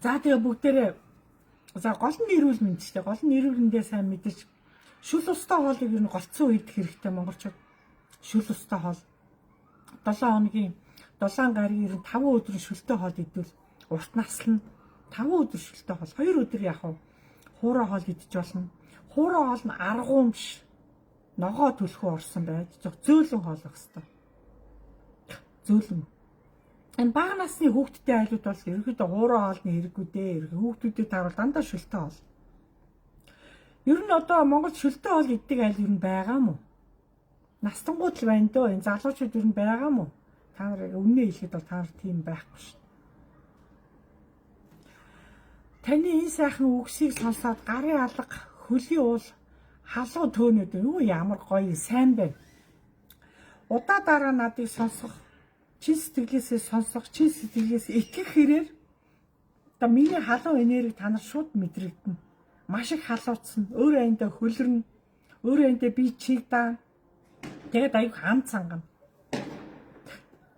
За тэгээ бүгдээрээ за гол нь эрүүл мэнд ч тэгээ гол нь эрүүл мэндээ сайн мэдэж шүл устаа хоолыг ер нь голцсон үед хэрэгтэй монголчууд шүл устаа хоол 7 хоногийн 7 гариг ер нь 5 өдөр шүлтэй хоол идвэл урт наслна 5 өдөр шүлтэй хоол 2 өдөр яг хуурай хоол идэж болно. Хуурай хоол нь аргуун биш ногоо төлхөө орсон байж зөөлөн хоолох хэвээр. Зөөлөн. Энэ бага насны хүүхдтэй айлууд бол ерөөхдөө хуурай хоолны хэрэггүй дээ. Хүүхдүүдэд таруул дандаа шүлтэй хоол. Ер нь одоо Монгол шүлтэй хоол иддэг айл ер нь байгаа мó? Настангууд л байна дөө. Энэ залуучууд ер нь байгаа мó? Та нар өмнөө хэлэхэд бол та нар тийм байхгүй шүү. Таны энэ сайхан үгсийг сонсоод гарын алга, хөлийн уул, халуун төөнөд юу ямар гоё сайн байна. Удаа дараа надыг сонсох, чин сэтгэлээсээ сонсох, чин сэтгэлээс итгэх хэрээр одоо миний халуун энерги та нар шууд мэдрэгдэнэ. Маш их халууцсан, өөр аяндаа хөлөрнө, өөр аяндаа би чиг даа. Тэгээд аюу хам цангана.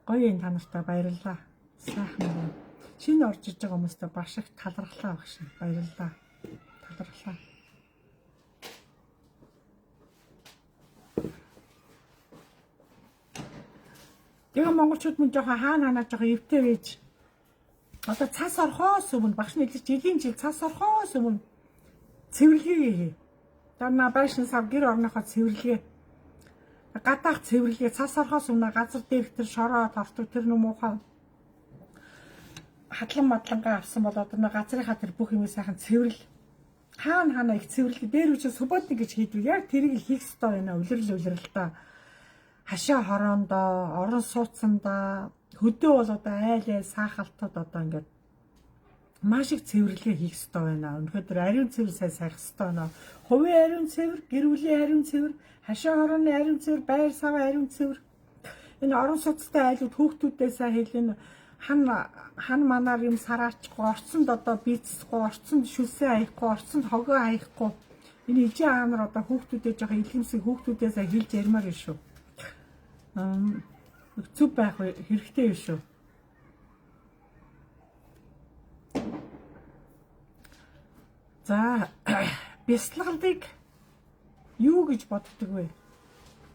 Гоё энэ та нартай баярлалаа. Сайхан байна. Шинэ орж иж байгаа хүмүүстээ баш их талархлаа багш. Баярлалаа. Талархлаа. Тэгээ монголчууд мөн жоохон хаана жоохон эвтэй байж одоо цас орхоос өмнө багш нь жилийн жил цас орхоос өмнө цэвэрлэгээ хий. Дарна байшин сав гэр орныхоо цэвэрлэгээ гадаах цэвэрлэгээ цас орхоос өмнө газар дээрх тэр шороо тортог тэр нүмуухай хадлан мадлангаа авсан бол одоо газрынхаа тэр бүх юм сайхан цэвэрлэл хаана их цэвэрлэг дээр үчи субботник гэж хийдэг. Яг тэрийг хийх ёстой байна. Улирал та хашаа хороондоо, орон сууцсандаа хөдөө бол одоо айл саахалтууд одоо ингээд маш их цэвэрлэгээ хийх ёстой байна. Өнөөдөр ариун цэвэр сайх ёстой байна. Хувийн ариун цэвэр, гэр бүлийн ариун цэвэр, хашаа хорооны ариун цэвэр, байр савын ариун цэвэр. Энэ орон сууцтай айлууд хүүхдүүдээ сайн хэлэн хан манаар юм сараачгүй, орцонд одоо бийцэхгүй, орцонд шүлсээ аяхгүй, орцонд хогоо аяхгүй. Энэ ижээ аамар одоо хүүхдүүдээ жоохон илгэмсэг хүүхдүүдээс хэлж ярмаар шүү. Зүв байх хэрэгтэй юм шүү. За бясалгалыг юу гэж боддог вэ?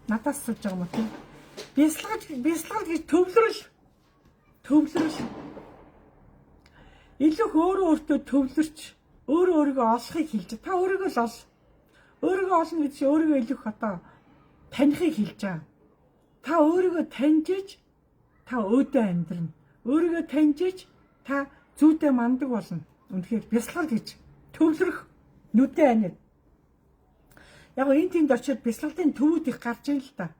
Надаас асууж байгаа юм уу тийм? Бясалгал гэж төвлөрөл. Илүү өөрөө өөртөө төвлөрч өөрийгөө олохыг хэлж. Та өөрийгөө л ол. Өөрийгөө олно гэж өөрийгөө илүү одоо танихыг хэлж байгаа. Та өөрийгөө таньжиж та өөдөө амьдрна. Өөрийгөө таньжиж та зүйдээ мандаг болно. Үнэхээр бясалгал гэж төвлөрөх нүдэн анид. Яг энэ тэнд очиод бясалгалын төвүүд их гарч ийн л та.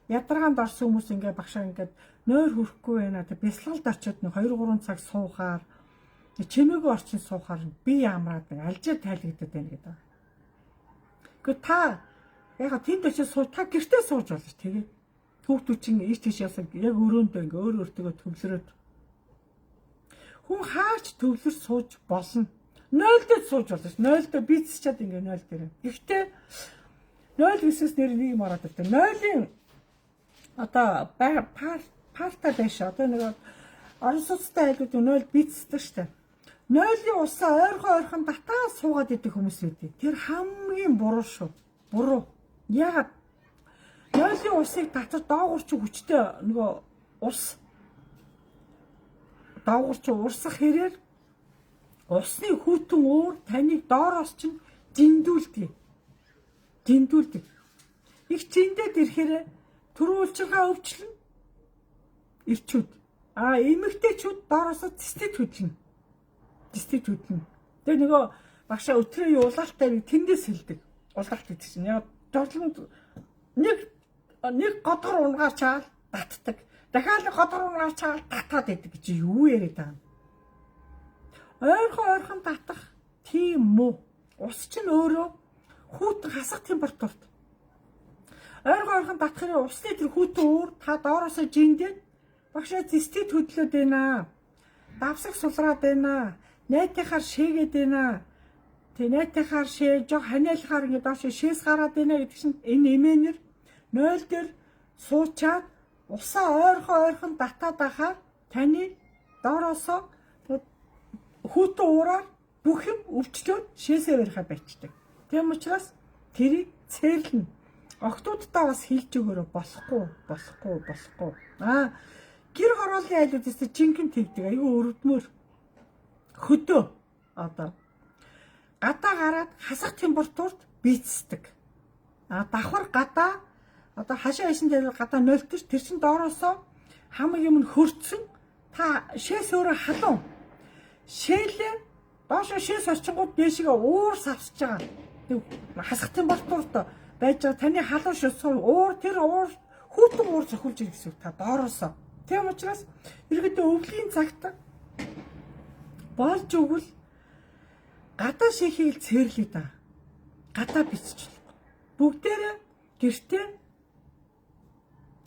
Ядаргаанд орсон хүмүүс ингээ багшаа ингээд нойр хүрхгүй байна. Тэг бясалгалд очиод 2-3 цаг суухаар чимээгүй орчин суухаар би ямраад алжаа тайлгдаад байна гэдэг. Гэхдээ та яг тэнд очиод суу та гэртээ сууж болно ш. Тэгээд хүүхдүүд чинь ийш тийш ясаг яг өрөөндөө ингээ өөр өөртөө төвлөрөөд хүн хаач төвлөр сууж болно. 0 дээр сууж болно ш. 0 дээр бицчихэд ингээ 0 дээр. Гэхдээ 0-9-с нэр нэг юм ороод ирдэг. 0-ын одоо парта дэш одоо нэг орон сууцтай айлууд 0 бицдэг штэ. 0-ийн усаа ойрхон татаа суугаад идэх хүмүүс үүдэг. Тэр хамгийн буруу шүү. Буруу. Ягаад 0-ийн усыг татаж доогуурч хүчтэй нөгөө ус доогуурч урсах хэрээр усны хүүтэн өөр таныг доороос чинь жиндүүлдэг. Их жиндээд ирэхээр төрүүлчилгаа өвчлөн ирчүүд. Эмэгтэйчүүд доороосоо цэстэд хөдлөн. Тэгээ нөгөө багшаа өтрөө улаалтай нэг тэндээс хэлдэг. Улаалт гэдэг чинь яг дорлонд нэг годгор унгаар чаал татдаг. Дахиад годгор унгаар чаал татаад байдаг гэж юу яриад байгаа юм. Ойрхон татах тийм үү? Ус чинь өөрөө хүүтэн хасах температурт. Ойрхон татхын усны тэр хүүтэн өөр та доороосоо жиндээд багшаа цэстэд хөдлөөд байна. Давсаг сулраад байна. Найтахаар шээгээд байна. Тэ найтахаар шээ жоо ханиалахаар ингэ доош шээс гараад байна гэдэг чинь энэ эмээнэр 0 дээр суучаад усаа ойрхон татаад байхаар таны доороосоо хүүтэн уураар бүх юм өвчлөөд шээсээ барихаа байцдаг. Тийм учраас тэрийг цээрлэн октоудтаа бас хэлж өгөөрэй болохгүй. Гэр хорооллын айлуудаас жинхэнэ тэгдэг. Айгүй өрөвдмөр хөдөө одоо гадаа гараад хасах температурт бийцдэг. Давхар гадаа одоо хашаа ишин дээр гадаа 0 тэр чин доороосоо хамаг юм нь хөрцөн та шээс өөрөө халуун. Шээлээ доошо шээс орчингууд дээшгээ уур савсаж байгаа. Хасах температурт байж байгаа таны халуун шээс уур тэр уур хүүтэн уур зохиулж ирэх гэсэн та доороосоо. Тийм учраас ерөөдөө өвлийн цагт болж өгвөл гадаа шийхийг цээрлээ да. Гадаа биччихлээ. Бүгдээрээ гэртээ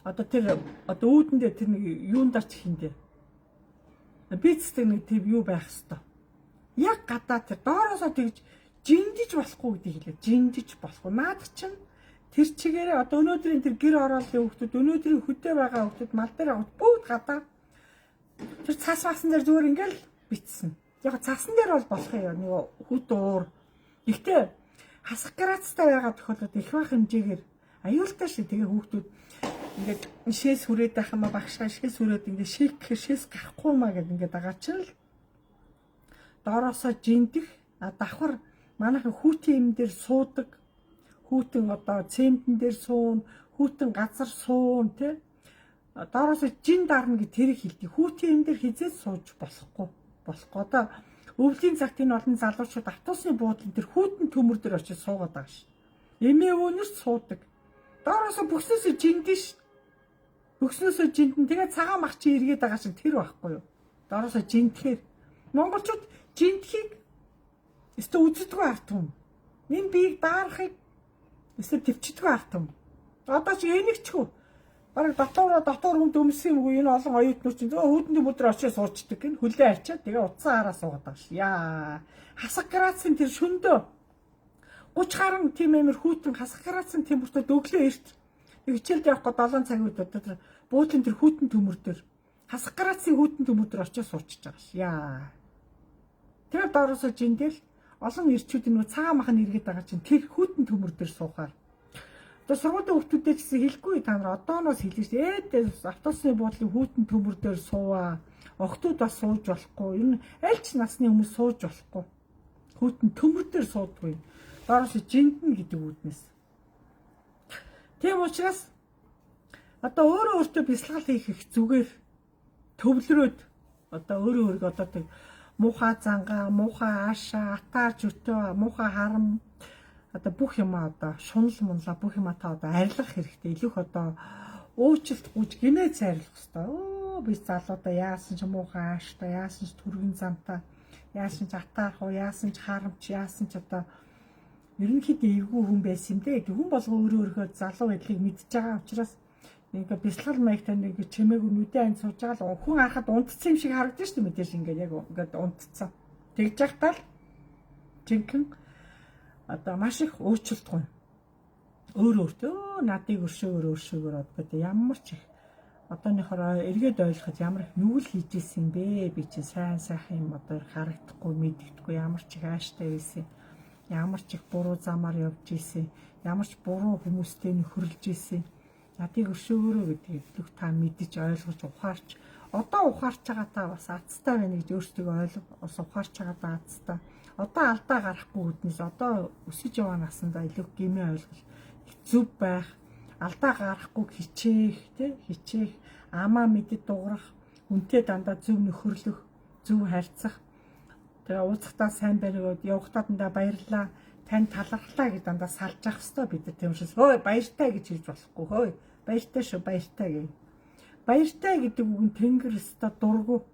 одоо үүдэндээ тэр нэг юунд дарч хиндэ. Бицдэг нэг тийм юу байх хэвээр. Яг гадаа тэр доороосоо тэгж жиндиж болохгүй гэдгийг хэлээ. Жиндиж болохгүй. Наад чинь тэр чигээрээ одоо өнөөдрийн тэр гэр ороолын хүүхдүүд өнөөдрийн хөдөө байгаа хүүхдүүд мал дээр аваад бүгд гадаа тэр цаас маасан дээр зүгээр ингээл битсэн. Яг цаасан дээр бол болох юм нөгөө хөт уур. Гэхдээ хасах градустай байгаа тохиолдолд их бах хэмжээгээр аюултай шүү. Тэгээ хүүхдүүд ингээд шээс хүрээд байх юм багшаа шээс хүрээд ингээд шийх гэхээр шээс гарахгүй маа гэдэг ингээд байгаа чинь л доороосоо жиндэх давхар манайхан хүүтийн юм дээр суудаг. Хүүтэн одоо цементэн дээр суун, хүүтэн газар суун тий. Доороосоо жин дарна гэж тэрийг хэлдэг. Хүүтийн юм дээр хизээд сууж болохгүй. Одоо өвлийн цагт энэ олон залуучууд автобусны буудлын тэр хүүтэн төмөр дээр очиж суугаад байгаа ш. Эмээ өвнөр суудаг. Доороосоо бүхнээсээ жиндэн ш. Бүхнээсээ жиндэн тэгээ цагаан мах чи эргээд байгаа шиг тэр байхгүй юу? Доороосоо жиндэхээр монголчууд жиндхийг өстө үзэдгүй арт юм. Энэ биеийг даарахыг өстө төвчдгүй арт юм. Одоо чи энэгчгүй. Бараг дотор хүнд өмсөн юмгүй энэ олон оюутнууд чинь хүйдэнд өдөр очиж суучдаг гин хүлээ арчаад тэгээ утсан хараа суугаад байгаа ш. Яа. Хасах градусын тэр шөндөө 30 гаруй тийм амир хүүтэн хасах градусын температурт өглөө эрт хичээлд явахгүй 7 цагийн үед одоо буудлын тэр хүүтэн төмөр дээр хасах грацийн хүүтэн төмөр дээр очиж суучиж байгаа ш. Яа. Тэр доороосоо жиндэл олон ирчүүд нөө цагаан махан иргэд байгаа чинь тэр хүүтэн төмөр дээр суухаар. Одоо сургуулийн хүүхдүүдээ гэсэн хэлэхгүй та нар одооноос хэлж ээдээ автобусны буудлын хүүтэн төмөр дээр сууаа. Охтууд бас сууж болохгүй. Ер нь аль ч насны хүмүүс сууж болохгүй. Хүүтэн төмөр дээр суудгүй. Доороосоо жиндэн гэдэг үүднээс. Тийм учраас одоо өөртөө бясалгал хийх их зүгээр төвлөрөөд одоо өөрийгөө одоо тэг муухай зангаа, муухай аашаа, атаар зүтөө, муухай харам одоо бүх юм одоо шунал мунлаа бүх юм та одоо арилгах хэрэгтэй. Илүүх одоо уучлалт гүйж гинэ цайрлах хэрэгтэй. Оо би залуудаа яасан ч муухай ааштай, яасан ч түргэн замтай, яасан ч атаарх уу, яасан ч харамч, яасан ч одоо ерөнхийдөө эвгүй хүн байсан юм дээ. Хүн болгоо өөрөө залуу байдлыг мэдж байгаа учраас нэг бясалгал маягтай нэг чимээгүй нүдэн анд сууж байгаа л хүн харахад унтцсан юм шиг харагдаж шүү дээ мэдээж ингээд яг ингээд унтцсан. Тэгж явахдаа л жинхэнэ одоо маш их өөрчлөлтгүй. Өөртөө надыг өршөөгөр одоо ямар ч их одооныхоор эргээд ойлгоход ямар их нүгэл хийжсэн юм бэ? Би чинь сайн юм одоо харагдахгүй мэддэхгүй ямар ч их ааштай байсан. Ямар ч их буруу замаар явж исэн, ямар ч буруу хүмүүстэй нөхөрлөж исэн. Надыг өршөөгөрөө гэдгийг л та мэдэж ойлгож ухаарч одоо ухаарч байгаа та бас азтай байна гэж өөрсдөө ойлгох бас ухаарч байгаа азтай. Одоо алдаа гарахгүй үднэс одоо өсөж яваа насандаа илүү гэмээ ойлгол зөв байх, алдаа гарахгүй хичээх, амаа мэдэд дуурах, үнтэй дандаа зөв нөхөрлөх, зөв харьцах. Тэгээ ууцхтаа сайн баригод явахтаа дандаа баярлаа, тань талархлаа гэж дандаа салж явах хэрэгтэй бид нар тийм учраас хөөе баяртай гэж хэлж болохгүй хөөе баяртай шүү баяртай гэ. Баяртай гэдэг үг нь тэнгэр өстө дургу.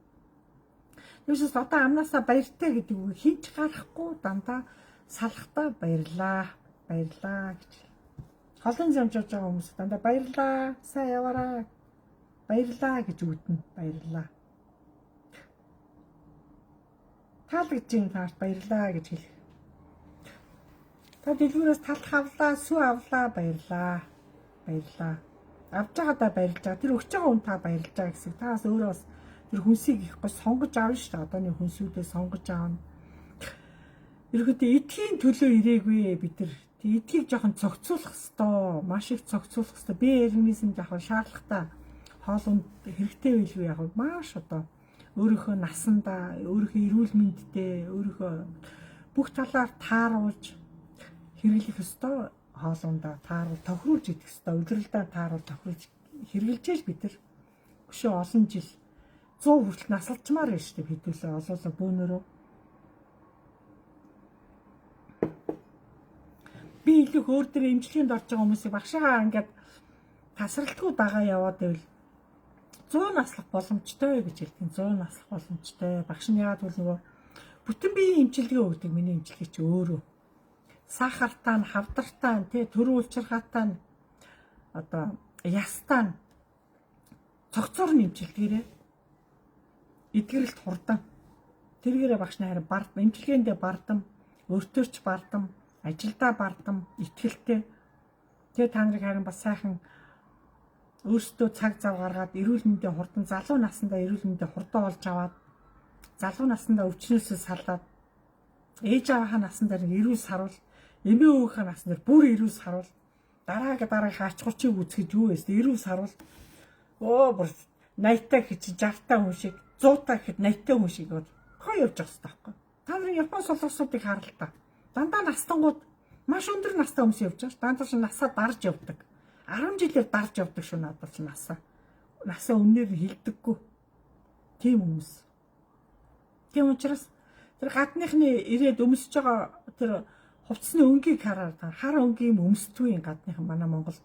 Юусаас одоо амнаасаа баяртай гэдэг үг хинч гарахгүй дандаа салахтаа баярлаа гэж. Холын замж явж байгаа хүмүүс дандаа баярлаа, сайн яваарай. Баярлаа гэж үүднэ. Баярлаа. Таалагдж таарт баярлаа гэж хэлэх. Та дэлгүүрээс талх авлаа, сүү авлаа, баярлаа. Авч байгаадаа баярлж байгаа. Тэр өгч байгаа хүн та баярлж байгаа гэсэн. Та бас өөрөө бас тэр хүнсийг их гоо сонгож авна шүү дээ. Одооны хүнсүүдээ сонгож аавна. Ерөнхийдөө эдхийн төлөө ирээгүй бид нар. Тэг эдгийг жоохон цогцоолох хэвээр, маш их цогцоолох хэвээр. Би эргэнийсэн жоохон шаардлагатай хоолунд хэрэгтэй байлгүй яг маш одоо өөрийнхөө насандаа, өөрийнхөө эрүүл мэндэд, өөрийнхөө бүх талаар тааруулж хэрэглэх ёстой хоолундаа тааруул тохируулж идэх ёстой. Удиралдаа тааруул тохируулж хэрэгжилж бид нар өшөө олон жил 100 хүртэл насалчмаар байна шүү дээ хэдүүлээ олоолаа бөөнөрөө. Би илүү өөр дээр эмчилгээнд орж байгаа хүмүүсийг багшаа ингээд тасралтгүй дагаа яваад байвал 100 наслах боломжтой гэж хэлдэг. 100 наслах боломжтой. Багш нь яагаад гэвэл нөгөө бүтэн биеийн эмчилгээ өгдөг. Миний эмчилгээ чи өөрөө. Сахартай нь, хавдартай нь, төрөө улчирхаатай нь одоо ястай нь цогцоор нь эмчилгээрээ эдгэрэлт хурдан. Тэргээрээ багш нь харин бардам, эмчилгээндээ бардам, өртөөрч бардам, ажилдаа бардам, итгэлтэй. Тэгээ та нарыг харин бас сайхан өөрсдөө цаг зав гаргаад эрүүл мэндийн хурдан залуу насндаа эрүүл мэндийн хурдан олж аваад залуу насндаа өвчнөөсөө салаад ээж аваахаа наснаар эрүүл саруул эмээ өвгийнхаа наснаар бүр эрүүл саруул дараагийн ач холчийг үзэхэд юу вэ? Эрүүл саруул бүр 80-таа гэж 60-таа хүн шиг 100-таа гэхэд 80-таа хүн шиг бол хой явж байгаа байхгүй. Та нарын Япон солонгосуудыг харал та. Дандаа настангууд маш өндөр настай хүмүүс явж байгаа. Дандаа ч насаа дарж явдаг. 10 жилээр дарж явдаг шүү надад ч насаа. Насаа өмнөр хилдэггүй. Тийм хүмүүс. Тийм учраас тэр гадныхны ирээд өмсөж байгаа тэр хувцсны өнгийг хараад хар өнгийн өмсдгүй гадныхан манай Монголд.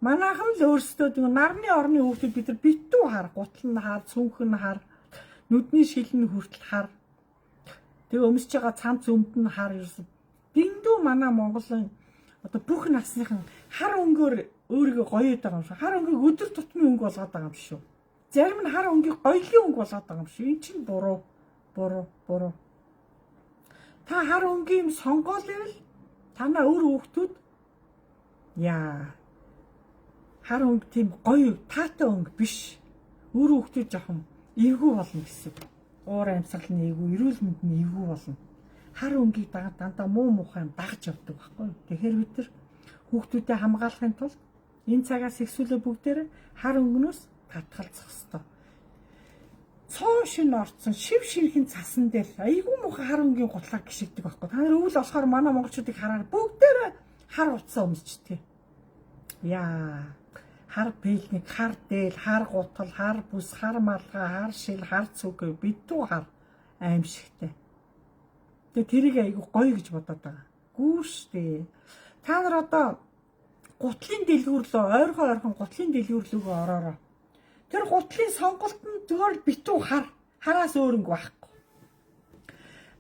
Манайхан л өөрсдөө нарны орны хүүхдүүд бид нар битүү хар, гутал нь хар, цүнх нь хар, нүдний шил нь хүртэл хар. Тэгээ өмсөж байгаа цамц өмд нь хар ерөөс. Биндүү манай Монголын одоо бүх насныхан хар өнгөөр өөрийгөө гоёод байгаа юм шиг. Хар өнгийг өдөр тутмын өнгө болгоод байгаа юм шүү. Зарим нь хар өнгийг гоёлын өнгө болгоод байгаа юм шүү. Энэ чинь буруу. Та хар өнгийн сонгоол ивэл танаа өөр хүүхдүүд яа Хар өнгө тийм гоё таатай өнгө биш. Өөр хүүхдүүд жоохон эвгүй болно гэсэн. Уур амьсгал нь эвгүй, эрүүл мэнд нь эвгүй болно. Хар өнгийг дандаа муу муухай юм дагж явдаг байхгүй. Тэгэхээр бид нар хүүхдүүдэд хамгаалахын тулд энэ цагаас ихсүүлээ бүгдээр хар өнгнөөс татгалзах хэрэгтэй. Цоо шин орцсон шив шинхэн цасан дээр айгүй муухай хар өнгийн гутлаар гიშгдэг байхгүй. Та нар өвөл болохоор манай монголчуудыг хараад бүгдээр хар утсаа өмсчихдээ. Яа, хар пэлник, хар дээл, хар гутал, хар бүс, хар малгай, хар шил, хар цүг битүү хар аимшигтай. Тэгээ тэрийг айгүй гоё гэж бодоод байгаа. Гүү штэ. Та нар одоо гутлын дэлгүүрлөө ойрхон гутлын дэлгүүрлөөгөө ороорой. Тэр гутлын сонголт нь зөвхөн битүү хараас өөр өнгө байхгүй.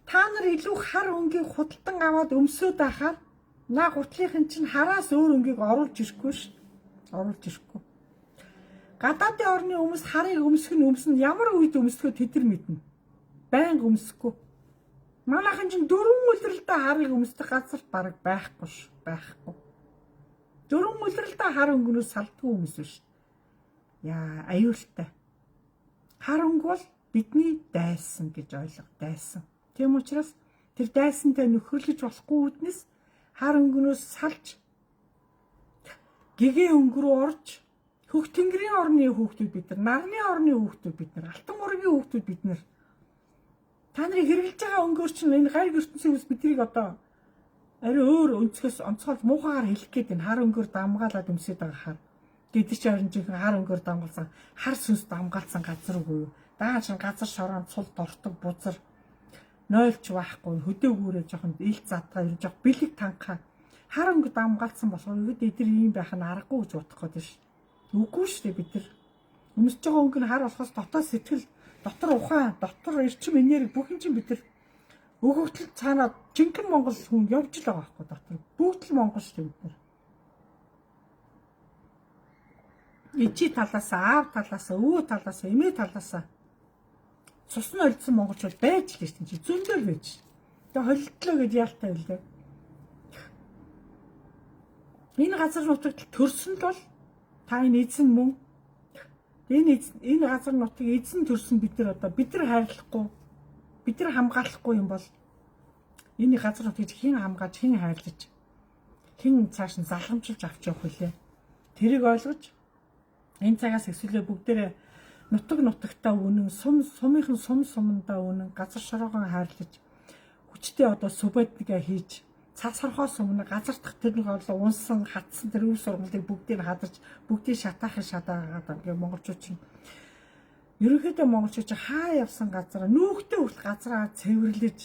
Та нар илүү хар өнгийг худалдан аваад өмсөөд байхаар наа гутлынхын чинь хараас өөр өнгийг оруулж ирэхгүй шүү. Оруулж ирэхгүй. Гадаадын орны хүмүүс харыг өмсгөн ямар үед өмсгөө тэд нар мэднэ. Байнга өмсөхгүй. Манайхан чинь 4 үлрэлтэй харыг өмсдөх газар бараг байхгүй ш. Байхгүй. 4 үлрэлтэй хар өнгөнөөс салдгүй хүмүүс шүү. Яа, аюултай. Хар өнгө бол бидний дайсан гэж ойлго, дайсан. Тийм учраас тэр дайсантай нөхөрлөж болохгүй үднэс хар өнгөнөөс салж гэгээ өнгө рүү орж хөх тэнгэрийн орны хүүхдүүд бид нар, нарны орны хүүхдүүд бид нар, алтан ургийн хүүхдүүд бид нар. Та нарын хэрэгжилж байгаа өнгөөр чинь энэ гайг ертөнцийн хүмүүс биднийг одоо ари өөр өнцгөөс онцгой муухайгаар хэлэх гээд энэ хар өнгөөр дамгаалаад өмсөд байгаа хар. Гэвч харин жинхэнэ хар өнгөөр дамгаалсан хар сүнс дамгаалсан газар үгүй юу? Даа чинь газар шороон цул дортог бузар нойлч байхгүй хөдөөгүүрээ жоохон ил задгаа ер жоох бэлэг танхаа хар өнгө дамгаалсан болохоор бид эдгээр юм байх нь аргагүй гэж бодох гээд ш. Үгүй шүү дээ бид нар өмсөж байгаа өнгө нь хар болохоос дотоод сэтгэл дотор ухаан дотор эрчим энерги бүх юм чинь бид нар өгөгдөл цаанаа жинхэнэ монгол хүн явж л байгаа байхгүй дотор бүгд л монгол шүү дээ бид нар. Ичи талаасаа, аав талаасаа, өвөө талаасаа, эмээ талаасаа цусны олдсон монголчууд байж л шүү дээ. Зөндөл байж. Тэгээ холилдлоо гэж яалтай байлаа. Энэ газар нутагт төрсөн л бол та энэ эзэн мөн энэ газар нутгийг эзэн төрсөн бид нар хайрлахгүй, бид нар хамгаалахгүй юм бол энэ газар нутгийг хэн хамгааж, хэн хайрлаж, хэн цааш нь залхамжилж авч явах вүлээ. Тэрийг ойлгож энэ цагаас эсвэл бүгдээрээ нутагтаа үнэн сумынхан сумандаа үнэн газар шороогоо хайрлаж хүчтэй одоо субэднэгэ хийж цас хорхоос өмнө газар дахь тэрнийг олоо унсан хатсан тэр өв сургалтыг бүгдийг хадарч бүгдийг шатаахын шатаагаад ингээ монголчууд чинь ерөнхийдөө монголчууд чинь хаа явсан газараа нүүхтэй хүртэл газараа цэвэрлэж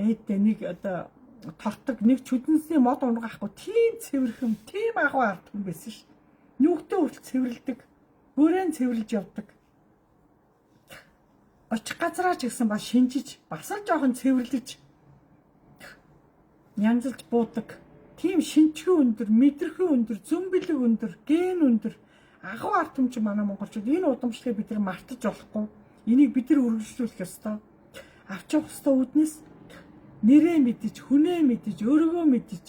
ээдээ нэг одоо тортог нэг чүдэнсний мод унгаахгүй тийм цэвэрхэм тийм агуу ард хүн байсан ш. Нүүхтэй хүртэл цэвэрлдэг, бүрэн цэвэрлж явдаг. Очих газараа ч гэсэн бас шинжиж, бас л жоохон цэвэрлэж янзлж буудаг. Тийм шинжгүй өндөр, мэдрэхүй өндөр, зөмбөлөг өндөр, ген өндөр агуу ард түмч манай монголчууд энэ удамшлыг бид нар мартаж болохгүй. Энийг бид нар үргэлжлүүлэх ёстой. Авч явах ёстой үднэс нэрээ мэдэж, хүнээ мэдэж, өөрийгөө мэдэж,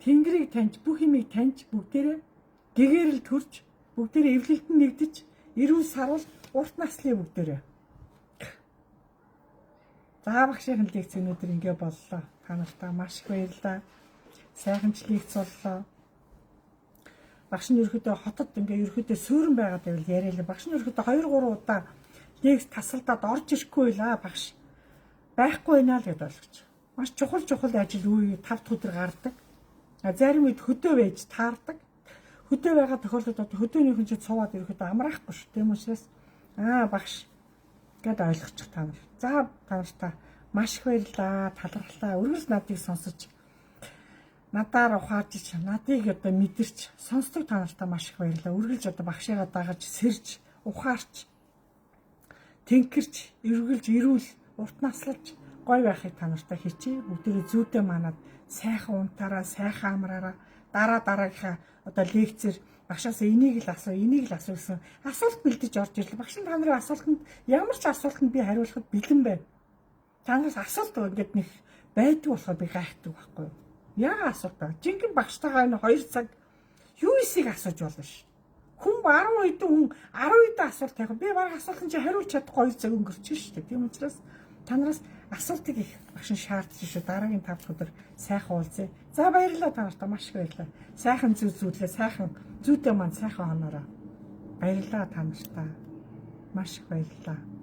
Тэнгэрийг таньж, бүх юмыг таньж бүгдээрээ гэгээрэл төрж бүгдээрээ эвлэлтэнд нэгдэж эрүүл сарвал урт наслын бүгдээрээ. За багшийн лекц өнөөдөр ингээ боллоо. Та нартай маш их баярлалаа. Сайханч лекц боллоо. Багш нь ерөөдөө хотод ингээ ерөөдөө суурин байгаад байвал яриалаа. Багш нь ерөөдөө 2-3 удаа лекц тасалдаад орж ирэхгүй байлаа багш. Байхгүй байна л гэдээ ойлгож. Маш чухал ажил үе 5 дахь өдөр гардаг. Зарим үед хөдөө байж таардаг. Хөдөө байгаа тохиолдолд хөдөөнийхэн чинь цуваад ерөөдөө амраахгүй шүү. Тийм учраас багш гэдээ ойлгочих та нар. За та нартай маш их баярлалаа. Талархлаа. Үргэлж надыг сонсож надаар ухаарч надыг одоо мэдэрч сонсдог та нартай маш их баярлалаа. Үргэлж одоо багшигаа дагаж сэрж ухаарч тэнгэрч эргэлж эрүүл урт наслаж гой байхыг та нартай хичээ. Бүгдээ зүйдээ манад сайхан унтаараа, сайхан амраараа дараагийнхаа одоо лекцээр багшаас энийг л асуу гэсэн асуулт бэлдэж орж ирлээ. Багш нь та нарын асуултанд ямар ч асуултанд би хариулахад бэлэн байна. Та нараас асуулт ингээд нэг байдаг болохоор би гайхдаг байхгүй юу? Яагаад асуулт байна? Жинхэнэ багштайгаа энэ 2 цаг юу эсийг асууж болно ш. Хүн 10 хэдэн хүн 10 хэдэн асуулт тавих. Би баг асуултанд чи хариулж чадахгүй 2 цаг өнгөрчих шүү дээ. Тийм учраас танараас асуултыг их багш нь шаардж шүү. Дараагийн 5 дахь өдөр сайхан уулзъя. За баярлалаа та нарт маш их баярлалаа. Сайхан зүйлээ сайхан зүйтэй манд сайхан хоноороо. Баярлалаа та нарт. Маш их баярлалаа.